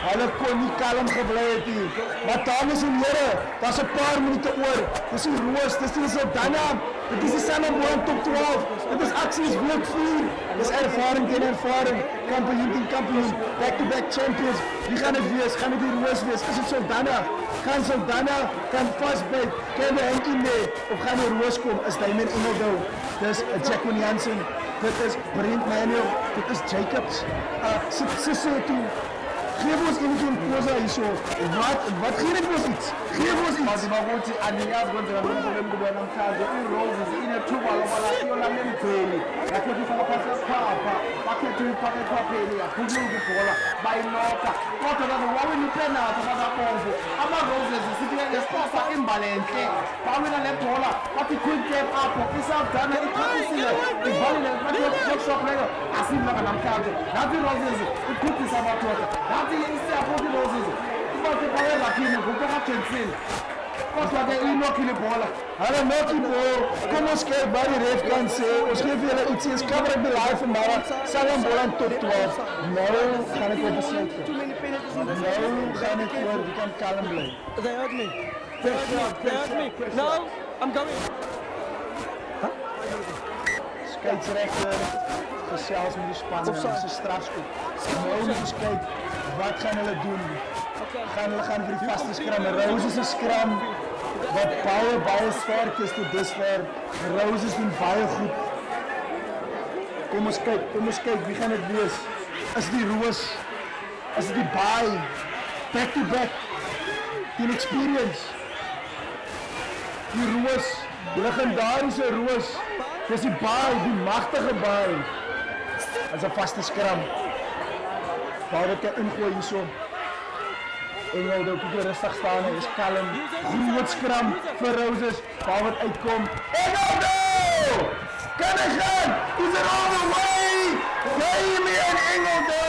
Hulle kon nie kalm gebly het hier. Maar dames en here, daar's 'n paar minute oor. Dis die Roos, dis die Saldanha. Dit is die Sanlam top 12. Dit is aksies week 4. Dis ervaring teen ervaring. Kampioen teen kampioen. Back-to-back champions. Wie gaan dit wees? Gaan dit die Roos wees? Is dit Saldanha? Gaan Saldanha kan vasbyt? Kan hy in nee? Of gaan die Roos kom? Is Damien Engeldo? Dis Jacqueline Jansen. Dit is Brent Manuel. Dit is Jacobs. Sesetu. Geef ons enige posa hierso. Wat gee dit ons iets? Geef ons iets. Maziba ukuthi aniyazi kwenzeka lokho lemkubo namhlanje. I-Roses inethuba loba layola lemgceni. Yakhetha ifaka phasi esiphapha. Bakhetha uyifaka ekhwapheni yaphuluka ibhola. Bayinoka. Kodwa kaze wawina ipenalty abakabomvu. Ama-Roses sithi ngesikosa imbali enhle. Bawina le bhola. Bathi quick tap apho. iSaldanha iqhaqisile. Ivalile bathi shot leyo. Asimlanga namhlanje. Nathi i-Roses iqhuthisa amadoda. Nathi isiyaphuthi i-Roses. Ibathi bawela kini ngumfaka Jensen. Kodwa ke uyinokile ibhola. Hulle maak die bal. Kom ons kyk wat die ref kan sê. Ons gee vir julle ietsie. Ons cover up die live vanmiddag. Sallam Boland top 12. Nou gaan ek op besluit. Too many penalties in this Nou game. gaan ek oor. Die kan kalm bly. They hurt me. They hurt me. No, I'm going. Skeieregter gesels met die span. Dis 'n strafskop. Nou moet ons kyk wat gaan hulle doen. Hulle gaan vir die vaste skram. Roses is skram wat baie sterk is tot dusver. Roses doen baie goed. Kom ons kyk wie gaan dit wees. Is die Roos? Is dit die Baai? Back to back. Die experience. Die Roos, die legendariese Roos. Dis die Baai, die magtige Baai. As 'n vaste skram. Daar het 'n ingooi hierso. Engeldo kyk rustig staan, hy is kalm. Groot skram vir Roses. Daar wat uitkom. Engeldo! Kan hy gaan? Is it all the way? Damien Engeldo!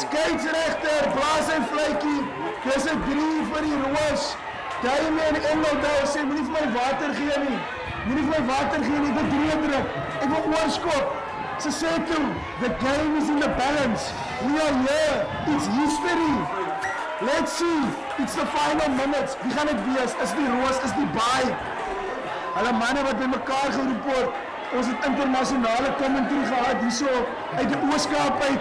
Skeieregter, blaas en fluitjie. Dis 'n 3 vir die Roos. Damien Engeldo sê moenie vir my water gee nie. Moenie vir my water gee nie, ek wil 3 druk. Ek wil oorskop. Sesetu, the game is in the balance. We are here. It's history. Let's see. It's the final minutes. Wie gaan dit wees? Is die Roos, is die Baai? Hulle manne wat by mekaar geroep word. Ons het internasionale commentary gehad hierso uit die Ooskaap uit.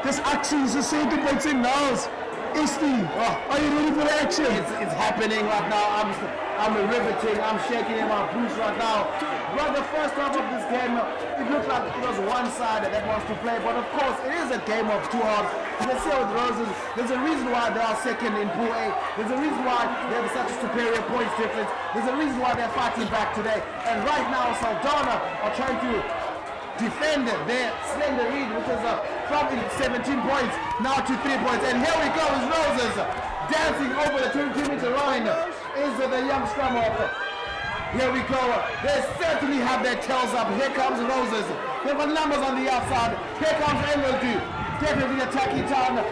Dis aksie, Sesetu by sy naels. Isti, are you ready for the action? It's happening right now. I'm riveting. I'm shaking in my boots right now. But the first half of this game, it looked like it was one side that wants to play. But of course, it is a game of two halves. You can see with Roses, there's a reason why they are second in Pool A. There's a reason why they have such a superior points difference. There's a reason why they're fighting back today. And right now, Saldanha are trying to defend their slender lead, which is from 17 points now to 3 points. And here we go with Roses dancing over the 22-meter line is the young scrum half. Here we go. They certainly have their tails up. Here comes Roses. They've got numbers on the outside. Here comes Engeldu. Definitely attacking town.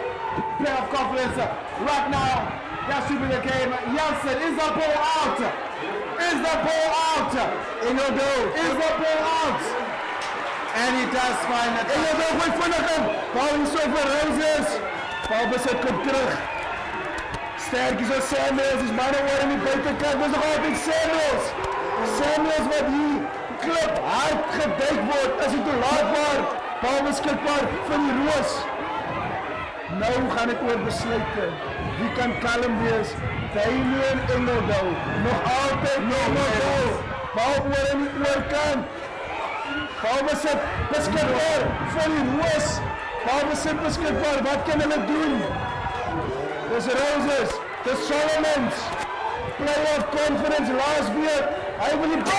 Play of confidence. Right now, that should be the game. Janssen, is the ball out? Is the ball out? Engeldu, is the ball out? And he does find that. Engeldu, goed vinnig in. Bal is over Roses. Bal besit komt terug. Sterk is als Samuels. Is bijna weer in die buitenkant. Dat is nog altijd Samuels. Samuels wat hier klip hard gedek wordt. Is het te laat waar? Bal beskikbaar vir die Roos. Nou gaan ek oor besluite. Wie kan kalm wees? Damien Engeldu. Nog altyd Engeldu. Bal oor in die oorkant. Bal besit beskikbaar vir die Roos. Bal besit beskikbaar. Wat kan hulle doen? Dis Roses. Dis Solomons. Play of confidence last week. Hy wil die bal.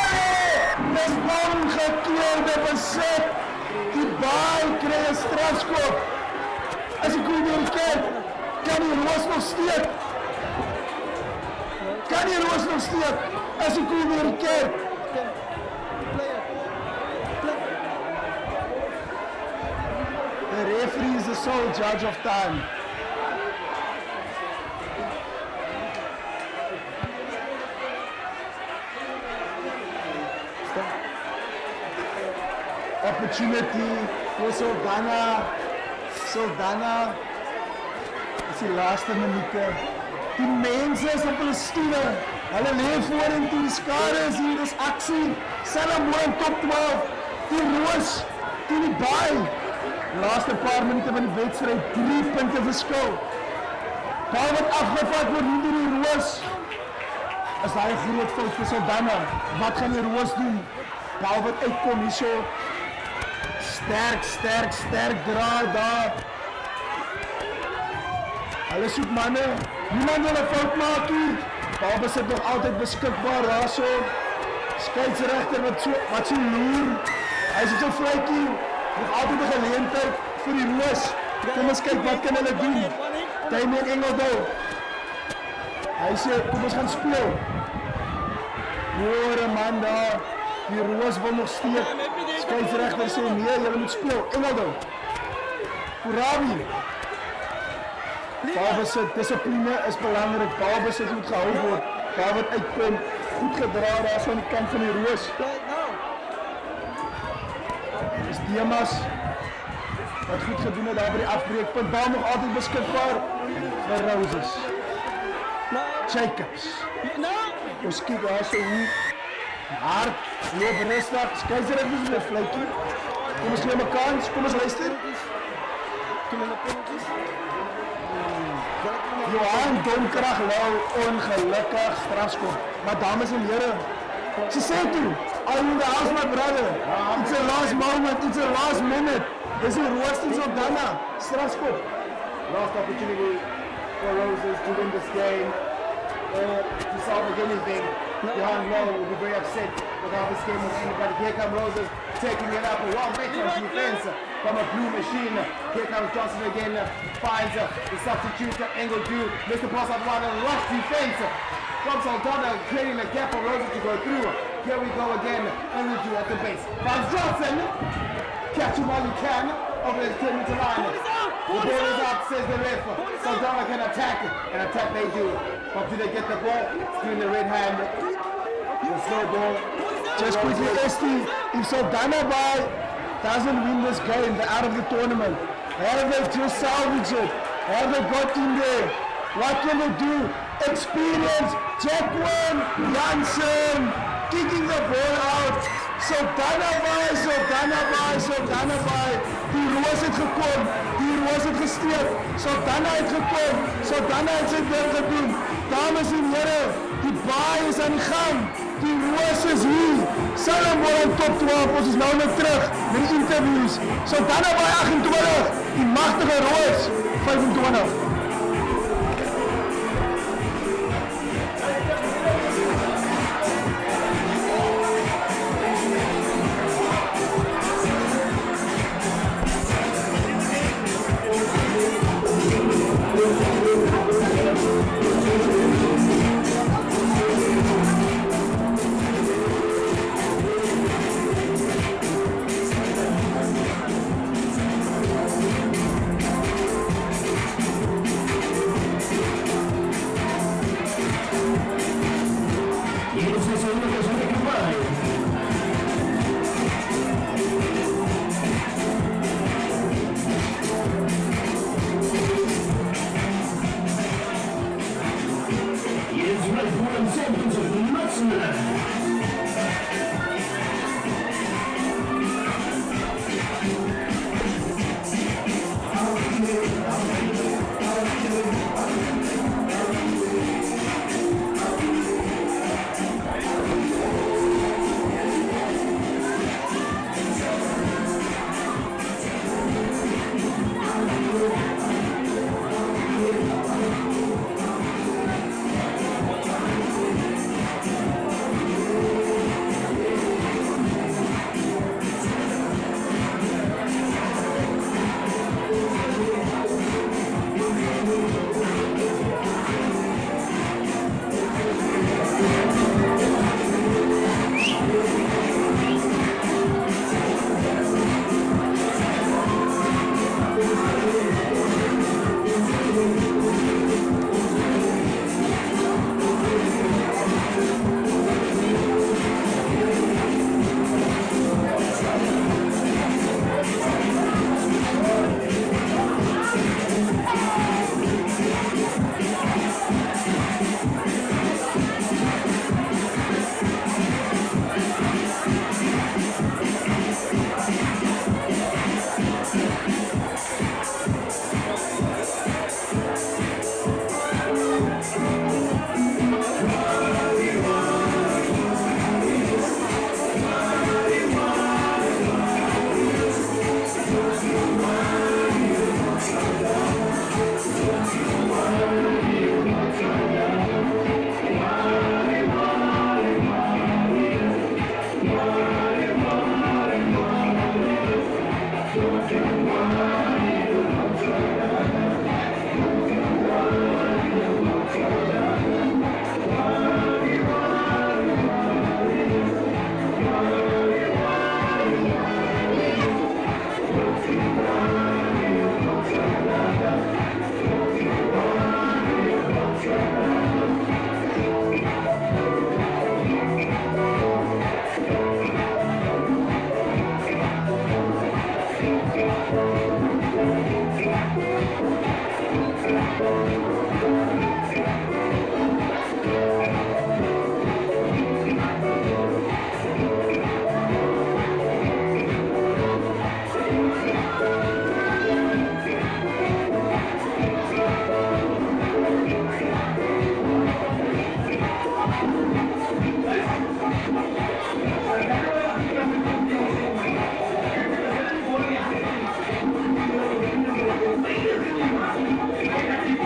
Dis ongekeerde besit. Die bal kry 'n strafskop. As ek goed weer kyk, kan die Roos nog steek. Kan die Roos nog steek? As ek goed weer kyk. The referee is the sole judge of time. Opportunity for Saldanha is die laaste minute. Die mense is op hulle stoele. Hulle leef voor en toe, die skare is hier, dis aksie. Sanlam top 12. Die Roos, die baai. Laaste paar minute van die wedstrijd, 3 punte verskil. Bal wat afgevat word hier door die Roos. Is daar 'n groot fout vir Saldanha. Wat gaan die Roos doen? Bal wat uitkom hierso. Sterk draai daar. Hulle soek manne. Niemand wil 'n fout maak hier. Bal besit nog altyd beskikbaar daarso. Skeieregter wat so loer. Hy sit so vletjie. Nog altyd 'n geleentheid vir die Roos. Kom ons kyk wat kan hulle doen. Damien Engeldu. Hy sê kom ons gaan speel. Hoor 'n man daar. Die Roos wil nog steek. Skeieregter sê nee, jy moet speel. Engeldu. Kurabi. Balbesit, dissipline is belangrik. Balbesit moet gehou word. Bal wat uitkom, goed gedra daar so aan die kant van die Roos. Dis Demas wat goed gedoen het daar by die afbreekpunt. Bal nog altyd beskikbaar vir Roses. Jacobs. Ons kyk daar so hoe hard loop rustig. Skeieregter is weer vletjie. Kom ons neem 'n kans. Kom ons luister. Johan Donkrag Lau, ongelukkig strafskop. Maar dames en heren, she said to, I'm in the house, my brother. It's a last moment, it's a last minute. This is Roos en Saldanha, strafskop. Last opportunity for Roses to win this game or to salvage anything. Johan Lau will be very upset with how this game was ended. But here come Roses taking it up. A well-veteran defense from a blue machine. Here comes Johnson again, finds the substitute Engeldu. Mr. Pass out one and rush defense from Saldanha, creating a gap for Roses to go through. Here we go again, Engeldu at the base. Finds Johnson, catch him while you can, over the 10-meter line. The ball is up, says the ref. Saldanha can attack, and attack they do. But do they get the ball? Still in the red hand. The slow ball. Just quickly, Esti, if Saldanha doesn't win this game, they're out of the tournament. Have they just salvaged it? Have they got in there? What can they do? Experience, Jacqueline, Janssen, kicking the ball out. Saldanha by. The Roos het gekom, die roos het gesteek, Saldanha het gekom, Saldanha het sy ding gedoen. Dames en heren, die baai is aan die gang, die roos is hier. Sanlam Boland top 12, ons is nou net terug met die interviews. Saldanha baai 28, die machtige roos 25.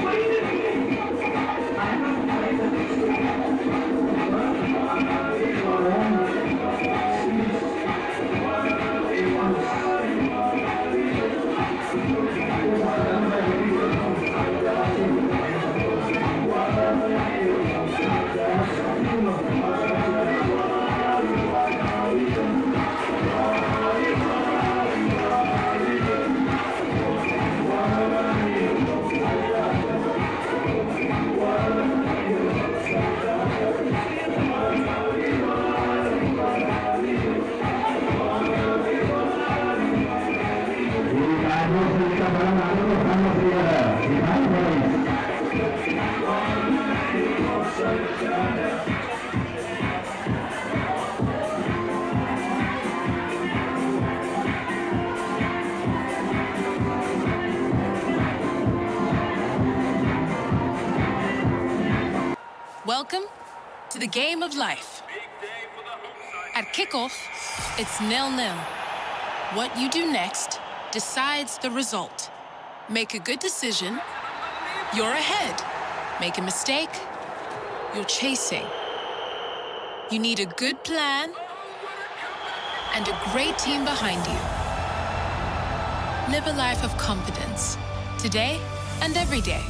Wait Welcome to the game of life. At kickoff, it's 0-0. What you do next decides the result. Make a good decision, you're ahead. Make a mistake, you're chasing. You need a good plan and a great team behind you. Live a life of confidence, today and every day.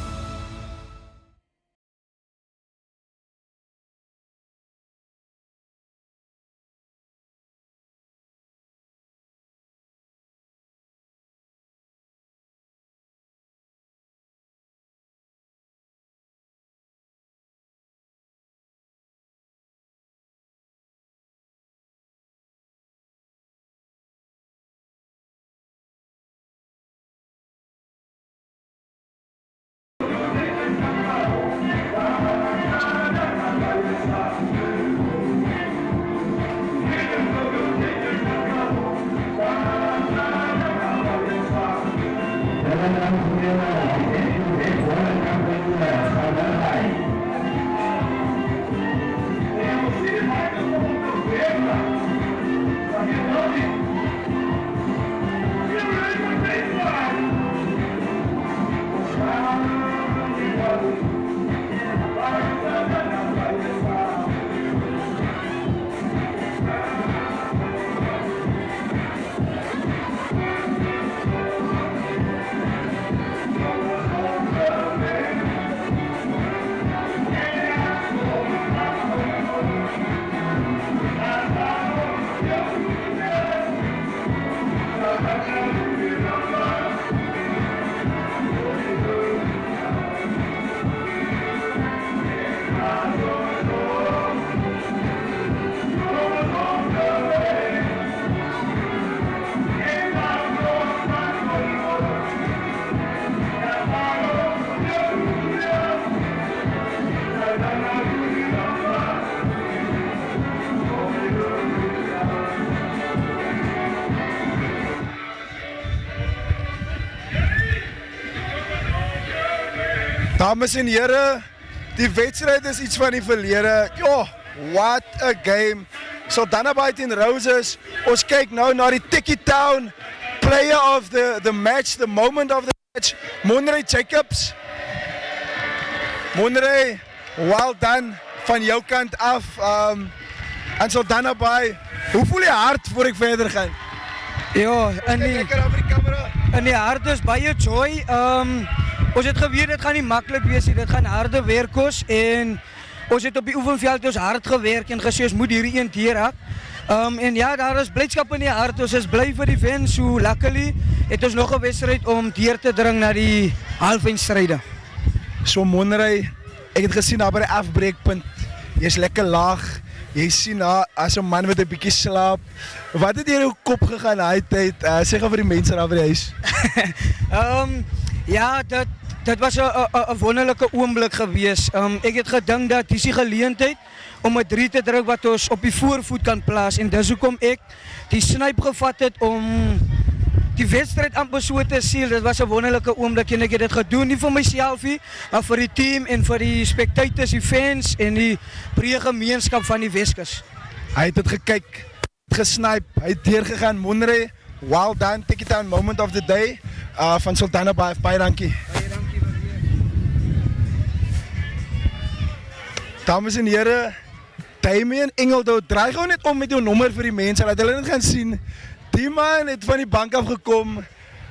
Dames en heren, die wedstrijd is iets van die verlede. Oh, what a game. Saldanha in Roses. Ons kyk nou na die Tikkie Town player of the match, the moment of the match. Monrey Jacobs. Monrey, well done van jou kant af. En Saldanha hoe voel je hart voor ik verder ga? Ja, in die hart is baie joy. Ons het geweet dit gaan nie maklik wees nie, dit gaan harde werk kos en ons het op die oefenveld ons hard gewerk en gesê ons moet hierdie een teerhak. En ja, daar is blydskap in die hart, ons is bly vir die wen, so luckily het ons nog 'n wedstryd om deur te dring na die halfeindstryde. So Monrey, ek het gesien daar by die afbreekpunt, jy's lekker laag, jy sien as 'n man met 'n bietjie slaap. Wat het in jou kop gegaan daai tyd? Sê gou vir die mense daar by die huis. Ja, dit was 'n wonderlike oomblik gewees. Ek het gedink dat dis die geleentheid om 'n 3 te druk wat ons op die voorvoet kan plaas en dis hoekom ek die snyp gevat het om die wedstrijd amper so te seal. Dit was 'n wonderlike oomblik en ek het dit gedoen nie vir myself nie, maar vir die team en vir die spectators, die fans en die breë gemeenskap van die Weskus. Hy het dit gekyk, gesnyp, hy het deurgegaan. Monrey, well done, Tikkie Town moment of the day. Van Saldanha baie dankie. Dames en heren, Damien Engeldo, draai gewoon net om met jou nommer vir die mense, laat hulle net gaan sien. Die man het van die bank afgekom,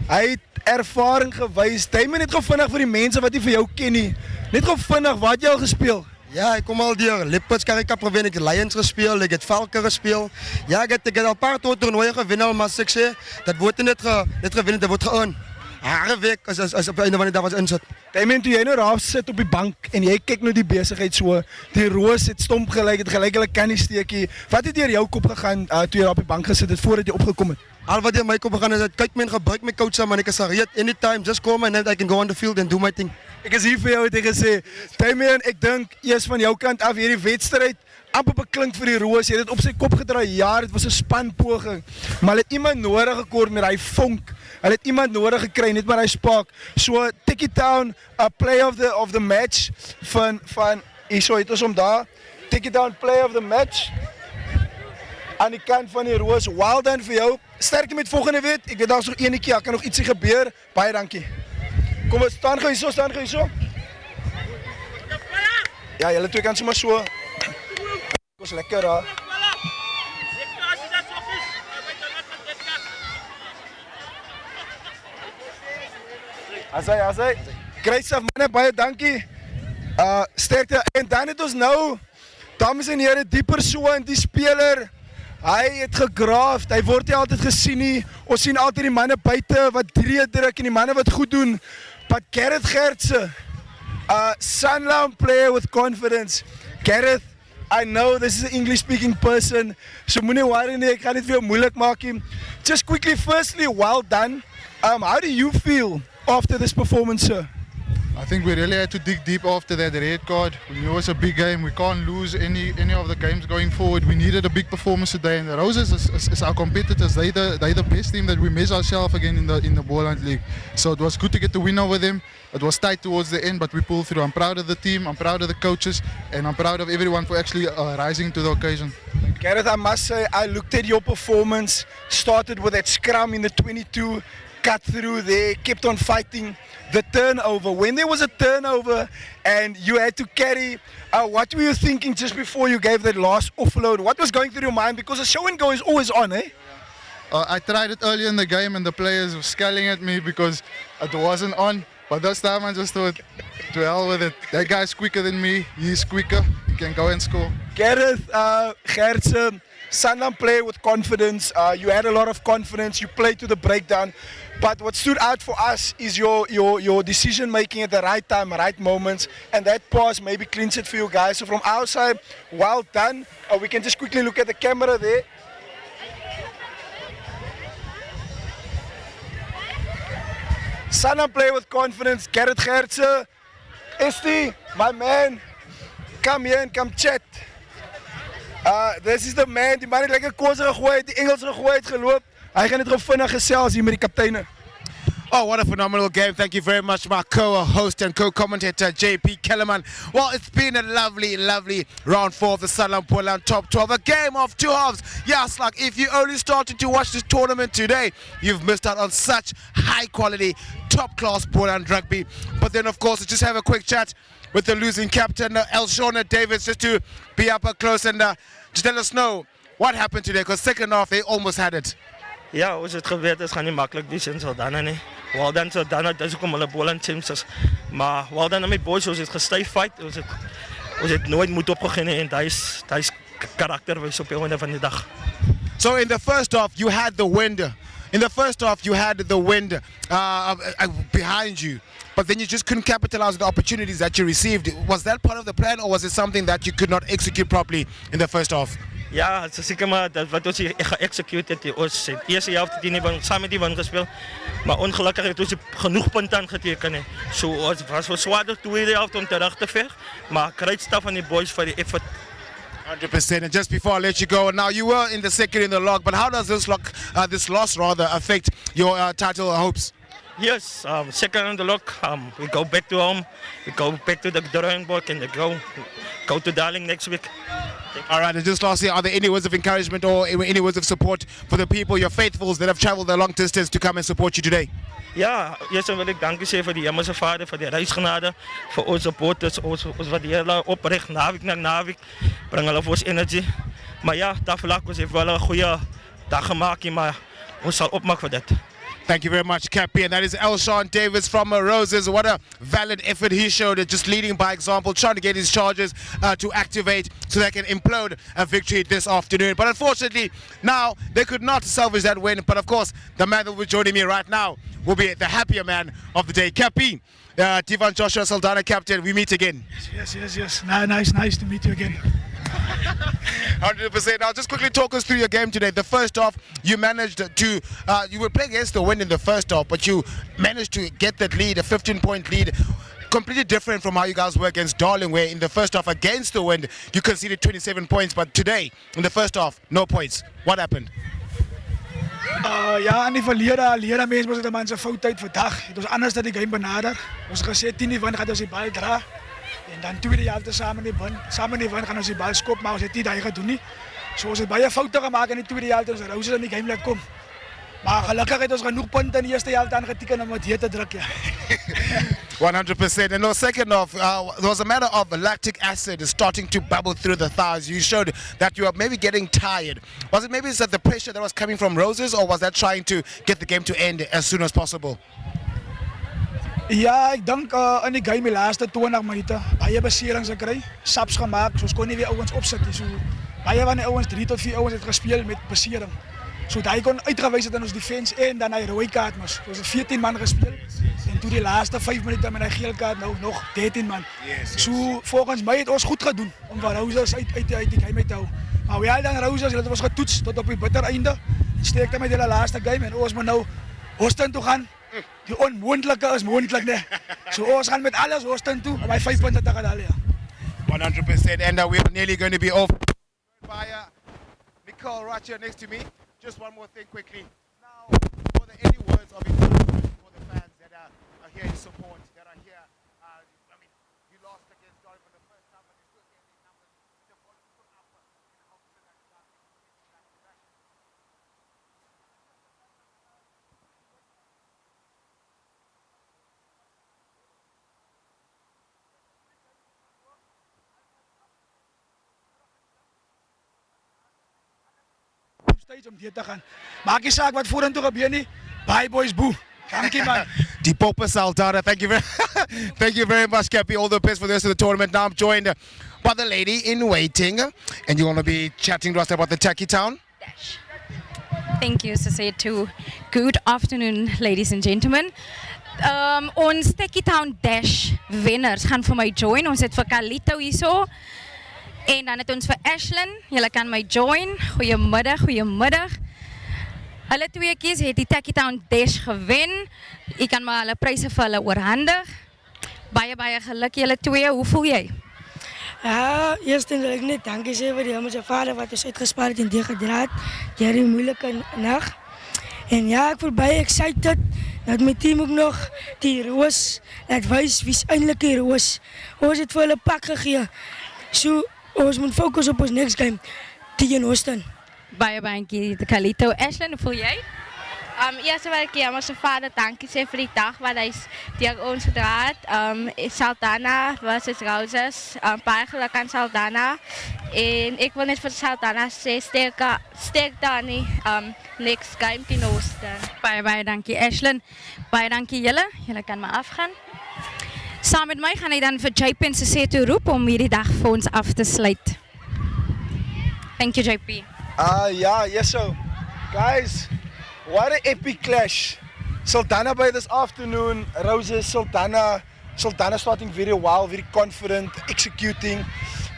hy het ervaring gewys. Damien het gevinnig vir die mense wat nie vir jou ken nie. Net gevinnig, wat het jy al gespeel? Ja, ek kom al deur Leopards Karikap gewen, ek het Lions gespeel, ek het Valke gespeel. Ja, ek het al paar toernooie gewen al, maar ek sê, dat word net gewen, dat word geëarn. Harde week as op einde van die dag was insit. Damien, toe jy nou daar sit op die bank en jy kyk nou die besigheid so, die roos het stomp gelyk, het gelyk hulle kan nie steekie. Wat het deur jou kop gegaan toe jy daar op die bank gesit het voordat jy opgekom het? Al wat deur my kop gegaan is, kyk men gebruik my coach man, ek is gereed anytime, just call my and I can go on the field and do my thing. Ek is hier vir jou het ek gesê. Damien, ek dink eers van jou kant af hierdie wedstryd amper beklink vir die roos. Jy het dit op sy kop gedraai. Ja, dit was 'n spanpoging, maar hulle het iemand nodig gekort met daai vonk. Hulle het iemand nodig gekry net met daai spark. So Tikkie Town, a play of the match van Hierso het ons hom daar. Take it down, player of the match. Aan die kant van die roos, well done vir jou. Sterkte met volgende week. Ek weet daar is nog enetjie, daar kan nog ietsie gebeur. Baie dankie. Kom, staan gou hierso, staan gou hierso. Ja, julle twee kan sommer so. Kos lekker daar. Asai. Great stuff manne, baie dankie. Sterkte. En dan het ons nou, dames en here, die persoon, die speler. Hy het gegraafd, hy word nie altyd gesien nie. Ons sien altyd die manne buite wat druk en die manne wat goed doen. But Gareth Gertse, Sanlam player with confidence. Gareth, I know this is an English speaking person, so moenie worry nie, ek gaan dit vir jou moeilik maak nie. Just quickly, firstly, well done. How do you feel after this performance, sir? I think we really had to dig deep after that red card. We knew it was a big game. We can't lose any of the games going forward. We needed a big performance today, and the Roses is our competitors. They the best team that we measure ourselves again in the Boland League. So it was good to get the win over them. It was tight towards the end, but we pulled through. I'm proud of the team. I'm proud of the coaches, and I'm proud of everyone for actually rising to the occasion. Gareth, I must say, I looked at your performance. Started with that scrum in the 22. Cut through there, kept on fighting. The turnover, when there was a turnover and you had to carry, what were you thinking just before you gave that last offload? What was going through your mind? Because the show and go is always on, eh? I tried it earlier in the game and the players were scowling at me because it wasn't on. But this time I just thought, to hell with it. That guy's quicker than me, he's quicker, he can go and score. Gareth, Gertse, Sanlam play with confidence. You had a lot of confidence, you played to the breakdown. But what stood out for us is your decision making at the right time, right moments, and that pass maybe clinched it for you guys. So from our side, well done. We can just quickly look at the camera there. Sanlam play with confidence. Gareth Gertse, Esti, my man, come here and come chat. This is the man, die man het lekker kos gegooi, die Engels gegooi het geloop. Hy gaan net gou vinnig gesels hier met die kapteine. Oh, what a phenomenal game. Thank you very much, my co-host and co-commentator, JP Kellerman. Well, it's been a lovely, lovely round 4 of the Sanlam Boland Top 12. A game of two halves. Yes, like if you only started to watch this tournament today, you've missed out on such high-quality, top-class Boland rugby. But then, of course, let's just have a quick chat with the losing captain, Elshona Davids, just to be up close and just let us know what happened today, because second half, they almost had it. Ja, ons het geweet, het gaan nie makkelijk wees in Saldanha nie. Wel dan Saldanha, dis hoekom hulle Boland teams is. Maar wel dan met boys, ons het gestyf fight, ons het nooit moed opgegee nie, en hy is karakterwys op die einde van die dag. So in the first half, you had the wind. In the first half, you had the wind behind you, but then you just couldn't capitalize on the opportunities that you received. Was that part of the plan, or was it something that you could not execute properly in the first half? Ja, het is zeker maar dat wat ons geëxecute het. Ons het eerste helft het nie saam met die wan gespeel, maar ongelukkig het ons genoeg punte aangeteken. So ons was wel swaarder tweede helft om terug te veg, maar great stuff van die boys for the effort. 100%. And just before I let you go, now you were in the second in the log, but how does this loss rather affect your title hopes? Yes, second on the log, we go back to home, we go back to the drawing board, and go to Darling next week. All right, and just lastly, are there any words of encouragement or any words of support for the people, your faithfuls that have traveled a long distance to come and support you today? Ja, eerst wil ik danken zeggen voor de Hemelse Vader, voor de reisgenade, voor onze supporters, ons wat heel oprecht naweek na naweek, brengen hulle voor ons energie. Maar ja, daarvoor ons heeft wel een goede dag gemaakt, maar ons zal opmaken voor dat. Thank you very much, Cappy. And that is Elshon Davids from Roses. What a valiant effort he showed, just leading by example, trying to get his charges to activate so they can implode a victory this afternoon. But unfortunately, now they could not salvage that win. But of course, the man that will be joining me right now will be the happier man of the day. Cappy, Divan Joshua Saldanha captain, we meet again. Yes. Nice to meet you again. 100%. Now, just quickly talk us through your game today. The first half, you managed to, you were playing against the wind in the first half, but you managed to get that lead, a 15-point lead. Completely different from how you guys were against Darling, where in the first half against the wind, you conceded 27 points, but today, in the first half, no points. What happened? Ja, in die verlede mens was dit 'n man se fout uit vandag. Het ons anders dat die game benader. Ons gesê 10 die wan gaan ons die bal dra. En dan tweede helfte saam in die wind gaan ons die bal skop, maar ons het nie daai gedoen nie. So ons het baie foute gemaak in die tweede helfte, ons Roses in die game laat kom. Maar gelukkig het ons genoeg punte in die eerste helfte aangeteken om dit te druk, ja. 100%. And no, second off, there was a matter of lactic acid starting to bubble through the thighs. You showed that you were maybe getting tired. Was it maybe that the pressure that was coming from Roses, or was that trying to get the game to end as soon as possible? Ja, ek dink in die game die laaste 20 minute baie beserings gekry, saps gemaak, soos kon nie weer ouens opsit nie. So baie van die ouens 3 tot 4 ouens het gespeel met besering. So hy kon uitgewys het in ons defense en dan hy rooi kaart mos. Ons het 14 man gespeel en toe die laaste 5 minute met hy geel kaart nou nog 13 man. So volgens my het ons goed gedoen om van Roses uit die game te hou. Maar wel dan Roses het ons getoets tot op die bitter einde. Sterkte met die laaste game en ons moet nou Houston toe gaan. Die onmoontlike is moontlik, nee. So ons gaan met alles Houston toe om hy 5 punte te gaan haal, ja. 100%, and we're nearly going to be off. By Nicole right here next to me. Just one more thing quickly. Now, were there any words of encouragement for the fans that are here in support, that are here? I mean, you lost against Derby for the first time, but you still get the numbers. The volume put up in hopes that Om dit te gaan. Maak nie saak wat vorentoe gebeur nie. Bye boys, boe. Dankie man. Die Pope Saldanha, thank you very much, Cappy. All the best for the rest of the tournament. Now I'm joined by the lady in waiting, and you're going to be chatting to us about the Tacky Town. Thank you, Sasetu. Good afternoon, ladies and gentlemen. Ons Tacky Town Dash wenners gaan vir my join. Ons het vir Kalito hierso. En dan het ons vir Ashlyn, julle kan my join. Goeiemiddag. Hulle twee kies het die Tacky Town Dash gewen. Ek kan maar hulle pryse vir hulle oorhandig. Baie geluk julle twee. Hoe voel jy? Ja, eerstens wil ek net dankie sê vir die hemelse Vader wat ons uitgespaar het en deurgedra het deur die moeilike nag. En ja, ek voel baie excited dat my team ook nog die roos laat wys wie's eintlik die roos. Ons het vir hulle pak gegee. So ons moet fokus op ons next game tegen Houston. Baie dankie, Kalito. Ashlyn, hoe voel jy? Eerst wil ek hemelse Vader dankie sê vir die dag wat hy deur ons gedra het. Saldanha versus Roses. Baie geluk aan Saldanha. En ek wil net vir Saldanha sê sterkte aan die next game teen Houston. Baie dankie, Ashlyn. Baie dankie julle. Julle kan maar afgaan. Saam met my gaan ek dan vir JP en Sasetu roep om hierdie dag vir ons af te sluit. Thank you, JP. Yes, so guys, what an epic clash. Saldanha by this afternoon, Roses, Saldanha starting very well, very confident, executing,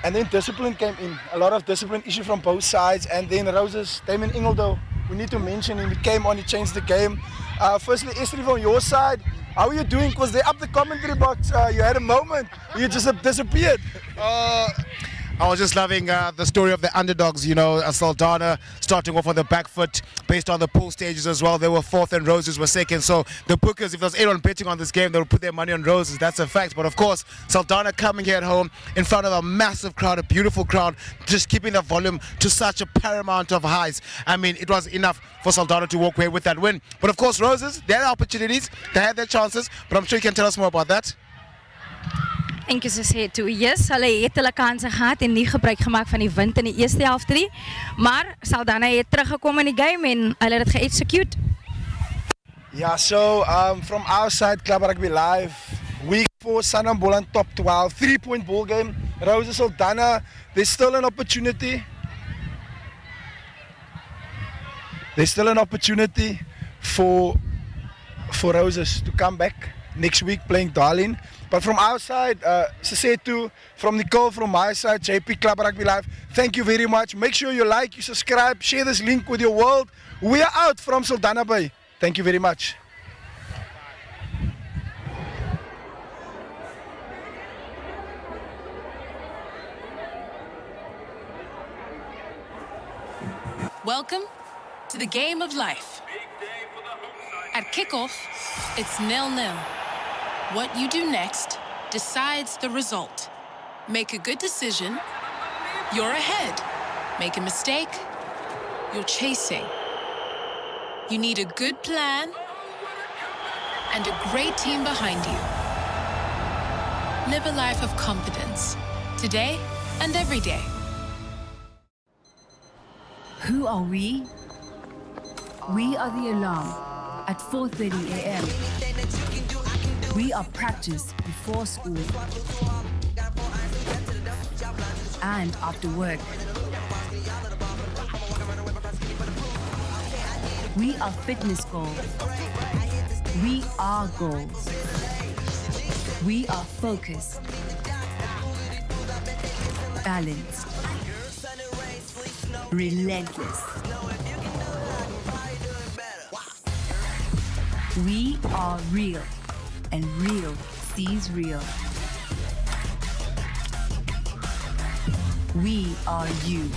and then discipline came in. A lot of discipline issue from both sides, and then Roses, Damon Ingledo, we need to mention him, he came on, he changed the game. Firstly, Esther, from your side, how are you doing? Because they're up the commentary box. You had a moment. You just disappeared. I was just loving the story of the underdogs, you know, Saldanha starting off on the back foot based on the pool stages as well. They were fourth and Roses were second. So the bookers, if there's anyone betting on this game, they would put their money on Roses. That's a fact. But of course, Saldanha coming here at home in front of a massive crowd, a beautiful crowd, just keeping the volume to such a paramount of highs. I mean, it was enough for Saldanha to walk away with that win. But of course, Roses, they had opportunities, they had their chances. But I'm sure you can tell us more about that. Thank you, Sasetu. Yes, hulle het hulle kanse gehad en nie gebruik gemaak van die wind in die eerste helfte nie. Maar Saldanha het teruggekom in die game en hulle het dit ge-execute. Yeah, so from our side, Club Rugby Live, week 4, Sanlam Boland top 12, 3-point ball game. Roses, Saldanha, there's still an opportunity. There's still an opportunity for Roses to come back next week playing Darlene. But from our side, Sasetu, from Nicole, from my side, JP Club Rugby Live, thank you very much. Make sure you like, you subscribe, share this link with your world. We are out from Saldanha Bay. Thank you very much. Welcome to the game of life. At kickoff, it's 0-0. What you do next decides the result. Make a good decision, you're ahead. Make a mistake, you're chasing. You need a good plan and a great team behind you. Live a life of confidence, today and every day. Who are we? We are the alarm at 4:30 a.m. We are practice before school and after work. We are fitness goals. We are goals. We are focused, balanced, relentless. We are real, and real sees real. We are you.